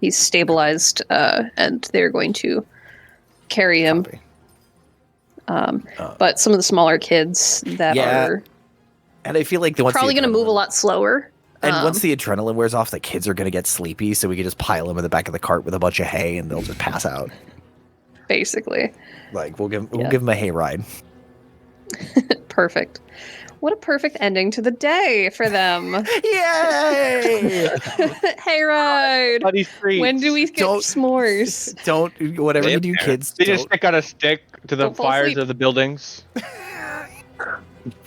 He's stabilized, and they're going to carry him. But some of the smaller kids that are, and I feel like probably going to move a lot slower. And once the adrenaline wears off, the kids are going to get sleepy, so we can just pile them in the back of the cart with a bunch of hay, and they'll just pass out. Basically, like we'll give them a hay ride. Perfect. What a perfect ending to the day for them. Yay! Hay ride. Bloody streets. When do we get s'mores? Whatever you do, kids. They just stick out a stick to the Don't fall fires asleep. of the buildings.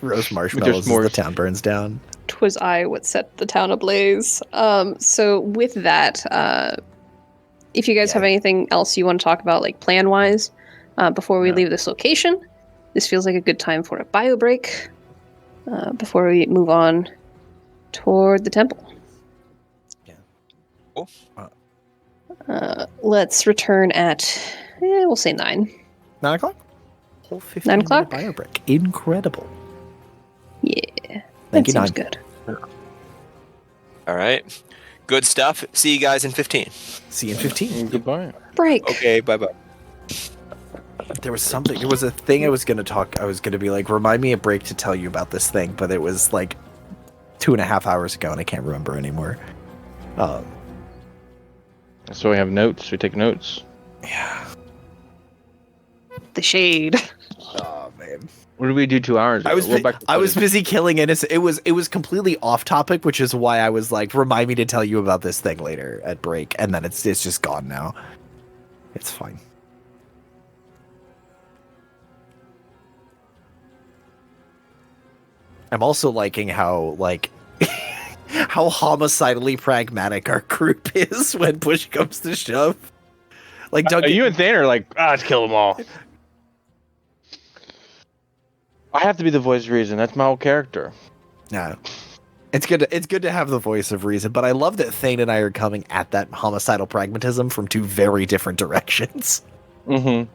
Roast marshmallows as the town burns down. 'Twas I what set the town ablaze. So with that, if you guys have anything else you want to talk about, like plan-wise, before we leave this location, this feels like a good time for a bio break. Before we move on toward the temple. Yeah. Cool. Let's return at, we'll say 9. 9 o'clock? Whole 15 9 o'clock? bio break. Incredible. Yeah. Thank you, seems 9. good. All right. Good stuff. See you guys in 15. See you in 15. Goodbye. Break. Okay, bye-bye. There was a thing I was going to be like, remind me a break to tell you about this thing, but it was like 2.5 hours ago and I can't remember anymore. So we have notes. We take notes. Yeah. The shade. Oh, man. What did we do 2 hours ago? I was busy killing innocent. It was completely off topic, which is why I was like, remind me to tell you about this thing later at break, and then it's just gone now. It's fine. I'm also liking how like how homicidally pragmatic our group is when push comes to shove. Like Duncan, You and Thane are like, let's kill them all. I have to be the voice of reason. That's my whole character. no. It's good to have the voice of reason, but I love that Thane and I are coming at that homicidal pragmatism from two very different directions. Mm-hmm.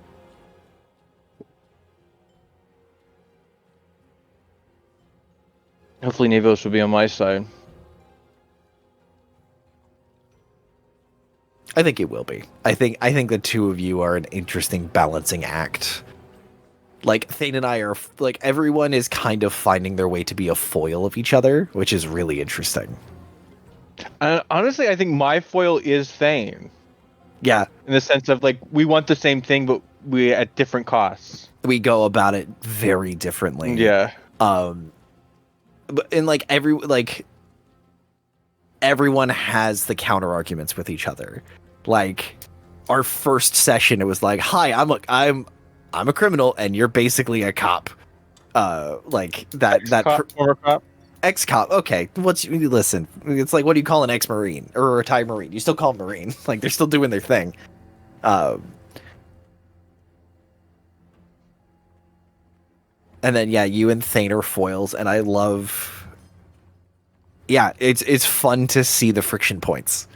Hopefully Navos will be on my side. I think it will be. I think the two of you are an interesting balancing act. Like Thane and I are like everyone is kind of finding their way to be a foil of each other, which is really interesting. Honestly, I think my foil is Thane. Yeah, In the sense of like we want the same thing, but we at different costs. we go about it very differently. Yeah. But and like everyone has the counter arguments with each other. Like our first session, it was like, "Hi, I'm a criminal, and you're basically a cop." Like Former cop. ex-cop. Okay, listen? It's like, what do you call an ex-marine or a retired marine? You still call them marine. Like they're still doing their thing. And then yeah, you and Thane are foils, and I love. Yeah, it's fun to see the friction points,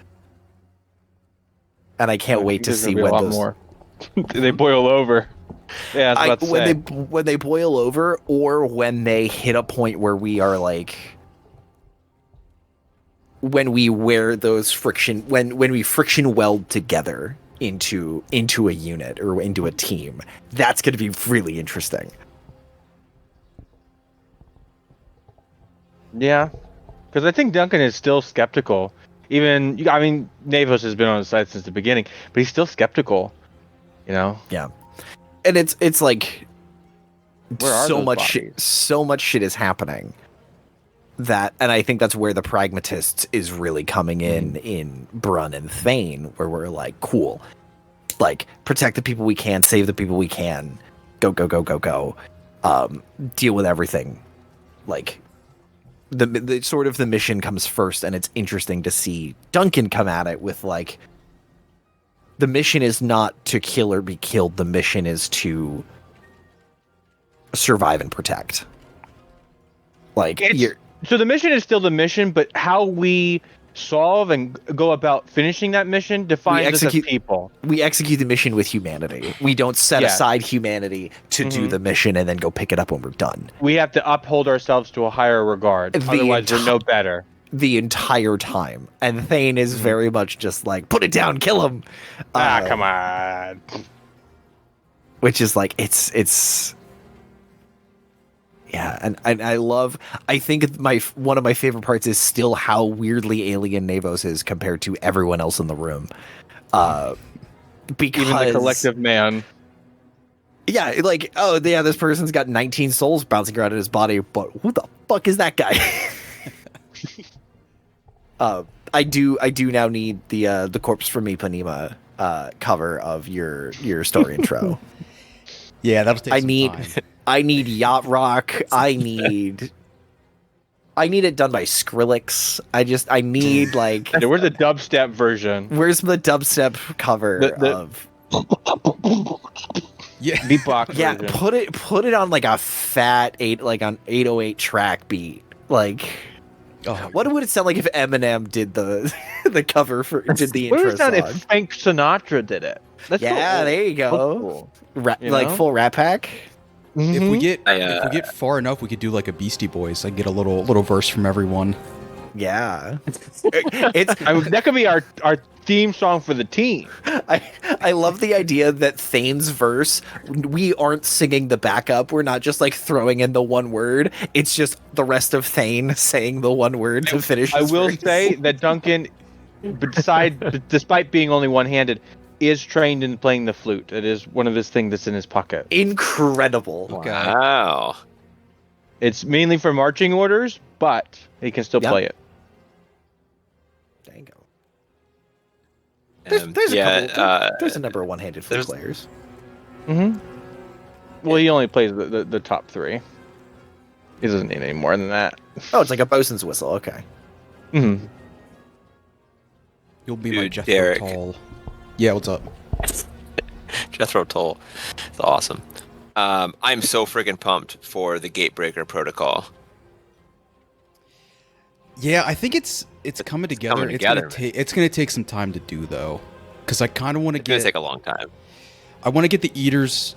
and I can't wait to There's gonna see be a when lot those more. They boil over. Yeah, I was about to say. when they boil over, or when they hit a point where we are like, when we wear those friction, when we friction weld together into a unit or into a team, that's going to be really interesting. Yeah, because I think Duncan is still skeptical. Even, I mean, Navos has been on his side since the beginning, but he's still skeptical. You know? Yeah, and it's like Where are so those much bodies? so much shit is happening that, and I think that's where the pragmatists is really coming in Brun and Thane, where we're like, cool, like protect the people we can, save the people we can, go, deal with everything. Like the sort of the mission comes first, and it's interesting to see Duncan come at it with like, the mission is not to kill or be killed. The mission is to survive and protect. Like, So the mission is still the mission, but how we solve and go about finishing that mission defines us as people. We execute the mission with humanity. We don't set Yeah. aside humanity to do the mission and then go pick it up when we're done. We have to uphold ourselves to a higher regard. Otherwise, we're no better. The entire time. And Thane is very much just like, put it down, kill him. Come on. Which is like, it's yeah, and I think one of my favorite parts is still how weirdly alien Navos is compared to everyone else in the room. Because Even the collective man. yeah, like, oh yeah, this person's got 19 souls bouncing around in his body, but who the fuck is that guy? I do now need the Corpse from Ipanema cover of your story intro. Yeah, that'll take some time. I need yacht rock. I need it done by Skrillex. I need like, Yeah, where's the dubstep version? where's the dubstep cover of? Yeah. Beatbox Yeah, version. put it on like a fat 808 track beat. Like, Oh, what would it sound like if Eminem did the the cover did the What would intro it sound song? if Frank Sinatra did it? That's Yeah, so there you go. cool. Like know? full Rat Pack. if we get I, if we get far enough, we could do like a Beastie Boys. I get a little verse from everyone. Yeah, it's. That could be our theme song for the team. I love the idea that Thane's verse, we aren't singing the backup. We're not just like throwing in the one word. It's just the rest of Thane saying the one word to finish. I his will verse. say that Duncan, despite being only one-handed, is trained in playing the flute. It is one of his things that's in his pocket. Incredible. Wow. It's mainly for marching orders, but he can still Yep. play it. Dango. There's a couple. There's a number of one-handed flute there's- players. Mm-hmm. Well, he only plays the top three. He doesn't need any more than that. Oh, it's like a bosun's whistle. Okay. Mm-hmm. You'll be my Dude, Jethro Derek. Tull. Yeah, what's up? Jethro Tull. It's awesome. I'm so freaking pumped for the Gatebreaker protocol. Yeah, I think it's coming together. coming together, It's gonna take some time to do though, because I kind of want to It's gonna get. take a long time. I want to get the Eaters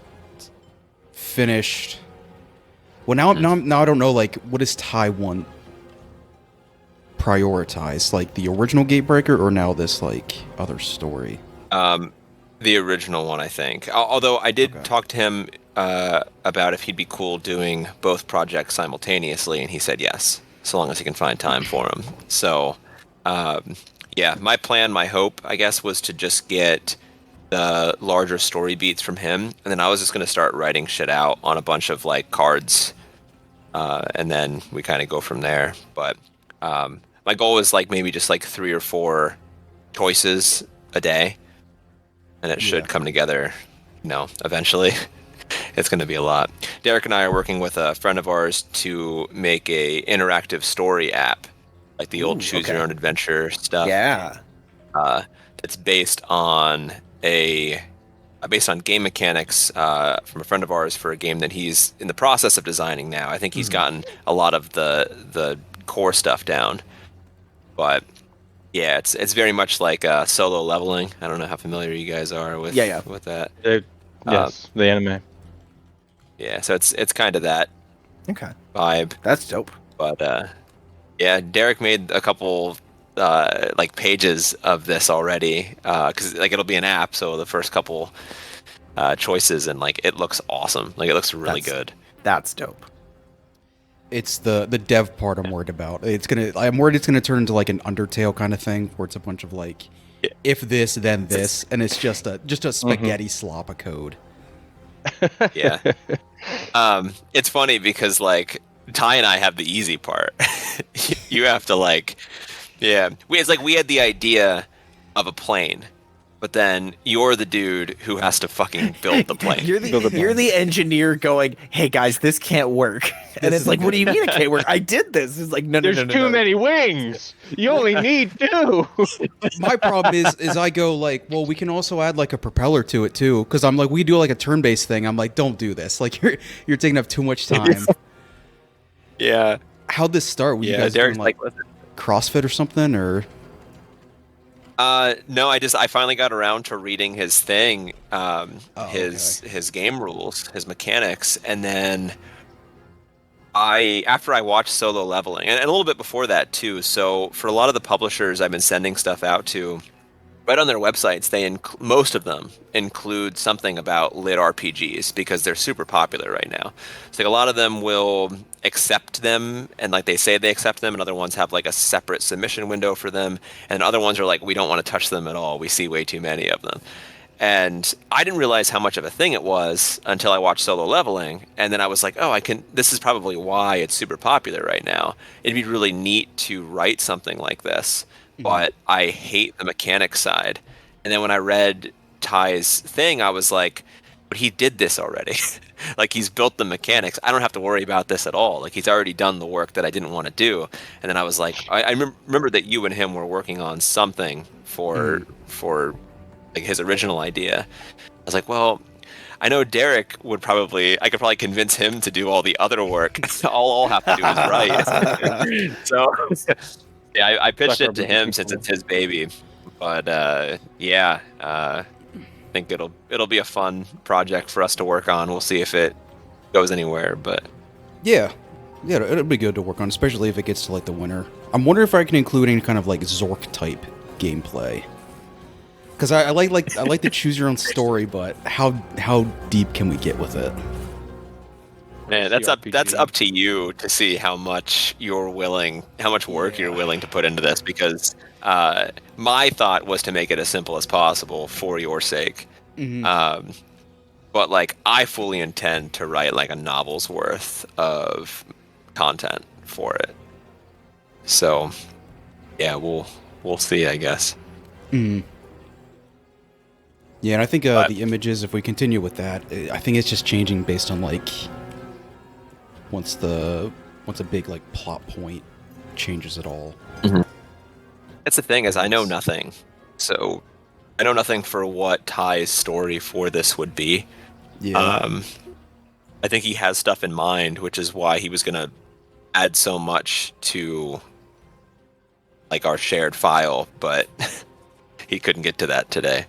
finished. Well, now I don't know. Like, what does Ty want prioritize? Like the original Gatebreaker, or now this like other story? The original one, I think. Although I did Okay. talk to him about if he'd be cool doing both projects simultaneously, and he said yes, so long as he can find time for them. So, yeah, my plan, my hope, I guess, was to just get the larger story beats from him, and then I was just going to start writing shit out on a bunch of like cards, and then we kind of go from there. But my goal was like maybe just like 3 or 4 choices a day, and it should come together, eventually. It's going to be a lot. Derek and I are working with a friend of ours to make a interactive story app, like the old Choose Your Own Adventure stuff. Yeah. It's based on game mechanics from a friend of ours for a game that he's in the process of designing now. I think he's gotten a lot of the core stuff down, but yeah, it's very much like Solo Leveling. I don't know how familiar you guys are with with that. Yes, the anime. Yeah, so it's kind of that Okay. vibe. That's dope. But yeah, Derek made a couple like pages of this already because like it'll be an app. So the first couple choices, and like it looks awesome. Like it looks really good. That's dope. It's the dev part I'm worried about. I'm worried it's gonna turn into like an Undertale kind of thing, where it's a bunch of like, if this then this, and it's just a spaghetti slop of code. Yeah. It's funny because like Ty and I have the easy part. You have to like, it's like we had the idea of a plane, but then you're the dude who has to fucking build the plane. You're the engineer going, hey guys, this can't work. And it's like, what do you mean it can't work? I did this. It's like, no. There's too many wings. You only need 2. My problem is I go like, well, we can also add like a propeller to it too, because I'm like, we do like a turn-based thing. I'm like, don't do this. Like you're taking up too much time. Yeah. How'd this start? Were you guys Derek's doing like listen. CrossFit or something, or? No, I finally got around to reading his thing, his game rules, his mechanics, and then after I watched Solo Leveling, and a little bit before that too. So for a lot of the publishers I've been sending stuff out to, right on their websites, most of them include something about lit RPGs because they're super popular right now. So like a lot of them will accept them, and like they say they accept them, and other ones have like a separate submission window for them, and other ones are like, we don't want to touch them at all. We see way too many of them. And I didn't realize how much of a thing it was until I watched Solo Leveling, and then I was like, this is probably why it's super popular right now. It'd be really neat to write something like this, but I hate the mechanics side. And then when I read Ty's thing, I was like, but he did this already. Like he's built the mechanics. I don't have to worry about this at all. Like he's already done the work that I didn't want to do. And then I was like, I remember that you and him were working on something for like his original idea. I was like, well, I know Derek I could probably convince him to do all the other work. All I'll have to do is write. So yeah, I pitched it to him since it's his baby. But I think it'll be a fun project for us to work on. We'll see if it goes anywhere, but Yeah, it'll be good to work on, especially if it gets to like the winter. I'm wondering if I can include any kind of like Zork type gameplay, because I like the choose your own story, but how deep can we get with it? man, that's up to you to see how much work you're willing to put into this, because my thought was to make it as simple as possible for your sake. But like I fully intend to write like a novel's worth of content for it. So yeah, we'll see, I guess. Yeah, and I think the images, if we continue with that, I think it's just changing based on like once the once a big like plot point changes it all. That's the thing, is I know nothing. So I know nothing for what Ty's story for this would be. Yeah. I think he has stuff in mind, which is why he was gonna add so much to like our shared file, but he couldn't get to that today.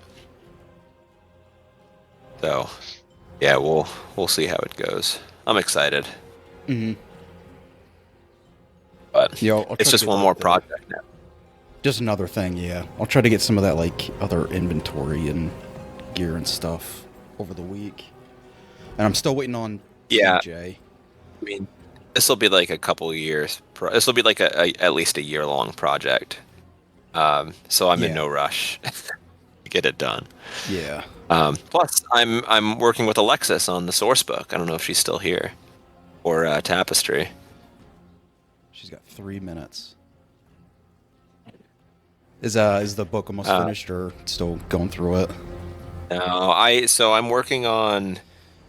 So yeah, we'll see how it goes. I'm excited. Mhm. But Yeah, I'll try it's to just get, one like, more the- project now. Just another thing, yeah. I'll try to get some of that like other inventory and gear and stuff over the week. And I'm still waiting on Yeah. TJ. I mean, this will be like a couple of years. This will be like at least a year-long project. So I'm in Yeah. no rush to get it done. Yeah. Plus, I'm working with Alexis on the source book. I don't know if she's still here, or Tapestry. She's got 3 minutes. Is the book almost finished or still going through it? No, I'm working on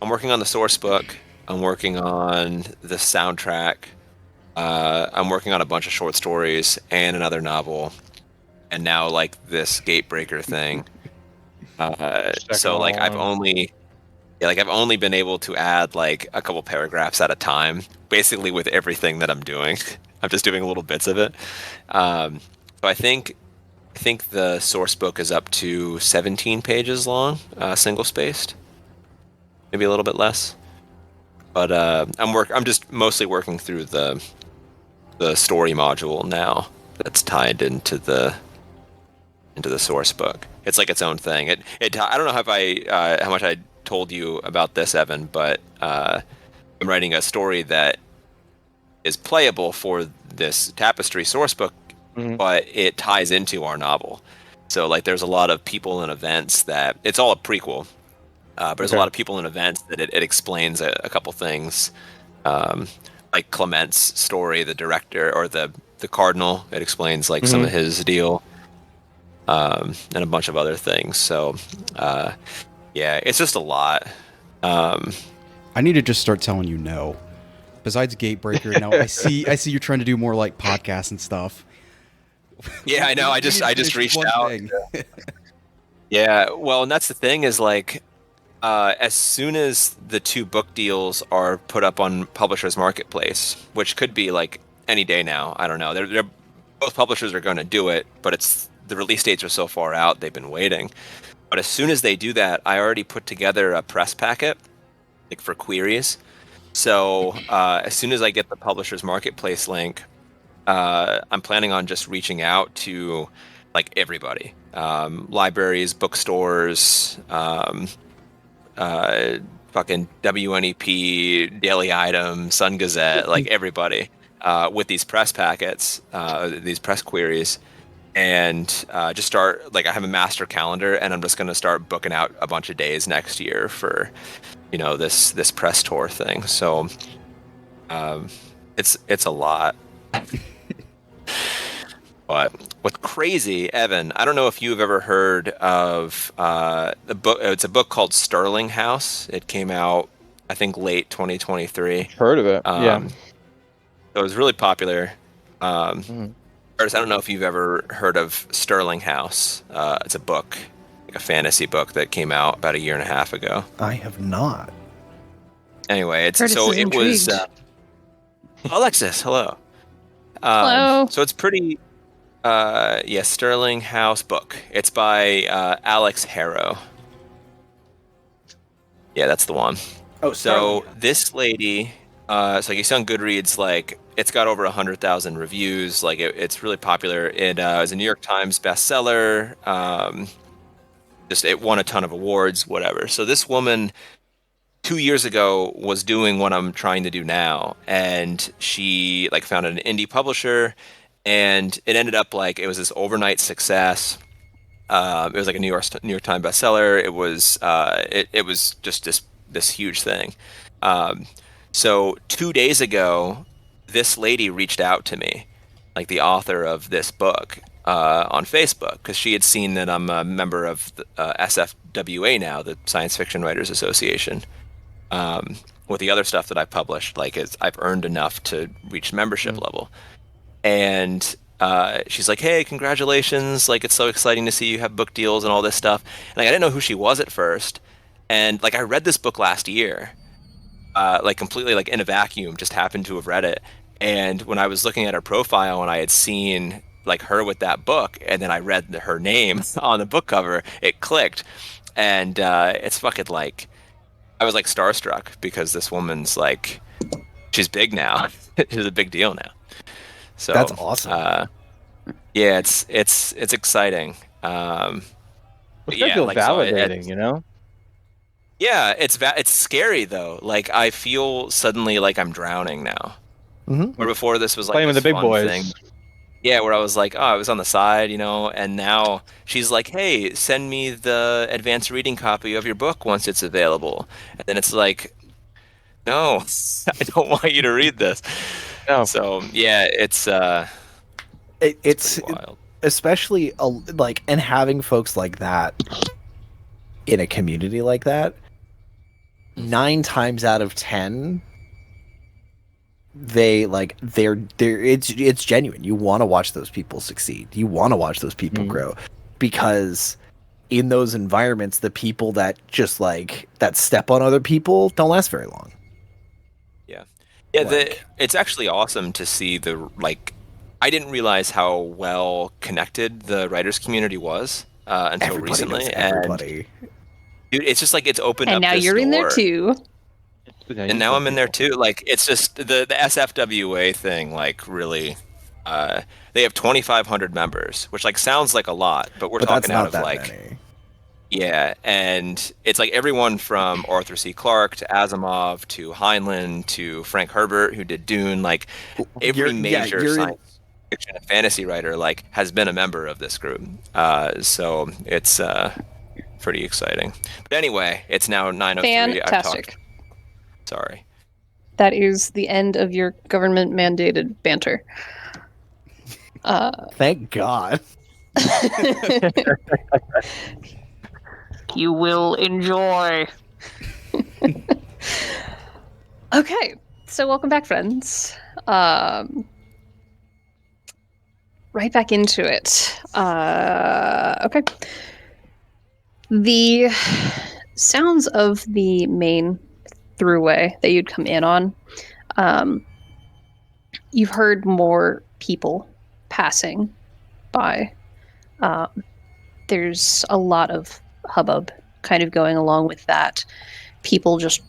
the source book. I'm working on the soundtrack. I'm working on a bunch of short stories and another novel, and now like this Gatebreaker thing. So like I've only been able to add like a couple paragraphs at a time, basically with everything that I'm doing. I'm just doing little bits of it. So I think the source book is up to 17 pages long, single spaced, maybe a little bit less. But I'm just mostly working through the story module now that's tied into the source book. It's like its own thing. I don't know how much I told you about this, Evan, but I'm writing a story that is playable for this Tapestry source book, but it ties into our novel. So like there's a lot of people and events that it's all a prequel, but there's a lot of people and events that it explains a couple things, like Clement's story, the director or the cardinal. It explains like some of his deal, and a bunch of other things. So yeah, it's just a lot. I need to just start telling you no. Besides Gatebreaker, now I see you're trying to do more like podcasts and stuff. Yeah, I know. I just reached One out. thing. Yeah, well, and that's the thing is like, as soon as the 2 book deals are put up on Publishers Marketplace, which could be like any day now, I don't know. They're both publishers are going to do it, but the release dates are so far out, they've been waiting. But as soon as they do that, I already put together a press packet, like for queries. So as soon as I get the Publishers Marketplace link, I'm planning on just reaching out to like everybody, libraries, bookstores, fucking WNEP, Daily Item, Sun Gazette, like everybody, with these press packets, these press queries, and just start like I have a master calendar, and I'm just going to start booking out a bunch of days next year for, this press tour thing. So it's a lot. But what's crazy, Evan, I don't know if you've ever heard of the book. It's a book called Sterling House. It came out, I think, late 2023. Heard of it? Yeah. It was really popular. Curtis, I don't know if you've ever heard of Sterling House. It's a book, like a fantasy book that came out about 1.5 years ago. I have not. Anyway, Curtis is it was. intrigued. Alexis, hello. Hello. So it's pretty. Sterling House book. It's by Alex Harrow. Yeah, that's the one. Oh, So this lady, so like you see on Goodreads, like it's got over 100,000 reviews. Like it's really popular. It was a New York Times bestseller. It won a ton of awards, whatever. So this woman 2 years ago was doing what I'm trying to do now, and she like founded an indie publisher. And it ended up like it was this overnight success. It was like a New York Times bestseller. It was it was just this huge thing. So 2 days ago, this lady reached out to me, like the author of this book, on Facebook, because she had seen that I'm a member of the, SFWA now, the Science Fiction Writers Association. with the other stuff that I've published, like I've earned enough to reach membership level. And she's like, hey, congratulations, like it's so exciting to see you have book deals and all this stuff. And like I didn't know who she was at first, and like I read this book last year, like completely like in a vacuum, just happened to have read it. And when I was looking at her profile and I had seen like her with that book, and then I read her name on the book cover, it clicked. And it's fucking like, I was like starstruck because this woman's like, she's big now. She's a big deal now. So That's awesome. yeah, it's exciting. It's gotta yeah, feel like, so validating, you know? yeah, it's scary though. Like I feel suddenly like I'm drowning now. Mm-hmm. Where before this was like Playing with this the big fun boys. thing. Yeah, where I was like, oh, I was on the side, you know, and now she's like, hey, send me the advanced reading copy of your book once it's available. And then it's like, no, I don't want you to read this. No. So yeah, it's It's pretty wild. especially like, and having folks like that in a community like that, 9 times out of 10, they're it's genuine. You want to watch those people succeed. You want to watch those people grow, because in those environments, the people that just like that step on other people don't last very long. Yeah, Like- it's actually awesome to see the, like, I didn't realize how well connected the writers community was until Everybody recently. knows everybody. And dude, it's just like it's opened And up now this you're in there door. too. And now I'm in there too. Like it's just the SFWA thing. Like really, they have 2,500 members, which like sounds like a lot, but we're But that's talking out not of that like many. yeah, and it's like everyone from Arthur C. Clarke to Asimov to Heinlein to Frank Herbert, who did Dune. Like every major you're in- science fiction and fantasy writer like has been a member of this group. So it's pretty exciting. But anyway, it's now 9:03. Fantastic. Sorry. That is the end of your government mandated banter. Thank God. You will enjoy. Okay, so welcome back, friends. Right back into it. Okay. The sounds of the main throughway that you'd come in on, you've heard more people passing by. There's a lot of hubbub kind of going along with that. People just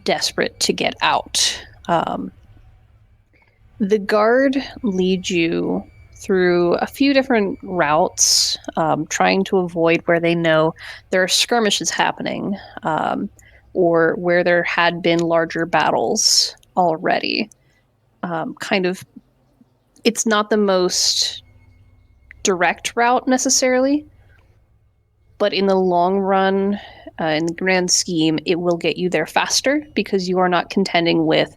desperate to get out. The guard leads you through a few different routes, trying to avoid where they know there are skirmishes happening, or where there had been larger battles already. It's not the most direct route necessarily, but in the long run, in the grand scheme, it will get you there faster because you are not contending with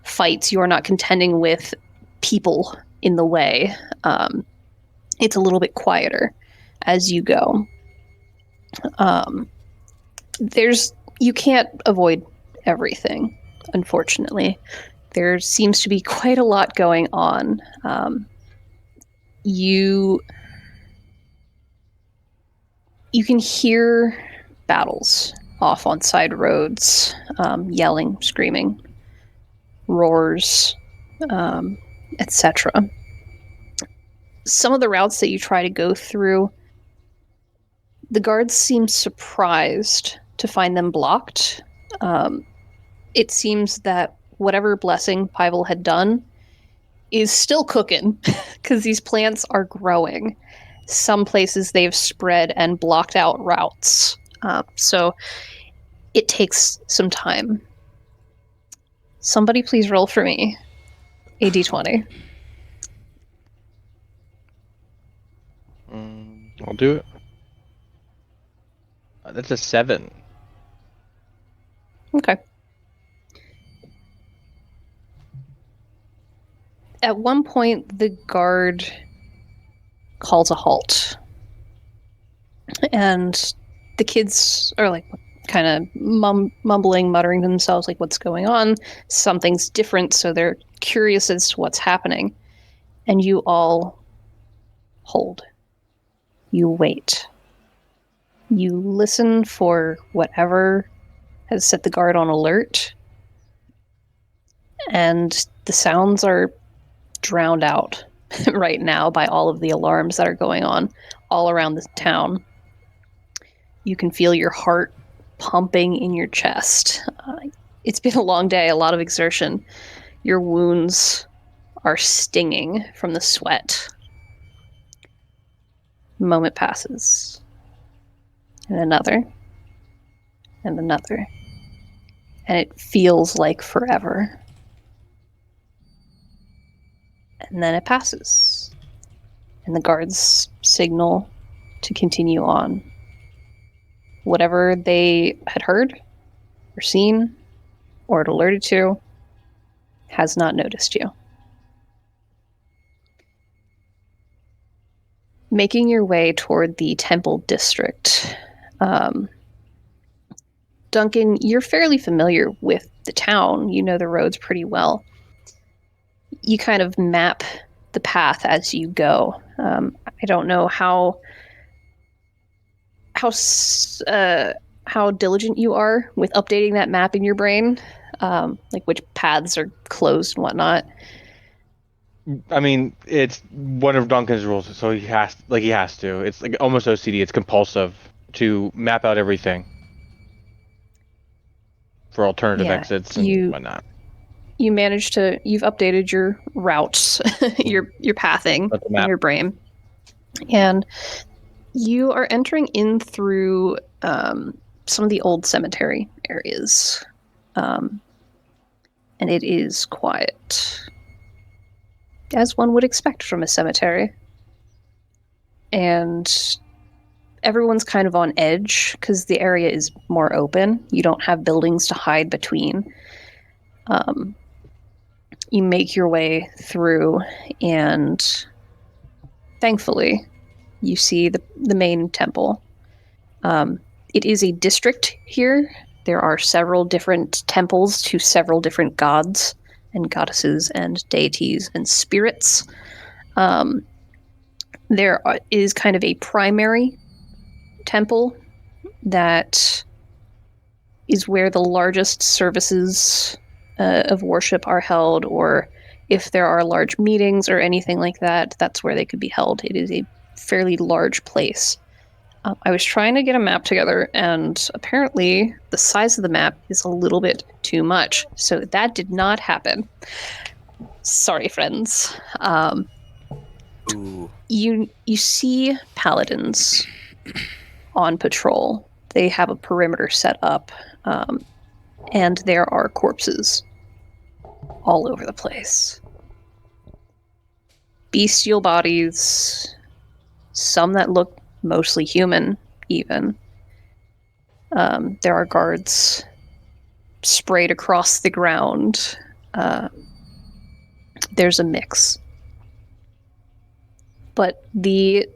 fights, you are not contending with people in the way. It's a little bit quieter as you go. You can't avoid everything, unfortunately. There seems to be quite a lot going on. You can hear battles off on side roads, yelling, screaming, roars, etc. Some of the routes that you try to go through, the guards seem surprised to find them blocked. It seems that whatever blessing Pyvel had done is still cooking because these plants are growing. Some places they've spread and blocked out routes. So it takes some time. Somebody please roll for me a d20. I'll do it. That's a 7. Okay. At one point, the guard calls a halt. And the kids are like, what kind of mumbling, muttering to themselves, like, what's going on? Something's different, so they're curious as to what's happening. And you all hold. You wait. You listen for whatever has set the guard on alert. And the sounds are drowned out right now by all of the alarms that are going on all around the town. You can feel your heart pumping in your chest. It's been a long day, a lot of exertion. Your wounds are stinging from the sweat. A moment passes. And another. And another. And it feels like forever. And then it passes. And the guards signal to continue on. Whatever they had heard or seen or had alerted to has not noticed you. Making your way toward the temple district, Duncan, you're fairly familiar with the town. You know the roads pretty well. You kind of map the path as you go. I don't know how diligent you are with updating that map in your brain, like which paths are closed and whatnot. I mean, it's one of Duncan's rules, so he has to. It's like almost OCD. It's compulsive to map out everything for alternative exits and whatnot. You've updated your routes, your pathing in your brain, and you are entering in through some of the old cemetery areas, and it is quiet, as one would expect from a cemetery. And everyone's kind of on edge because the area is more open. You don't have buildings to hide between. You make your way through, and thankfully, you see the main temple. It is a district here. There are several different temples to several different gods and goddesses and deities and spirits. There is kind of a primary temple that is where the largest services of worship are held, or if there are large meetings or anything like that, that's where they could be held. It is a fairly large place. I was trying to get a map together, and apparently the size of the map is a little bit too much, so that did not happen. Sorry, friends. Ooh. You see paladins on patrol. They have a perimeter set up, and there are corpses all over the place. Bestial bodies, some that look mostly human, even. There are guards sprayed across the ground. There's a mix. But the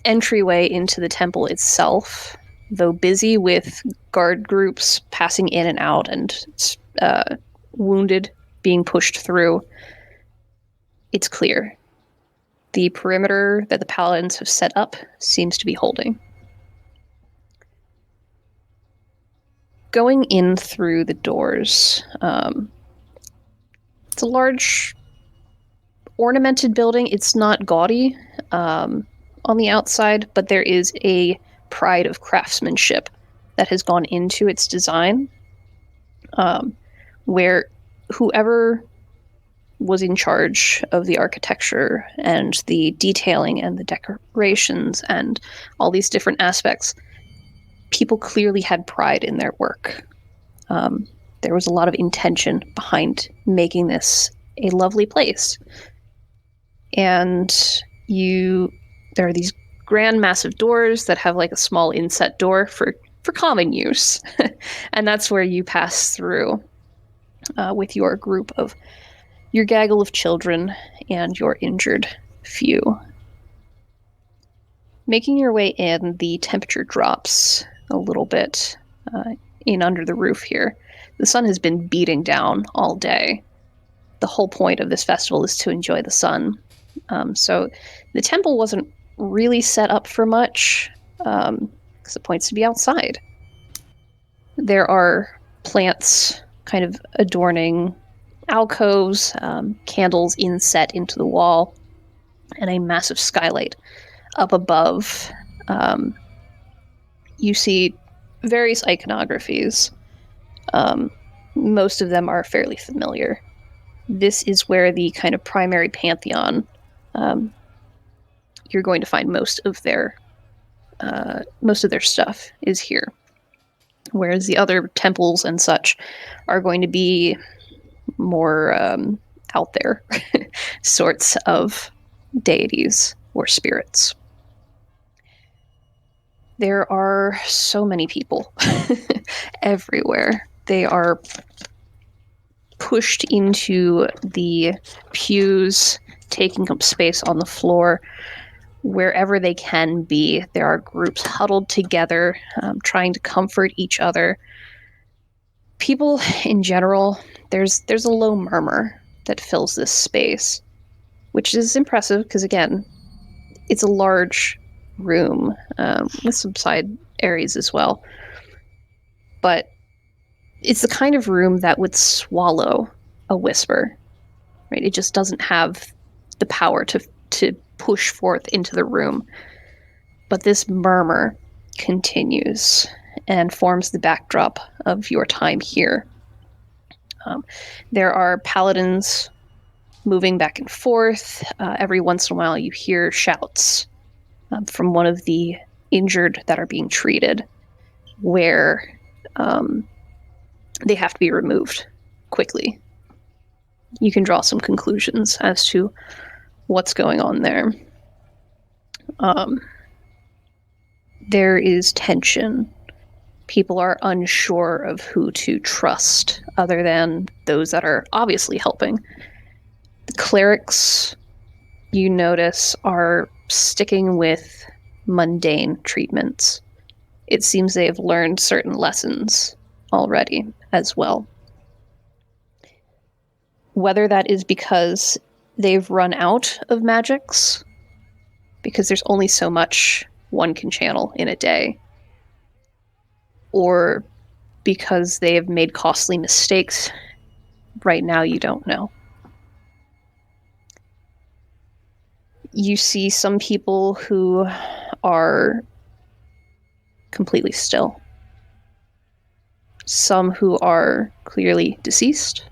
entryway into the temple itself, though busy with guard groups passing in and out and wounded being pushed through, it's clear. The perimeter that the paladins have set up seems to be holding. Going in through the doors, it's a large ornamented building. It's not gaudy on the outside, but there is a pride of craftsmanship that has gone into its design, where whoever was in charge of the architecture and the detailing and the decorations and all these different aspects, people clearly had pride in their work. There was a lot of intention behind making this a lovely place. And there are these grand massive doors that have like a small inset door for common use. And that's where you pass through with your group of your gaggle of children and your injured few. Making your way in, the temperature drops a little bit. in under the roof here. The sun has been beating down all day. The whole point of this festival is to enjoy the sun. So the temple wasn't really set up for much, because the point's to be outside. There are plants kind of adorning alcoves, candles inset into the wall, and a massive skylight up above. You see various iconographies. Most of them are fairly familiar. This is where the kind of primary pantheon, you're going to find most of their stuff is here. Whereas the other temples and such are going to be more out there sorts of deities or spirits. There are so many people everywhere. They are pushed into the pews, taking up space on the floor. Wherever they can be, there are groups huddled together, trying to comfort each other. People in general, there's a low murmur that fills this space, which is impressive because, again, it's a large room with some side areas as well. But it's the kind of room that would swallow a whisper, right? It just doesn't have the power to push forth into the room. But this murmur continues and forms the backdrop of your time here. There are paladins moving back and forth. Every once in a while you hear shouts from one of the injured that are being treated, where they have to be removed quickly. You can draw some conclusions as to what's going on there. There is tension. People are unsure of who to trust, other than those that are obviously helping. The clerics, you notice, are sticking with mundane treatments. It seems they have learned certain lessons already as well. Whether that is because they've run out of magics, because there's only so much one can channel in a day, or because they have made costly mistakes, right now you don't know. You see some people who are completely still. Some who are clearly deceased.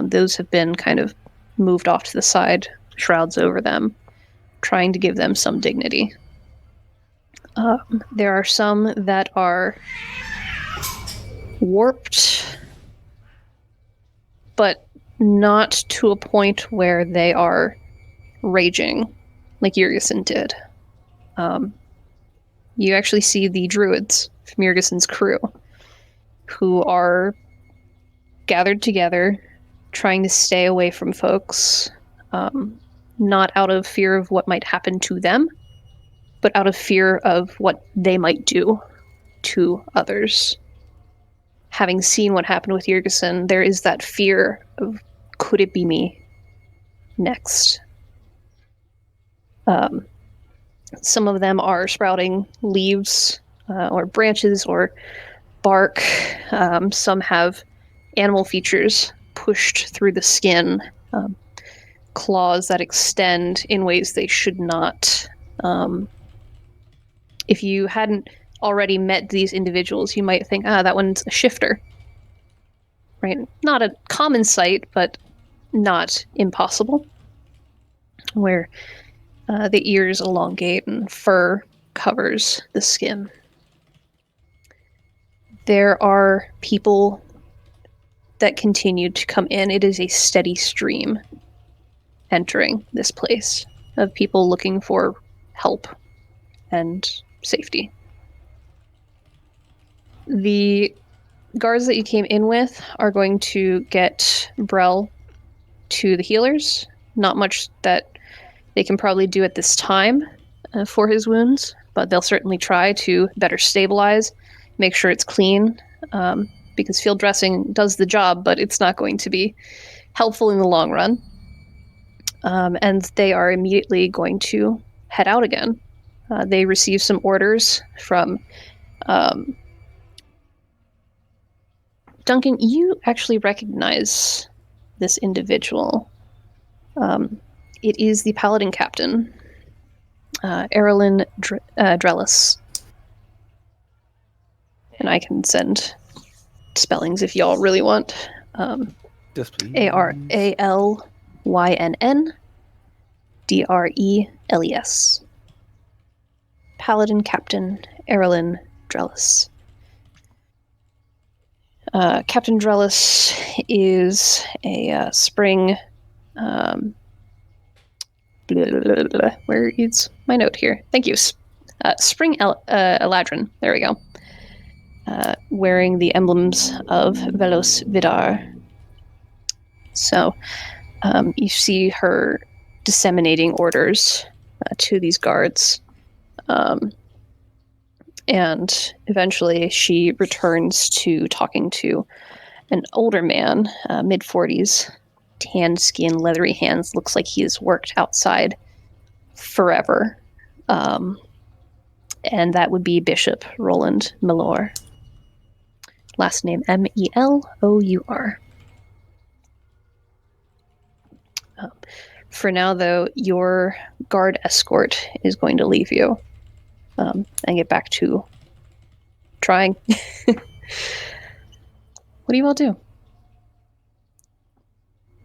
Those have been kind of moved off to the side, shrouds over them, trying to give them some dignity. There are some that are warped, but not to a point where they are raging like Yrgison did. You actually see the druids from Yrgison's crew, who are gathered together, trying to stay away from folks, not out of fear of what might happen to them, but out of fear of what they might do to others. Having seen what happened with Yrgison, there is that fear of, could it be me next? Some of them are sprouting leaves or branches or bark. Some have animal features pushed through the skin, claws that extend in ways they should not. If you hadn't already met these individuals, you might think, that one's a shifter. Right? Not a common sight, but not impossible. Where the ears elongate and fur covers the skin. There are people that continue to come in. It is a steady stream entering this place of people looking for help and safety. The guards that you came in with are going to get Brel to the healers. Not much that they can probably do at this time for his wounds, but they'll certainly try to better stabilize make sure it's clean, because field dressing does the job, but it's not going to be helpful in the long run. And they are immediately going to head out again. They receive some orders from Duncan. You actually recognize this individual. It is the paladin captain, Erlin Drellis. And I can send spellings if y'all really want. Yes, please. ARALYNN Paladin Captain Erlin Drellis. Captain Drellis is a spring. Where is my note here? Thank you. Spring Eladrin. There we go. Wearing the emblems of Velos Vidar. So you see her disseminating orders to these guards. And eventually she returns to talking to an older man, mid-40s, tanned skin, leathery hands. Looks like he has worked outside forever. And that would be Bishop Roland Melor. Last name Melour. For now, though, your guard escort is going to leave you and get back to trying. What do you all do?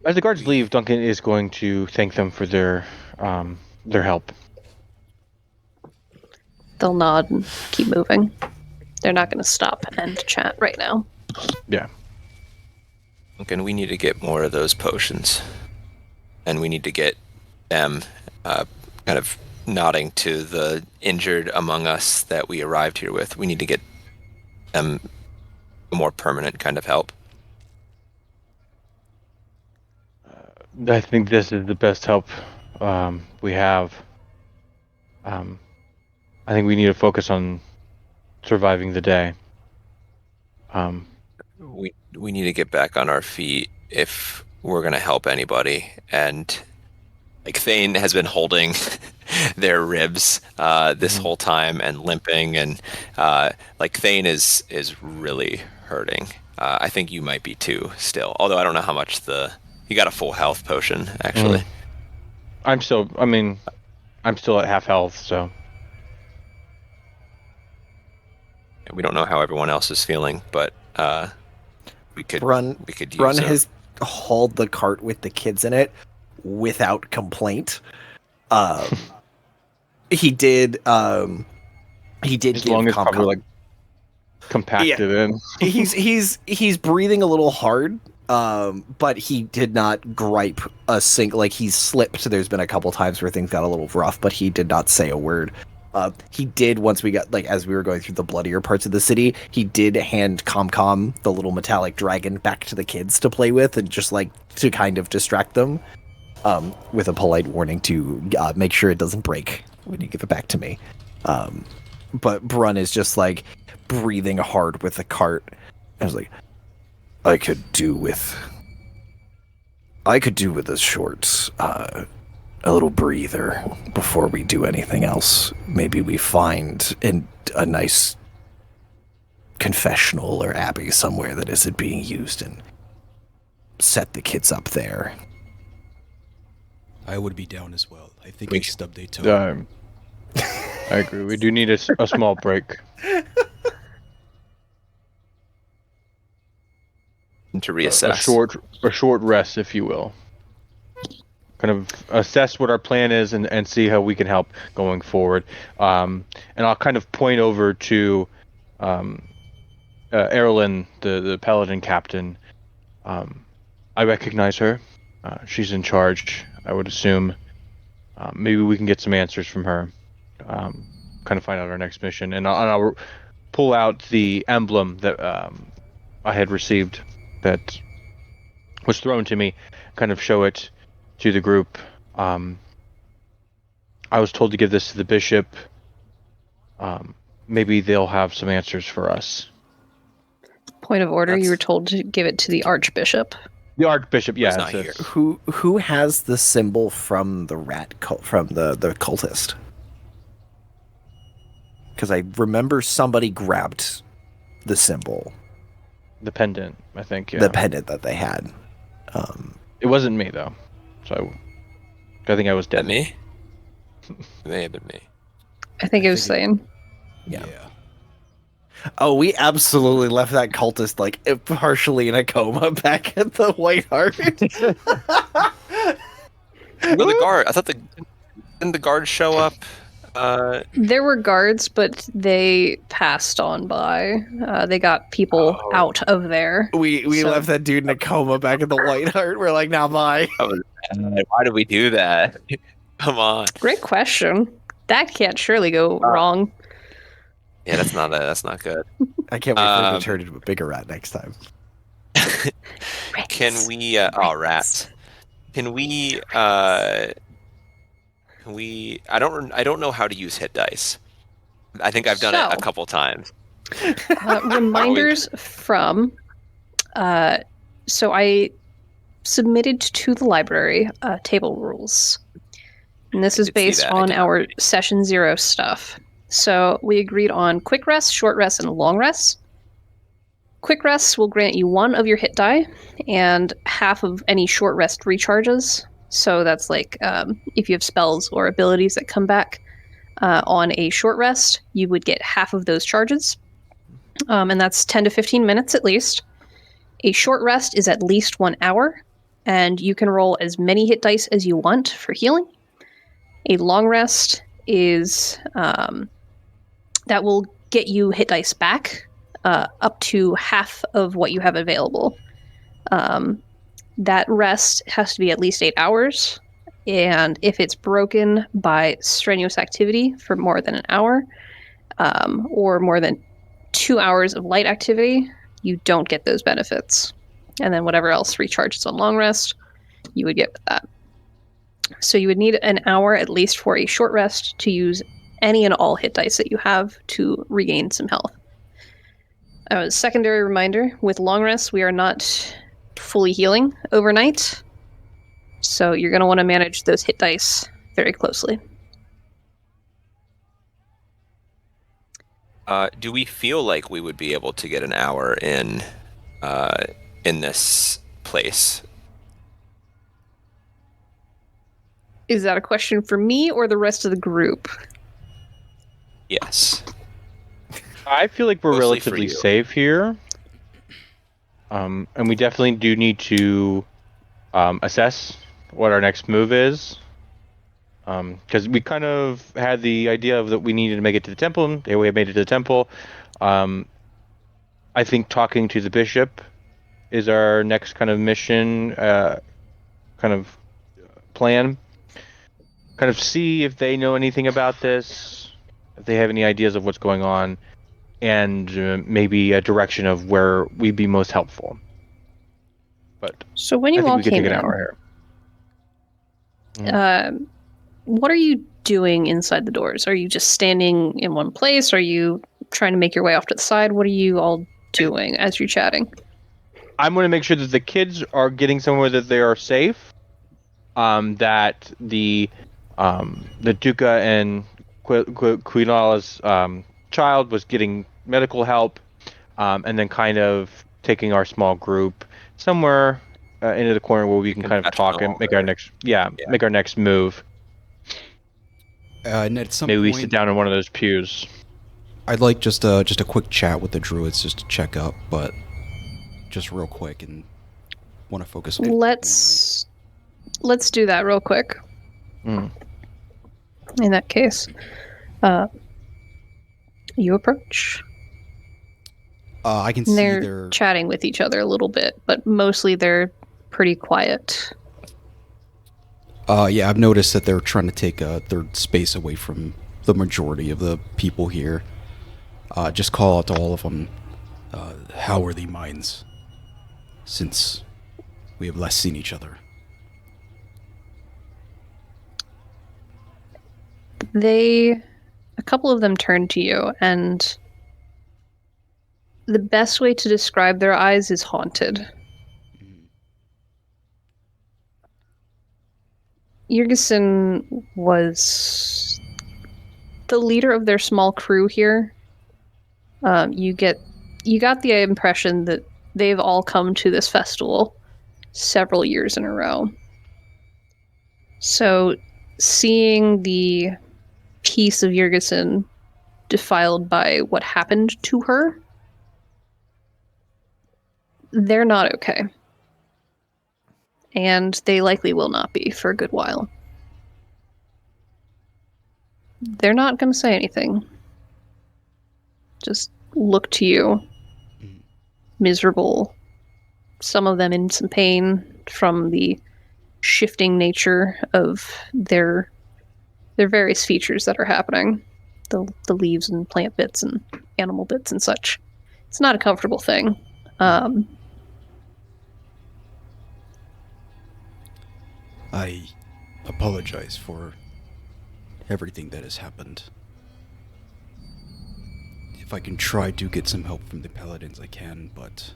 As the guards leave, Duncan is going to thank them for their help. They'll nod and keep moving. They're not going to stop and chat right now. Yeah. And we need to get more of those potions. And we need to get them kind of nodding to the injured among us that we arrived here with. We need to get them a more permanent kind of help. I think this is the best help we have. I think we need to focus on surviving the day. We need to get back on our feet if we're going to help anybody. And like Thane has been holding their ribs this whole time and limping, and like Thane is really hurting. I think you might be too still, although I don't know how much you got a full health potion actually. I'm still at half health, so We don't know how everyone else is feeling, but we could Brun use has hauled the cart with the kids in it without complaint. He did as give long as Com- probably like compacted in. he's breathing a little hard, but he did not gripe a single. Like, he slipped. There's been a couple times where things got a little rough, but he did not say a word. He did, once we got, like, as we were going through the bloodier parts of the city, he did hand ComCom, the little metallic dragon, back to the kids to play with, and just, like, to kind of distract them, with a polite warning to make sure it doesn't break when you give it back to me. But Brun is just, like, breathing hard with the cart. I was like, I could do with a short, a little breather before we do anything else. Maybe we find a nice confessional or abbey somewhere that isn't being used and set the kids up there. I would be down as well. I think I stubbed a toe. I agree. We do need a small break. to reassess. A short rest, if you will. Kind of assess what our plan is and see how we can help going forward. And I'll kind of point over to Erlin, the paladin captain. I recognize her. She's in charge, I would assume. Maybe we can get some answers from her. Kind of find out our next mission. And I'll pull out the emblem that I had received that was thrown to me, kind of show it to the group. I was told to give this to the bishop. maybe they'll have some answers for us. Point of order, you That's- were told to give it to the Archbishop. The Archbishop, Was yeah, not it's- Who has the symbol from the rat cult, from the cultist? Because I remember somebody grabbed the symbol, the pendant, I think. Yeah. the pendant that they had. It wasn't me though, so I think I was That dead. me? It may have been me. I think it was saying. Yeah. Oh, we absolutely left that cultist like partially in a coma back at the White Hart. Where the guard? I thought didn't the guard show up? There were guards, but they passed on by. They got people Oh. out of there. we So- left that dude in a coma back at the White Hart. We're like, now bye. Why did we do that? Come on. Great question. That can't surely go wrong. Yeah, that's not good. I can't wait for him Um, to turn into a bigger rat next time. Can we? Rats. Can we? I don't know how to use hit dice. I think I've done it a So- couple times. Reminders from. So I submitted to the library table rules. And this is did see based that. I on did our read it. session 0 stuff. So we agreed on quick rests, short rests, and long rests. Quick rests will grant you 1 of your hit die and half of any short rest recharges. So that's like if you have spells or abilities that come back on a short rest, you would get half of those charges. And that's 10 to 15 minutes at least. A short rest is at least 1 hour, and you can roll as many hit dice as you want for healing. A long rest is that will get you hit dice back up to half of what you have available. That rest has to be at least 8 hours, and if it's broken by strenuous activity for more than an hour, or more than 2 hours of light activity, you don't get those benefits. And then whatever else recharges on long rest, you would get with that. So you would need an hour at least for a short rest to use any and all hit dice that you have to regain some health. Secondary reminder, with long rests, we are not fully healing overnight. So you're going to want to manage those hit dice very closely. Do we feel like we would be able to get an hour in this place? Is that a question for me or the rest of the group? Yes. I feel like we're Mostly for relatively you. safe here. And we definitely do need to assess what our next move is. Because we kind of had the idea of that we needed to make it to the temple, and here we have made it to the temple. I think talking to the bishop is our next kind of mission, kind of plan. Kind of see if they know anything about this, if they have any ideas of what's going on, and maybe a direction of where we'd be most helpful. But So when I you think all we could came take an in, hour here. what are you doing inside the doors? Are you just standing in one place? Are you trying to make your way off to the side? What are you all doing as you're chatting? I'm going to make sure that the kids are getting somewhere that they are safe. That the Duca and Quinala's child was getting medical help, and then kind of taking our small group somewhere into the corner where we can kind of talk and make our next make our next move. And at some Maybe we point, sit down in one of those pews. I'd like just a quick chat with the druids just to check up, but just real quick and want to focus on Let's do that real quick. Mm. In that case, you approach. I can And see they're their chatting with each other a little bit, but mostly they're pretty quiet. yeah, I've noticed that they're trying to take their space away from the majority of the people here. Just call out to all of them, how are the minds? Since we have less seen each other. They a couple of them turn to you, and the best way to describe their eyes is haunted. Jurgensen was the leader of their small crew here. You got the impression that they've all come to this festival several years in a row. So seeing the piece of Jurgensen defiled by what happened to her, they're not okay. And they likely will not be for a good while. They're not going to say anything. Just look to you, miserable. Some of them in some pain from the shifting nature of their various features that are happening. The leaves and plant bits and animal bits and such. It's not a comfortable thing. I apologize for everything that has happened. If I can try to get some help from the paladins, I can, but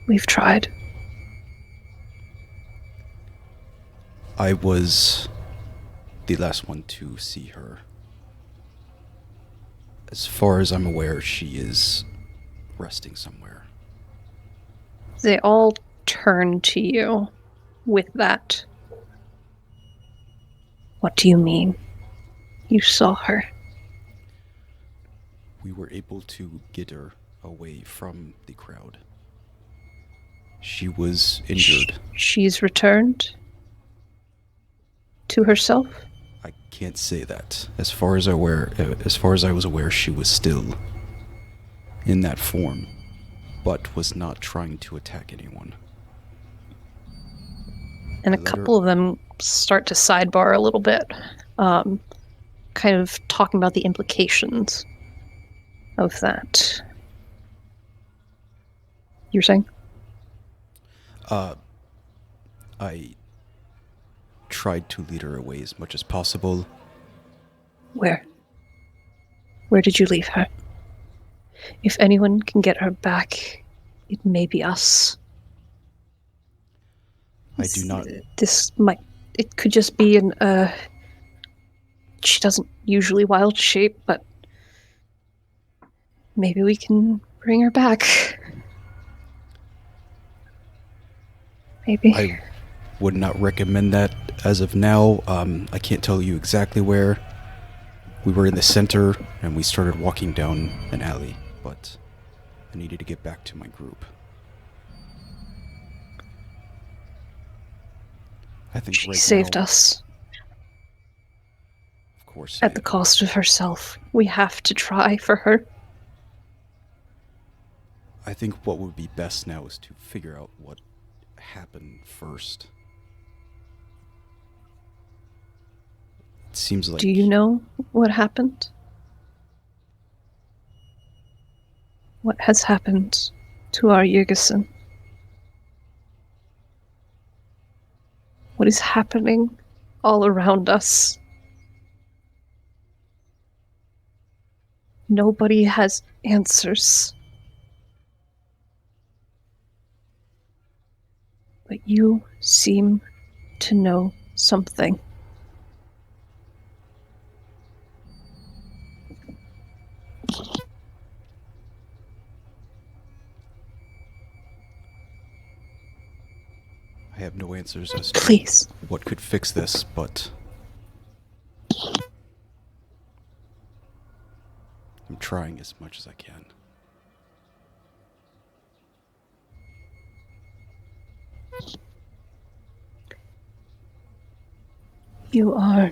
We've tried. I was the last one to see her. As far as I'm aware, she is resting somewhere. They all turn to you with that. What do you mean? You saw her. We were able to get her away from the crowd. She was injured. She's returned to herself? I can't say that. As far as I was aware, she was still in that form, but was not trying to attack anyone. And a couple of them start to sidebar a little bit, kind of talking about the implications of that. You're saying? I tried to lead her away as much as possible. Where? Where did you leave her? If anyone can get her back, it may be us. I do not. It could just be she doesn't usually wild shape, but maybe we can bring her back. Maybe. I would not recommend that as of now. I can't tell you exactly where. We were in the center, and we started walking down an alley, but I needed to get back to my group. I think She right saved now, us of course, at the cost of herself. We have to try for her. I think what would be best now is to figure out what happened first. It seems like... Do you know what happened? What has happened to our Jurgensen? What is happening all around us? Nobody has answers. But you seem to know something. I have no answers as to Please. what could fix this, but I'm trying as much as I can. You are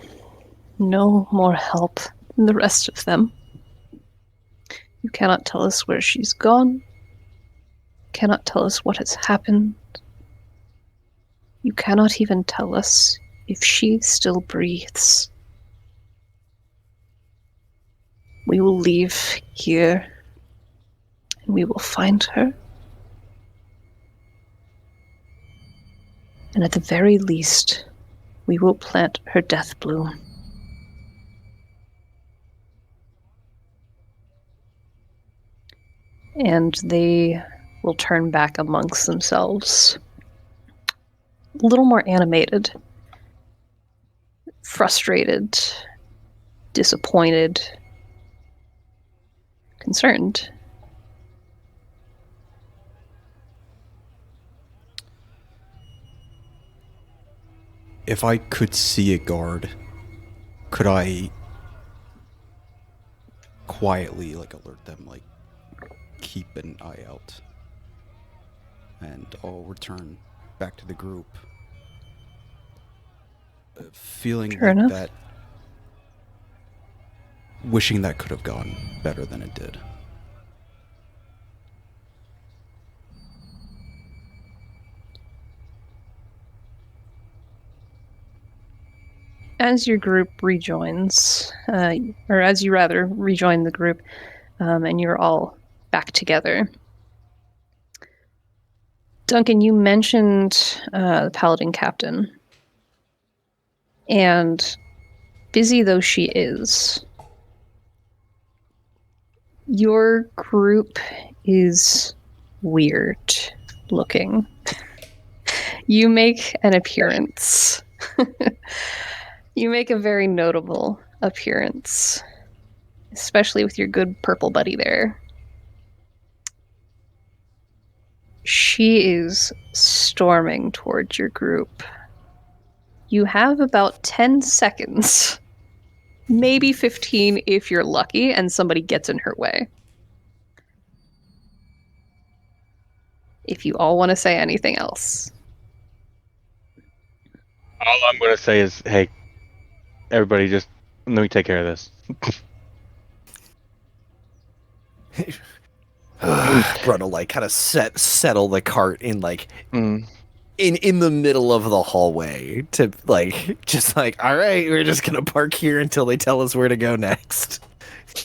no more help than the rest of them. You cannot tell us where she's gone. Cannot tell us what has happened. You cannot even tell us if she still breathes. We will leave here, and we will find her. And at the very least, we will plant her death bloom. and they will turn back amongst themselves. A little more animated, frustrated, disappointed, concerned. If I could see a guard, could I quietly alert them, keep an eye out? And I'll return back to the group, feeling Fair enough. that, wishing that could have gone better than it did. As your group rejoins, or as you rather rejoin the group, and you're all back together, Duncan, you mentioned the Paladin Captain. And busy though she is, your group is weird looking. You make an appearance. You make a very notable appearance, especially with your good purple buddy there. She is storming towards your group. You have about 10 seconds, maybe 15 if you're lucky and somebody gets in her way. If you all want to say anything else. All I'm going to say is, hey, everybody, just let me take care of this. Brunel kind of settle the cart in in the middle of the hallway to all right, we're just gonna park here until they tell us where to go next.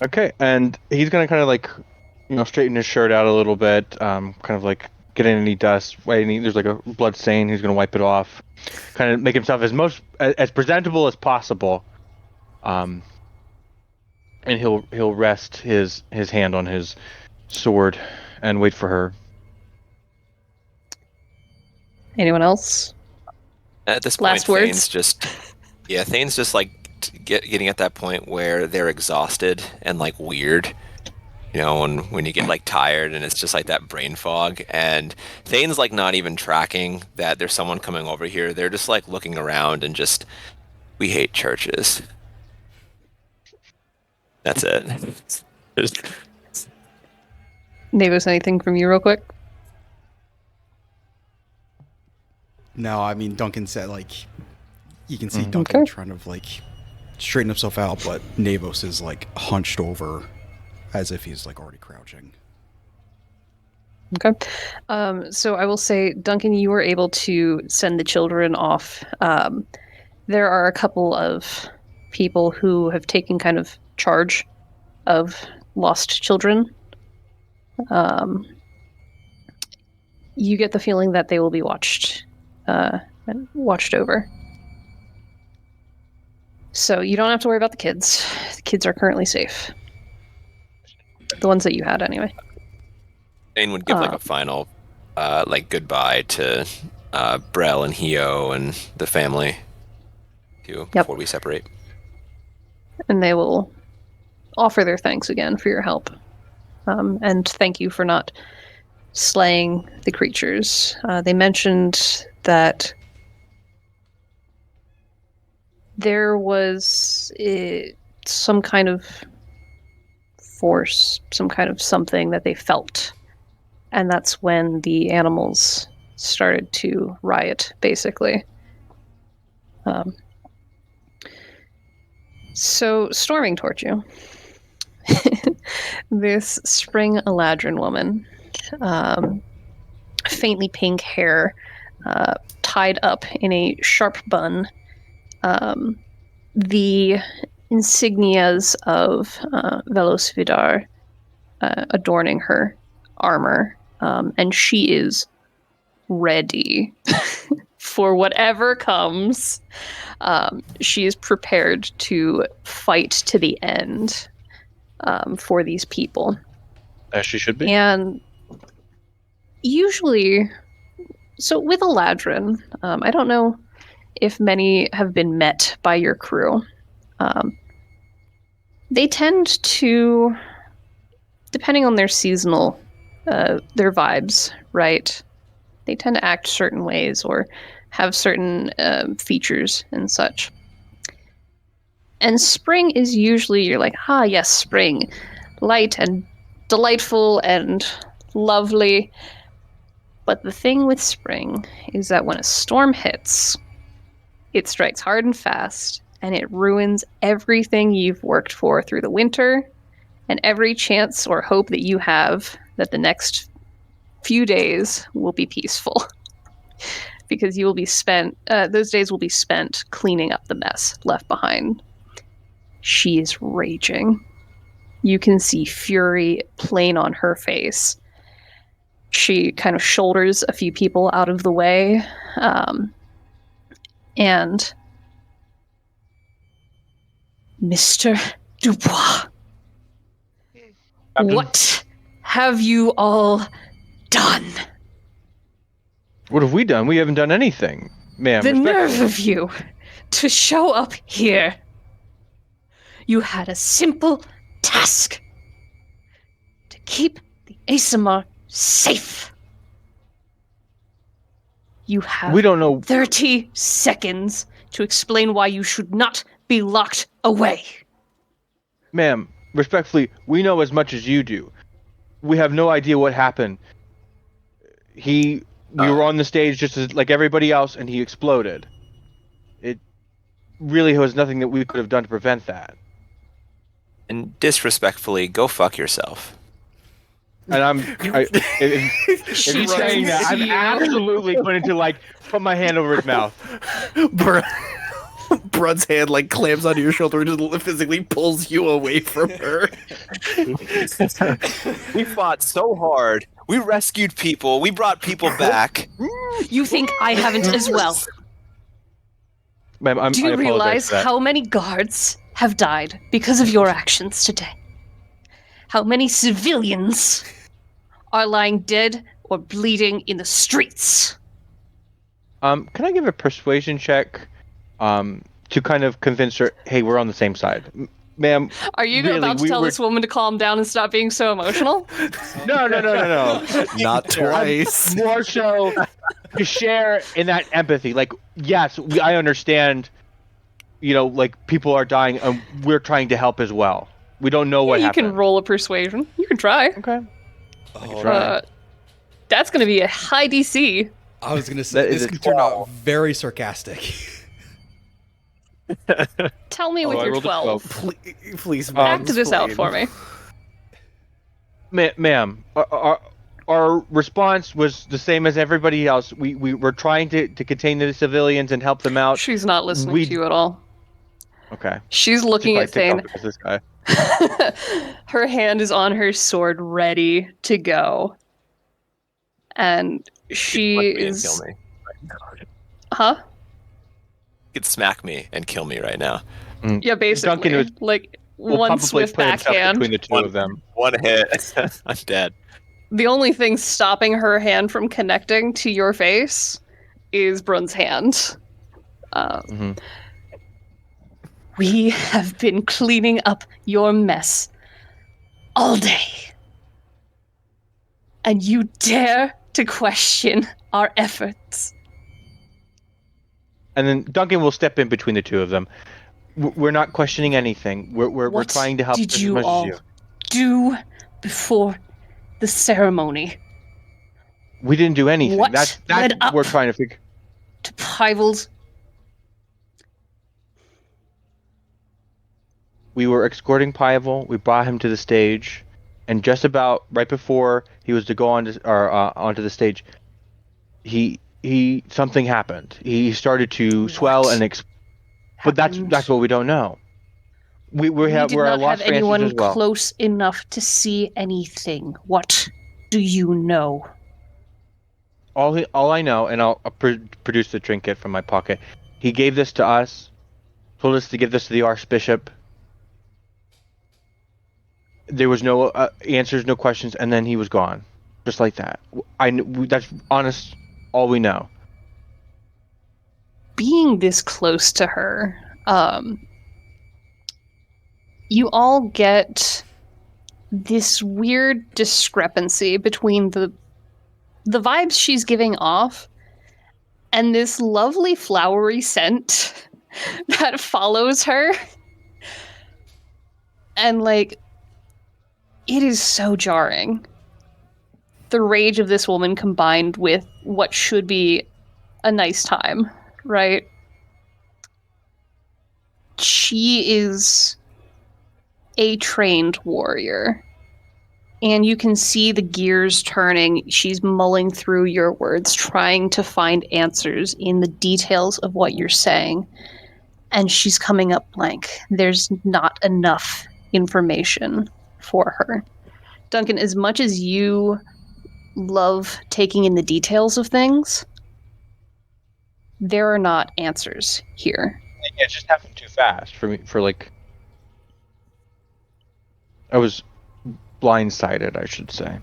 Okay, and he's gonna kind of straighten his shirt out a little bit, get any dust. There's a blood stain. He's gonna wipe it off, kind of make himself as presentable as possible. And he'll rest his hand on his sword and wait for her. Anyone else? At this point, Last words? Thane's just getting at that point where they're exhausted and weird. When you get tired and it's just that brain fog, and Thane's not even tracking that there's someone coming over here. They're just looking around and just, we hate churches. That's it. Navis, anything from you real quick? No, I mean, Duncan said, you can see Duncan trying to, straighten himself out, but Navos is, hunched over as if he's, already crouching. Okay. So I will say, Duncan, you were able to send the children off. There are a couple of people who have taken kind of charge of lost children. You get the feeling that they will be watched over. So you don't have to worry about the kids. The kids are currently safe. The ones that you had, anyway. Thane would give a final goodbye to Brel and Hio and the family before we separate. And they will offer their thanks again for your help. And thank you for not slaying the creatures. They mentioned that there was some kind of force, some kind of something that they felt. And that's when the animals started to riot, basically. So, storming towards you, this spring Eladrin woman, faintly pink hair, tied up in a sharp bun, the insignias of Velos Vidar adorning her armor, and she is ready for whatever comes. She is prepared to fight to the end for these people. As she should be. And usually, so with Eladrin, I don't know if many have been met by your crew. They tend to, depending on their seasonal, their vibes, right? They tend to act certain ways or have certain features and such. And spring is usually, you're like, yes, spring. Light and delightful and lovely. But the thing with spring is that when a storm hits, it strikes hard and fast, and it ruins everything you've worked for through the winter, and every chance or hope that you have that the next few days will be peaceful. Because you will be those days will be spent cleaning up the mess left behind. She is raging. You can see fury plain on her face. She kind of shoulders a few people out of the way. And Mr. Dubois, what have you all done? What have we done? We haven't done anything, ma'am. The respectfully. nerve of you to show up here. You had a simple task. To keep the Aasimar safe. You have We don't know. 30 seconds to explain why you should not be locked away. Ma'am, respectfully, we know as much as you do. We have no idea what happened. We were on the stage just as, like everybody else, and he exploded. It really was nothing that we could have done to prevent that. And disrespectfully, go fuck yourself. And if he's saying that, I'm absolutely going to put my hand over his mouth. Brud's hand clamps onto your shoulder and just physically pulls you away from her. We fought so hard. We rescued people. We brought people back. You think I haven't as well? Ma'am, Do I you apologize realize for that. how many guards have died because of your actions today? How many civilians are lying dead or bleeding in the streets? Can I give a persuasion check to kind of convince her, hey, we're on the same side? Ma'am, Are you really, about to tell this woman to calm down and stop being so emotional? No. Not twice. More so to share in that empathy. Yes, I understand, people are dying and we're trying to help as well. We don't know what You happened. can roll a persuasion. You can try. Okay. That's going to be a high DC. I was gonna say That this is could turn out very sarcastic. Tell me with I your rolled a 12. Please Act this out explain. for me. Ma'am, our response was the same as everybody else. We were trying to contain the civilians and help them out. She's not listening We- to you at all. Okay. She's looking If I at take Thane. off because this guy. Her hand is on her sword, ready to go. And she Fuck me and is. kill me. Huh? You could smack me and kill me right now. Yeah, basically. Duncan was- Will one probably swift put himself backhand. between the two of them. One hit, I'm dead. The only thing stopping her hand from connecting to your face is Brun's hand. Mhm. We have been cleaning up your mess all day. And you dare to question our efforts. And then Duncan will step in between the two of them. We're not questioning anything. We're What trying to help did as you much all as you. do before the ceremony? We didn't do anything. What That's led what up? we're trying to figure. To Pivel's. We were escorting Pivel. We brought him to the stage, and just about right before he was to go onto the stage, something happened. He started to swell and but happened? that's what we don't know. We're We did at not lost have for answers anyone as well. close enough to see anything. What do you know? All I know, and I'll produce the trinket from my pocket. He gave this to us, told us to give this to the Archbishop. There was no answers, no questions, and then he was gone, just like that. That's honest. All we know. Being this close to her, you all get this weird discrepancy between the vibes she's giving off and this lovely flowery scent that follows her. And like, it is so jarring. The rage of this woman combined with what should be a nice time, right? She is a trained warrior. And you can see the gears turning. She's mulling through your words, trying to find answers in the details of what you're saying. And she's coming up blank. There's not enough information for her. Duncan, as much as you love taking in the details of things, there are not answers here. Yeah, it just happened too fast for me. I was blindsided, I should say.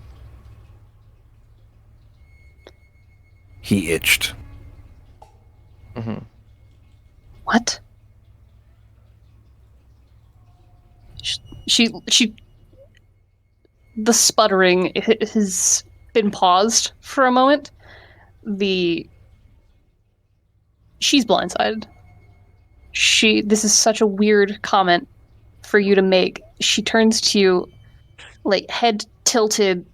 He itched. Mm-hmm. What? She the sputtering has been paused for a moment. She's blindsided. This is such a weird comment for you to make. She turns to you, like head tilted,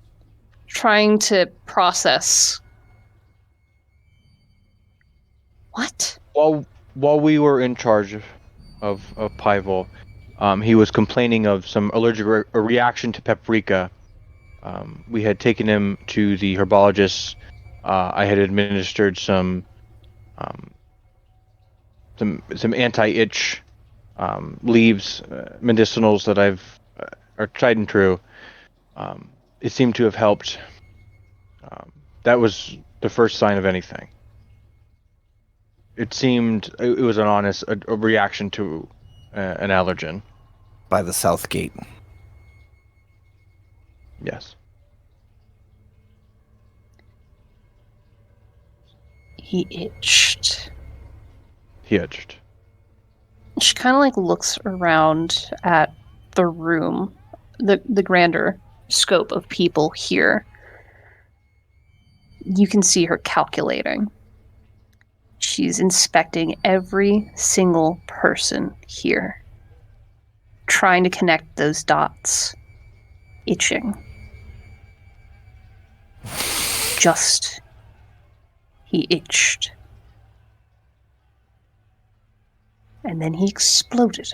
trying to process. What? While we were in charge of Pival, he was complaining of some allergic reaction to paprika. We had taken him to the herbologist. I had administered some anti-itch leaves, medicinals that are tried and true. It seemed to have helped. That was the first sign of anything. It seemed it was a reaction to an allergen. By the south gate. Yes. He itched. He itched. She kind of like looks around at the room, the grander scope of people here. You can see her calculating. She's inspecting every single person here, trying to connect those dots, itching. He itched. And then he exploded,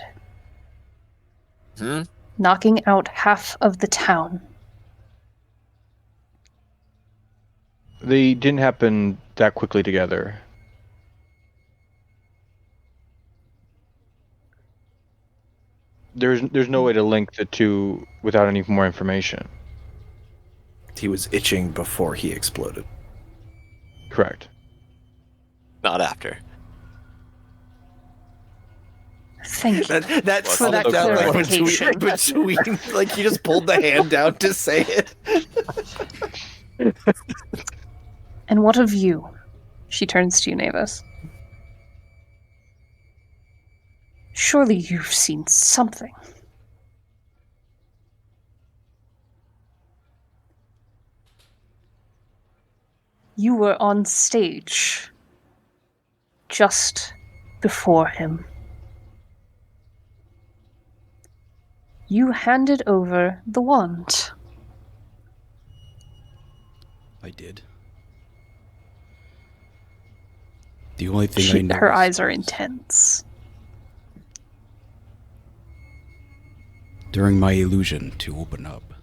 knocking out half of the town. They didn't happen that quickly together. There's no way to link the two without any more information. He was itching before he exploded. Correct. Not after. Thank you. That For that slipped out like clarification. between, like he just pulled the hand down to say it. And what of you? She turns to you, Navis. Surely you've seen something. You were on stage just before him. You handed over the wand. I did. The only thing I know. Her eyes are intense. During my illusion to open up,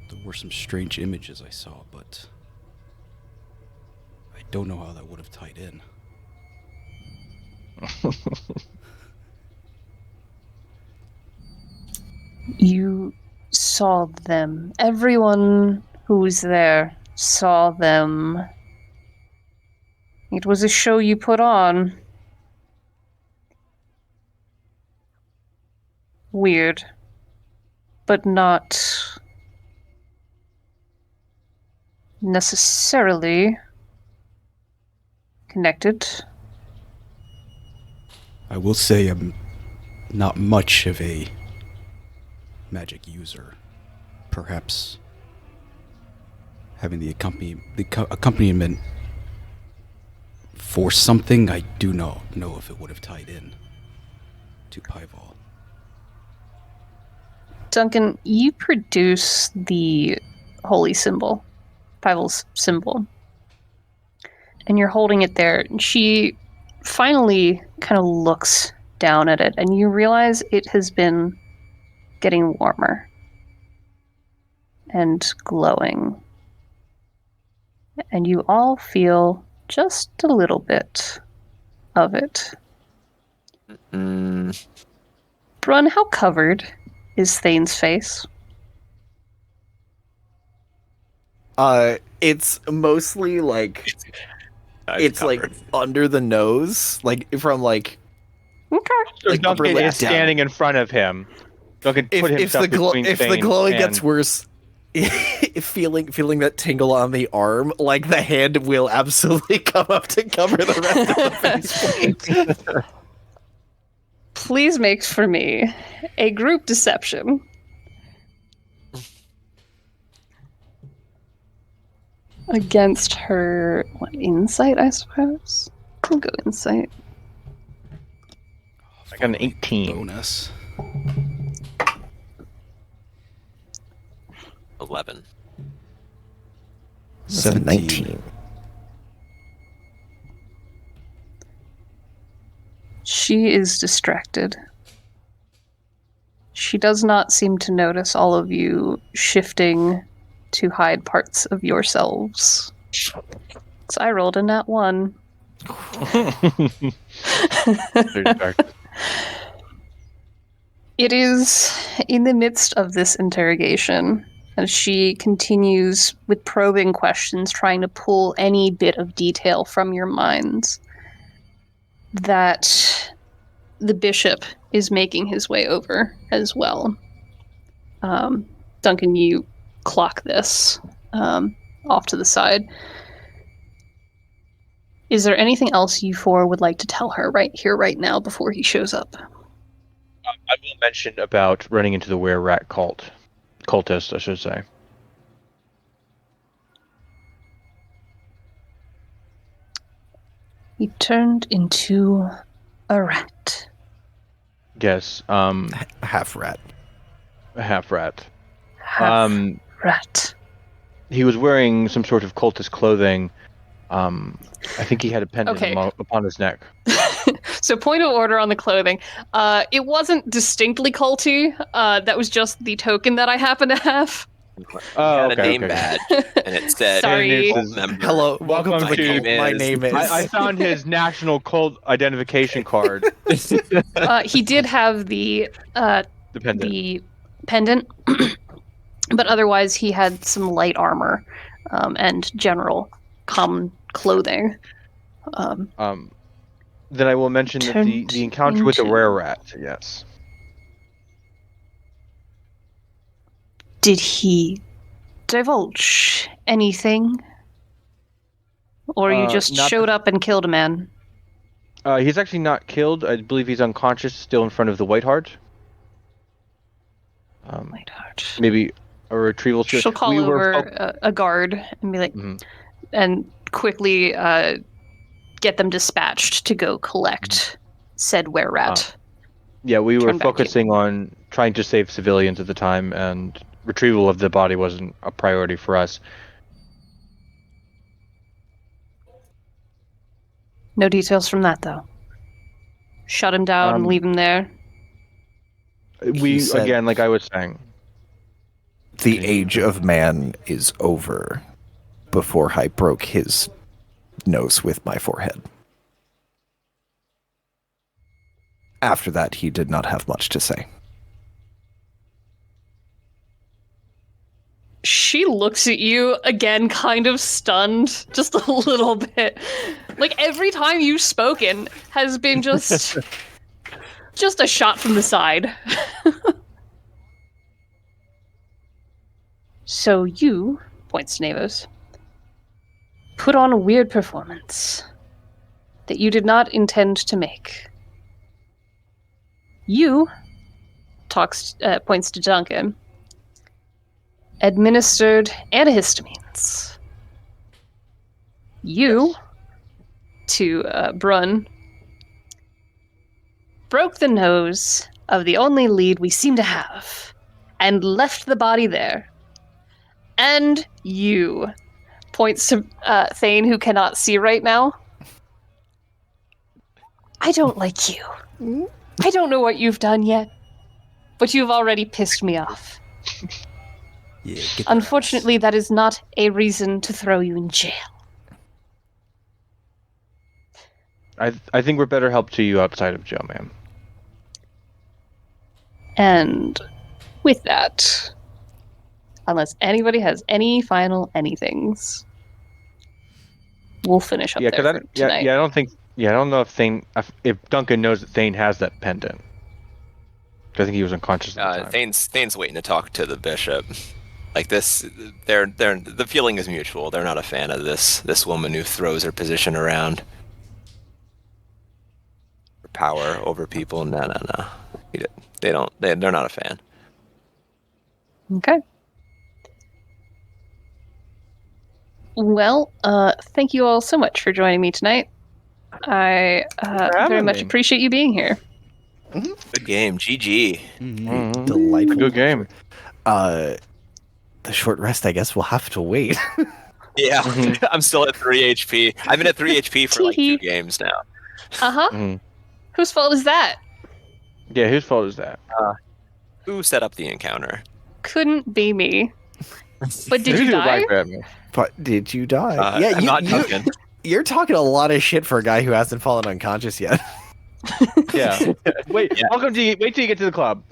there were some strange images I saw, but I don't know how that would have tied in. You saw them. Everyone who was there saw them. It was a show you put on. weird, but not necessarily connected. I will say I'm not much of a magic user. Perhaps having the accompaniment for something I do not know if it would have tied in to Pival. Duncan, you produce the holy symbol, Pival's symbol, and you're holding it there. And she finally kind of looks down at it, and you realize it has been getting warmer and glowing. And you all feel just a little bit of it. Mm, Brun, how covered is Thane's face? It's mostly like it's covered. like under the nose, like from like Okay. So Like upper Duncan lip is down. standing in front of him. Duncan put if himself between if the Thane glowing and... gets worse, feeling that tingle on the arm, like the hand will absolutely come up to cover the rest of the face. Please make for me a group deception. Against her, insight, I suppose? We'll go insight. I got an 18. Bonus. 11. 17. She is distracted. She does not seem to notice all of you shifting to hide parts of yourselves. So I rolled a nat 1. It is in the midst of this interrogation, as she continues with probing questions, trying to pull any bit of detail from your minds, that the bishop is making his way over as well. Duncan, you clock this off to the side. Is there anything else you four would like to tell her right here, right now, before he shows up? I will mention about running into the were-rat cultist, I should say. He turned into a rat. Yes, Half rat. a half-rat. Half rat. He was wearing some sort of cultist clothing. I think he had a pendant Okay. upon his neck. So point of order on the clothing. It wasn't distinctly culty. That was just the token that I happen to have. Oh, had okay, a name okay. badge, and it said, Sorry. "Cult member." Hello, welcome Welcome to the to- cult. My name is. I found his national cult identification card. He did have the The pendant. the pendant, but otherwise he had some light armor and general common clothing. Then I will mention that Turned the encounter with the into- rare rat. Yes. Did he divulge anything? Or you just not showed up and killed a man? He's actually not killed. I believe he's unconscious, still in front of the White Hart. Whiteheart. Maybe a retrieval. She'll call We were over a guard and be like, Mhm. and quickly get them dispatched to go collect said were-rat. Yeah, we were Turn back focusing on trying to save civilians at the time, and retrieval of the body wasn't a priority for us. No details from that, though. Shut him down and leave him there. We said- again, like I was saying, The age of man is over before I broke his nose with my forehead. After that, he did not have much to say. She looks at you again, kind of stunned, just a little bit. Like every time you've spoken has been just Just a shot from the side. So you, points to Navos, put on a weird performance that you did not intend to make. You, points to Duncan, administered antihistamines. You, to Brun, broke the nose of the only lead we seem to have and left the body there. And you, points to Thane, who cannot see right now. I don't like you. I don't know what you've done yet, but you've already pissed me off. Yeah, get Unfortunately, that is not a reason to throw you in jail. I think we're better help to you outside of jail, ma'am. And with that, unless anybody has any final anythings, we'll finish up Yeah, there because for tonight. I don't think. Yeah, I don't know if Duncan knows that Thane has that pendant. 'Cause I think he was unconscious at the time. Thane's waiting to talk to the bishop. Like this, they're the feeling is mutual. They're not a fan of this woman who throws her position around. Power over people. No. They're not a fan. Okay. Well, thank you all so much for joining me tonight. I very having much me. appreciate you being here. Good game. GG. Mhm. Delightful. Good game. The short rest, I guess, we'll have to wait. Yeah, Mhm. I'm still at 3 HP. I've been at 3 HP for like 2 games now. Uh-huh. Mhm. Whose fault is that? Yeah, whose fault is that? Who set up the encounter? Couldn't be me. But did Who you die? like that, man? But did you die? I'm not Duncan. You're talking a lot of shit for a guy who hasn't fallen unconscious yet. Yeah. Wait. Yeah. Wait till you get to the club.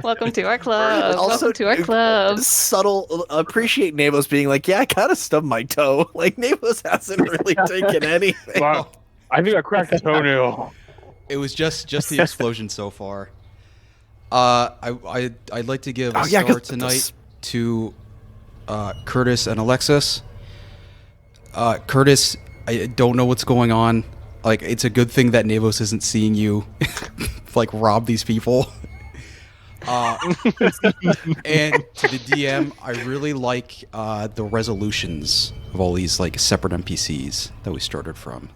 Welcome to our club. Also- Welcome to our club. Subtle. Appreciate Navos being like, yeah, I kind of stubbed my toe. Like Navos hasn't really taken anything. Wow. I think I cracked a toenail. It was just the explosion so far. I'd like to give a Oh, yeah, star go- tonight to Curtis and Alexis. Curtis, I don't know what's going on. Like, it's a good thing that Navos isn't seeing you like rob these people. And to the DM, I really like the resolutions of all these like separate NPCs that we started from.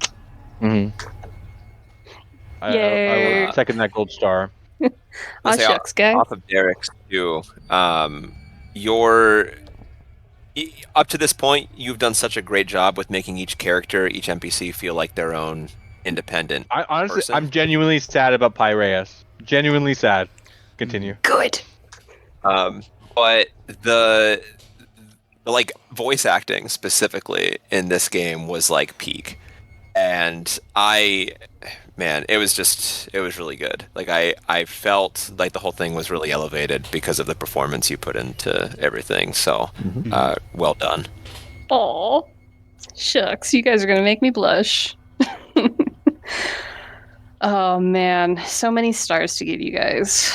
Mm-hmm. I Yay. will second that gold star. Aw, Let's say shucks, guy. Off of Derek's too. Your up to this point, you've done such a great job with making each character, each NPC feel like their own independent. I honestly, person. I'm genuinely sad about Piraeus. Genuinely sad. Continue. Good. But the like voice acting specifically in this game was like peak, and it was really good. Like I felt like the whole thing was really elevated because of the performance you put into everything. So well done. Aw. Shucks, you guys are gonna make me blush. Oh man, so many stars to give you guys.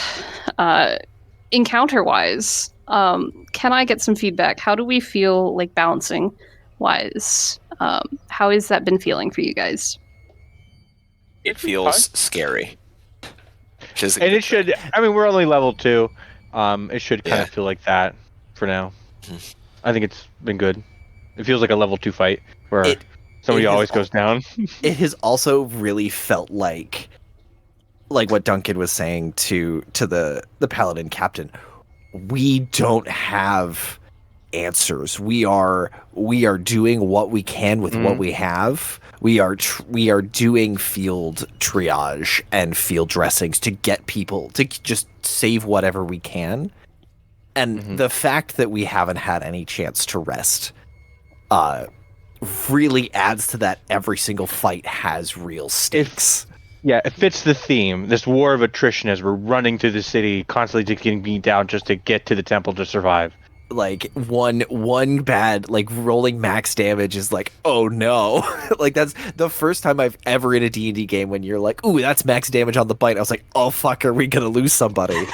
Encounter-wise, can I get some feedback? How do we feel like balancing wise? How has that been feeling for you guys? It feels scary. Which is a And good it should. I mean, we're only level 2. It should kind Yeah. of feel like that for now. Mhm. I think it's been good. It feels like a level 2 fight where It- somebody it has always goes down. It has also really felt like what Duncan was saying to the paladin captain. We don't have answers. We are doing what we can with what we have. We are doing field triage and field dressings to get people to just save whatever we can. And the fact that we haven't had any chance to rest really adds to that. Every single fight has real stakes. Yeah, it fits the theme. This war of attrition as we're running through the city, constantly just getting beat down just to get to the temple to survive. like one bad like rolling max damage is like, oh no. Like that's the first time I've ever in a D&D game when you're like, ooh, that's max damage on the bite. I was like, oh fuck, are we gonna lose somebody?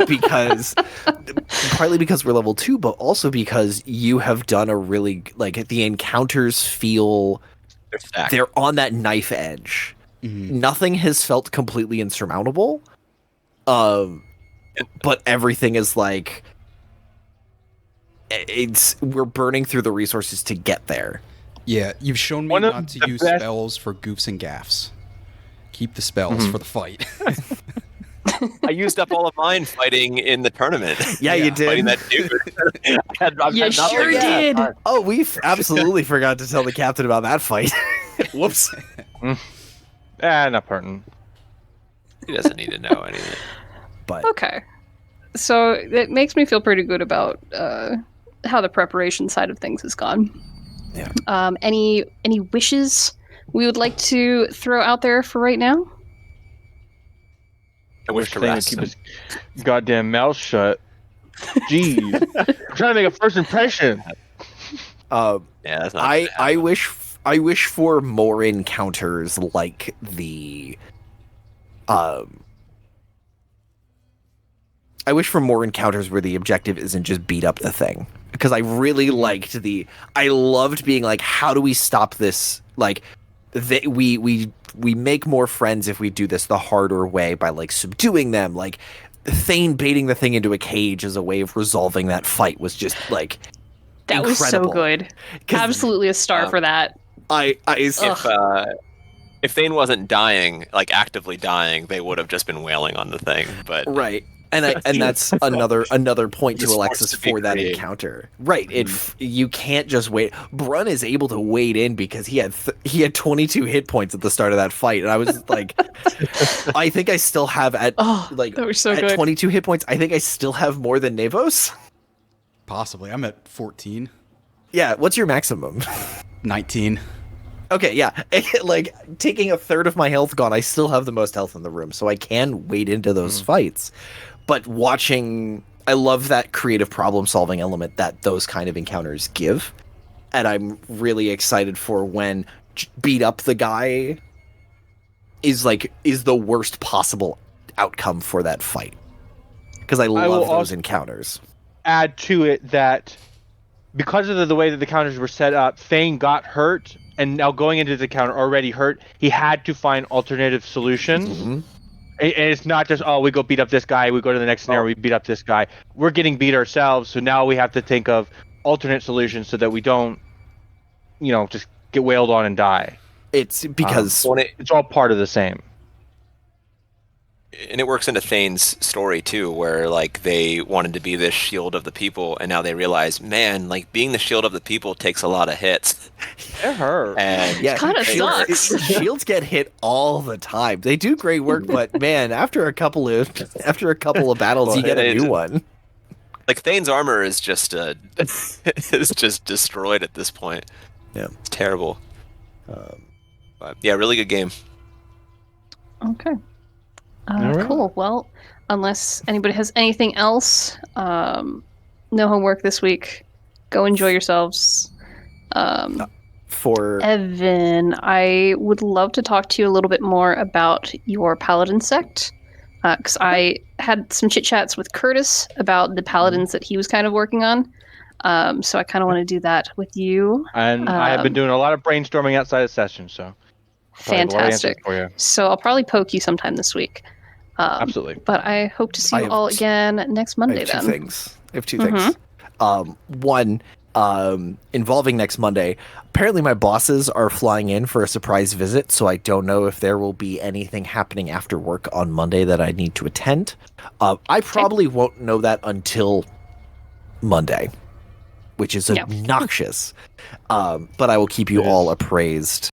Because partly because we're level 2, but also because you have done a really like the encounters feel they're on that knife edge. Nothing has felt completely insurmountable. But everything is like we're burning through the resources to get there. Yeah, you've shown me not to use spells for goofs and gaffs. Keep the spells for the fight. I used up all of mine fighting in the tournament. Yeah, you did. Fighting that dude. You sure did. Oh, we absolutely forgot to tell the captain about that fight. Whoops. Not pertinent. He doesn't need to know anything. But Okay. So it makes me feel pretty good about how the preparation side of things has gone. Yeah. Any wishes we would like to throw out there for right now? I wish to Thing to rest keep him. his goddamn mouth shut. Jeez. I'm trying to make a first impression. Yeah, that's not I wish for more encounters like the I wish for more encounters where the objective isn't just beat up the thing. Because I really liked I loved being like, how do we stop this? Like, we make more friends if we do this the harder way by like subduing them. Like, Thane baiting the thing into a cage as a way of resolving that fight was just like That was so incredible. good. 'Cause Absolutely a star for that. If Thane wasn't dying, like actively dying, they would have just been wailing on the thing. But right. And that's another point to Just Alexis wants to be for that creative. encounter. Right. You can't just wait. Brun is able to wade in because he had 22 hit points at the start of that fight, and I was like, I think I still have at that was so at good. 22 hit points. I think I still have more than Nevos. Possibly. I'm at 14. Yeah. What's your maximum? 19. Okay, yeah. Like, taking a third of my health gone, I still have the most health in the room, so I can wade into those fights. But I love that creative problem-solving element that those kind of encounters give. And I'm really excited for when beat up the guy is the worst possible outcome for that fight. Because I love those also encounters. add to it that because of the way that the counters were set up, Thane got hurt, and now going into the counter already hurt, he had to find alternative solutions. Mm-hmm. And it's not just, we go beat up this guy, we go to the next scenario, we beat up this guy. We're getting beat ourselves, so now we have to think of alternate solutions so that we don't, just get wailed on and die. It's because It's all part of the same. And it works into Thane's story too, where like they wanted to be this shield of the people, and now they realize, man, like being the shield of the people takes a lot of hits. It hurt. And yeah, Kinda sucks. Shields get hit all the time. They do great work, but man, after a couple of battles, you get a new one. like Thane's armor is just is just destroyed at this point. Yeah, It's terrible. But yeah, really good game. Okay. right. Cool. Well, unless anybody has anything else, no homework this week. Go enjoy yourselves. For Evan, I would love to talk to you a little bit more about your paladin sect. Because I had some chit chats with Curtis about the paladins that he was kind of working on. So I kind of want to do that with you. And I have been doing a lot of brainstorming outside of session, so probably have a lot of answers Fantastic. for you. So I'll probably poke you sometime this week. Absolutely. But I hope to see I you have all again next I Monday have two then. things. I have two things. One, involving next Monday. Apparently, my bosses are flying in for a surprise visit, so I don't know if there will be anything happening after work on Monday that I need to attend. I probably won't know that until Monday, which is Yeah. obnoxious. But I will keep you all appraised